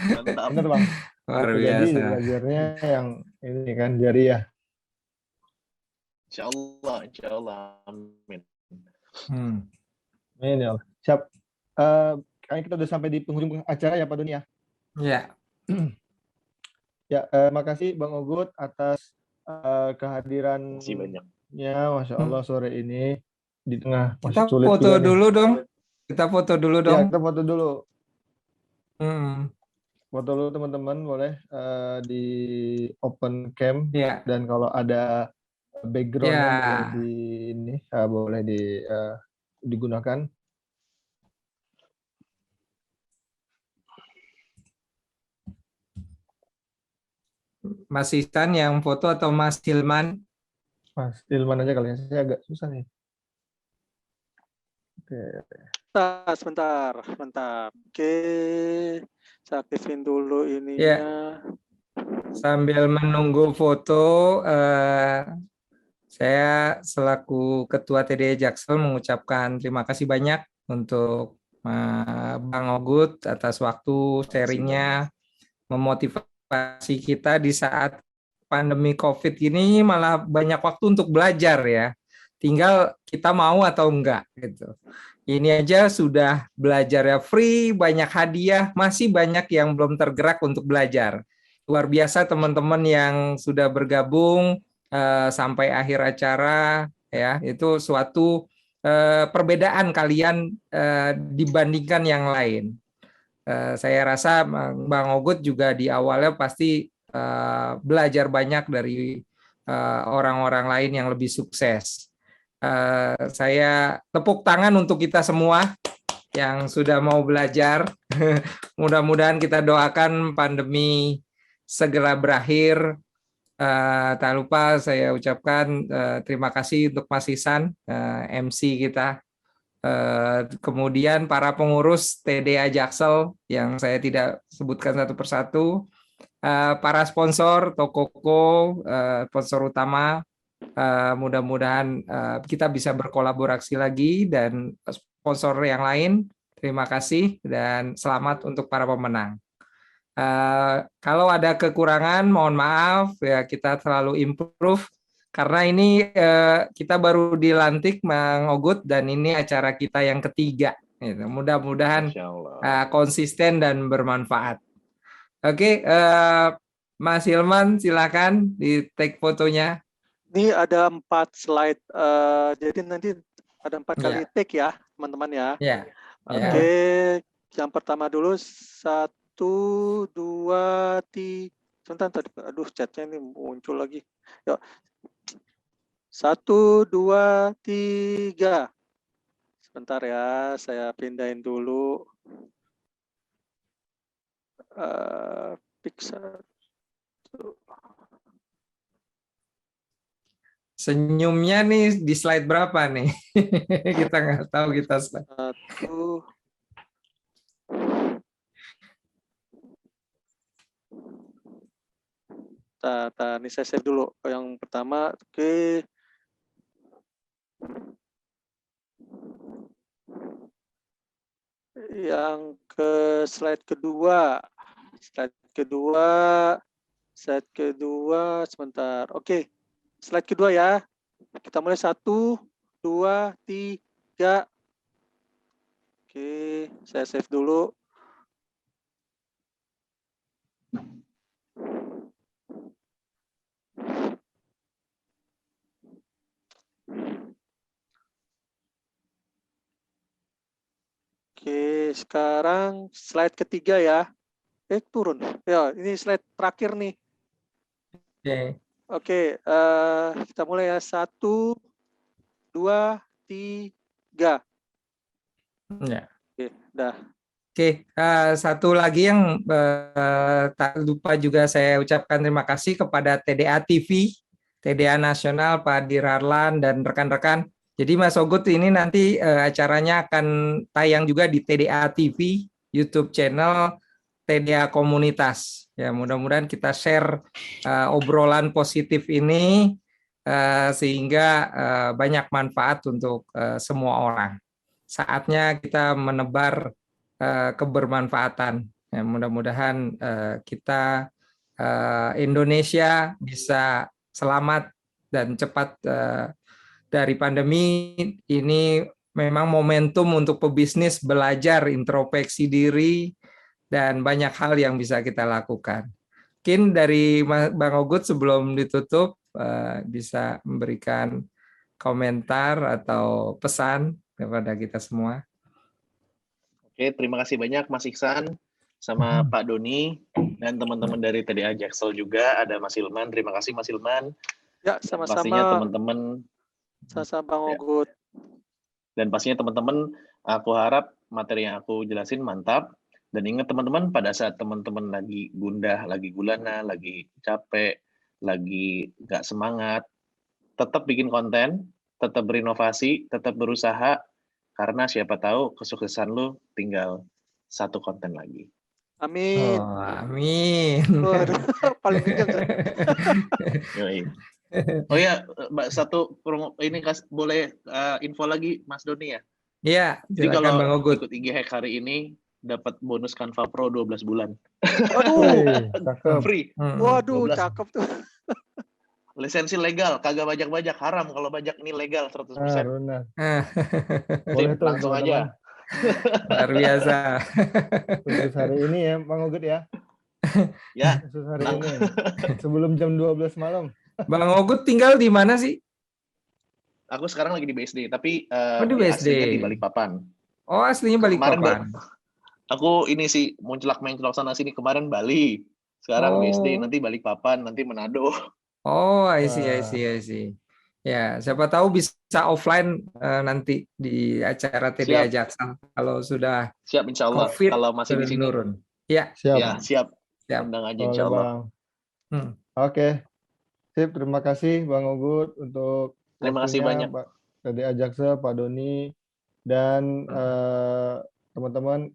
C: Mantap.
B: Benar Bang.
A: Luar
B: Jadi
A: biasa.
B: belajarnya yang ini kan jariah.
C: Insya Allah. Amin.
B: Amin ya Allah. Siap. Kayaknya kita udah sampai di penghujung acara ya Pak Doni ya.
A: Iya.
B: Ya, makasih Bang Ogut atas kehadirannya.
C: Makasih banyak.
B: Masya Allah sore ini di tengah
A: Kita
B: sulit
A: foto
B: juga
A: dulu dong. Kita foto dulu dong.
B: Ya, kita foto dulu. Foto dulu teman-teman, boleh di open cam.
A: Ya.
B: Dan kalau ada background-nya boleh di ini, boleh digunakan.
A: Mas Ihsan yang foto atau Mas Hilman?
B: Mas Hilman aja kali ya, saya agak susah nih. Oke.
H: Sebentar. Oke, saya aktifin dulu ininya.
A: Ya. Sambil menunggu foto, saya selaku Ketua TDI Jaksel mengucapkan terima kasih banyak untuk Bang Ogut atas waktu sharingnya, memotivasi kita di saat pandemi COVID ini malah banyak waktu untuk belajar ya. Tinggal kita mau atau enggak gitu. Ini aja sudah belajarnya free, banyak hadiah, masih banyak yang belum tergerak untuk belajar. Luar biasa teman-teman yang sudah bergabung sampai akhir acara ya. Itu suatu perbedaan kalian dibandingkan yang lain. Saya rasa Bang Ogut juga di awalnya pasti belajar banyak dari orang-orang lain yang lebih sukses. Saya tepuk tangan untuk kita semua yang sudah mau belajar. Mudah-mudahan kita doakan pandemi segera berakhir. Tak lupa saya ucapkan terima kasih untuk Mas Ihsan, MC kita. kemudian para pengurus TDA Jaksel yang saya tidak sebutkan satu persatu, para sponsor, Tokoko, sponsor utama, mudah-mudahan kita bisa berkolaborasi lagi, dan sponsor yang lain, terima kasih dan selamat untuk para pemenang. Kalau ada kekurangan, mohon maaf ya, kita selalu improve karena ini kita baru dilantik Mang Ogut dan ini acara kita yang ketiga. Gitu. Mudah-mudahan konsisten dan bermanfaat. Oke, Mas Hilman silakan di take fotonya.
H: Ini ada 4 slide, jadi nanti ada 4 kali take ya, teman-teman ya.
A: Ya.
H: Oke, yang pertama dulu 1, 2, 3. Sebentar tadi, aduh chatnya ini muncul lagi. Yuk. 1, 2, 3. Sebentar ya, saya pindahin dulu. Pixel.
A: Senyumnya nih di slide berapa nih? Kita nggak tahu kita slide.
H: 1. Ini saya save dulu. Yang pertama, oke. Yang ke slide kedua. Slide kedua, sebentar. Oke, slide kedua ya. Kita mulai 1, 2, 3. Oke, saya save dulu. Oke, sekarang slide ketiga ya. Turun. Ya, ini slide terakhir nih. Oke, kita mulai ya. 1, 2, 3.
A: Ya.
H: Oke, dah.
A: Oke, satu lagi yang tak lupa juga saya ucapkan terima kasih kepada TDA TV, TDA Nasional, Pak Dirarlan, dan rekan-rekan. Jadi Mas Ogut ini nanti acaranya akan tayang juga di TDA TV, YouTube channel TDA Komunitas. Ya, mudah-mudahan kita share obrolan positif ini sehingga banyak manfaat untuk semua orang. Saatnya kita menebar kebermanfaatan. Ya, mudah-mudahan kita Indonesia bisa selamat dan cepat dari pandemi ini. Memang momentum untuk pebisnis belajar introspeksi diri dan banyak hal yang bisa kita lakukan. Mungkin dari Bang Ogut sebelum ditutup bisa memberikan komentar atau pesan kepada kita semua.
C: Oke, terima kasih banyak Mas Iksan sama Pak Doni dan teman-teman dari TDA Jaksel juga, ada Mas Hilman. Terima kasih Mas Hilman.
H: Ya, sama-sama.
C: Pastinya teman-teman.
H: Sama-sama Bang Ogut.
C: Dan pastinya teman-teman, aku harap materi yang aku jelasin mantap. Dan ingat teman-teman, pada saat teman-teman lagi gundah, lagi gulana, lagi capek, lagi nggak semangat, tetap bikin konten, tetap berinovasi, tetap berusaha, karena siapa tahu kesuksesan lu tinggal 1 konten lagi.
H: Amin.
A: Oh, amin.
H: Waduh, paling kencang.
C: Oh ya, Mbak, satu promo ini boleh info lagi Mas Doni ya?
A: Iya,
C: jadi
A: silakan Bang
C: kalau
A: Ogut.
C: ikut IG Hack hari ini dapat bonus Canva Pro 12 bulan.
H: Waduh,
B: cakep.
C: Free.
H: Waduh,
C: 12.
H: cakep tuh.
C: Lisensi legal, kagak bajak-bajak, haram kalau bajak ini legal 100%.
B: Benar.
C: Boleh tuh, langsung
B: teman-teman.
C: aja.
A: Luar biasa.
B: Khusus hari ini ya, Bang Ogut ya.
C: Ya.
B: Khusus hari ini. Sebelum jam 12 malam.
A: Bang Ogut tinggal di mana sih?
C: Aku sekarang lagi di BSD, tapi
A: di BSD.
C: aslinya di Balikpapan.
A: Oh, aslinya Balikpapan.
C: Aku ini sih munclak-menclok sana sini, kemarin Bali. Sekarang BSD, nanti Balikpapan, nanti Manado.
A: Oh, I see. Ya, siapa tahu bisa offline nanti di acara TDA Jaksel kalau sudah
C: siap insya Allah
A: COVID
C: kalau masih di sini.
A: Menurun. Ya,
C: siap. Undang aja insya Allah.
B: Oke. Sip, terima kasih Bang Ogut untuk
C: terima kasih banyak
B: Pak TDA Jaksel, Pak Doni, Dan teman-teman,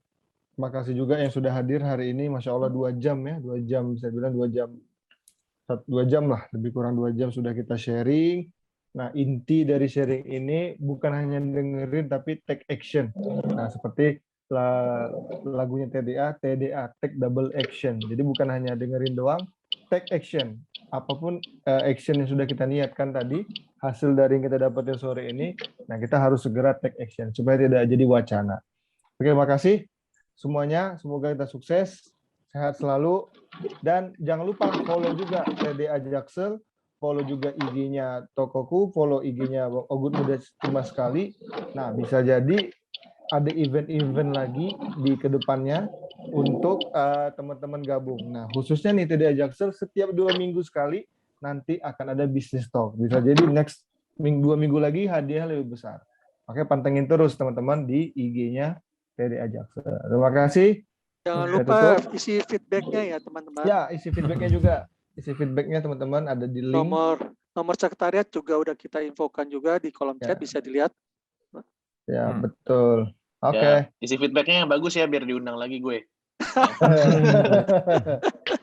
B: terima kasih juga yang sudah hadir hari ini. Masya Allah 2 jam ya, 2 jam, saya bilang 2 jam. 2 jam lah, lebih kurang 2 jam sudah kita sharing. Nah, inti dari sharing ini bukan hanya dengerin, tapi take action. Nah, seperti lagunya TDA, take double action. Jadi bukan hanya dengerin doang, take action. Apapun action yang sudah kita niatkan tadi, hasil dari yang kita dapatin sore ini, nah kita harus segera take action supaya tidak jadi wacana. Oke, terima kasih semuanya. Semoga kita sukses, sehat selalu, dan jangan lupa follow juga TDA Jaksel, follow juga IG-nya Tokoku, follow IG-nya Bang Ogut Muda Cemas Sekali. Nah, bisa jadi ada event-event lagi di kedepannya untuk teman-teman gabung. Nah, khususnya nih TDA Jaksel setiap 2 minggu sekali nanti akan ada business talk. Bisa jadi next 2 minggu lagi hadiah lebih besar. Oke, pantengin terus teman-teman di IG-nya TDA Jaksel. Terima kasih.
H: Jangan
B: Saya
H: lupa
B: tutup.
H: isi feedback-nya ya teman-teman.
B: Ya, isi feedback-nya juga. Isi feedback-nya teman-teman ada di link.
H: Nomor sekretariat juga udah kita infokan juga di kolom chat, bisa dilihat.
B: Ya, betul. Oke.
C: Ya, isi feedback-nya yang bagus ya biar diundang lagi gue.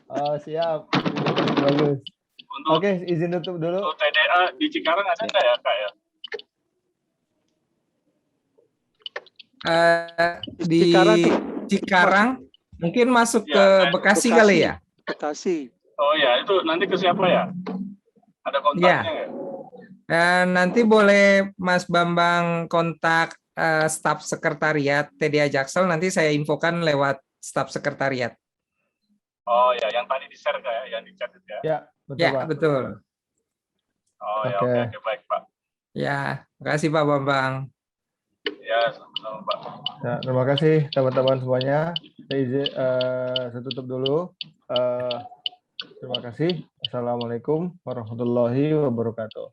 B: Oh, siap. Bagus. Oke, izin tutup dulu.
J: Untuk TDA di Cikarang ada nggak ya, Kak ya?
A: Di Cikarang mungkin masuk ke Bekasi kali ya?
H: Bekasi.
J: Oh ya, itu nanti ke siapa ya? Ada kontaknya nggak?
A: Nanti boleh Mas Bambang kontak staf sekretariat TDA Jaksel, nanti saya infokan lewat staf sekretariat.
J: Oh ya, yang tadi di-share kayak yang di-chat itu ya?
B: Ya, betul
A: ya,
B: Pak.
A: Betul.
J: Oh ya, oke, baik Pak.
A: Ya, terima kasih Pak Bambang.
J: Ya, sama-sama Pak.
B: Ya, terima kasih teman-teman semuanya. Saya tutup dulu. Terima kasih. Assalamualaikum warahmatullahi wabarakatuh.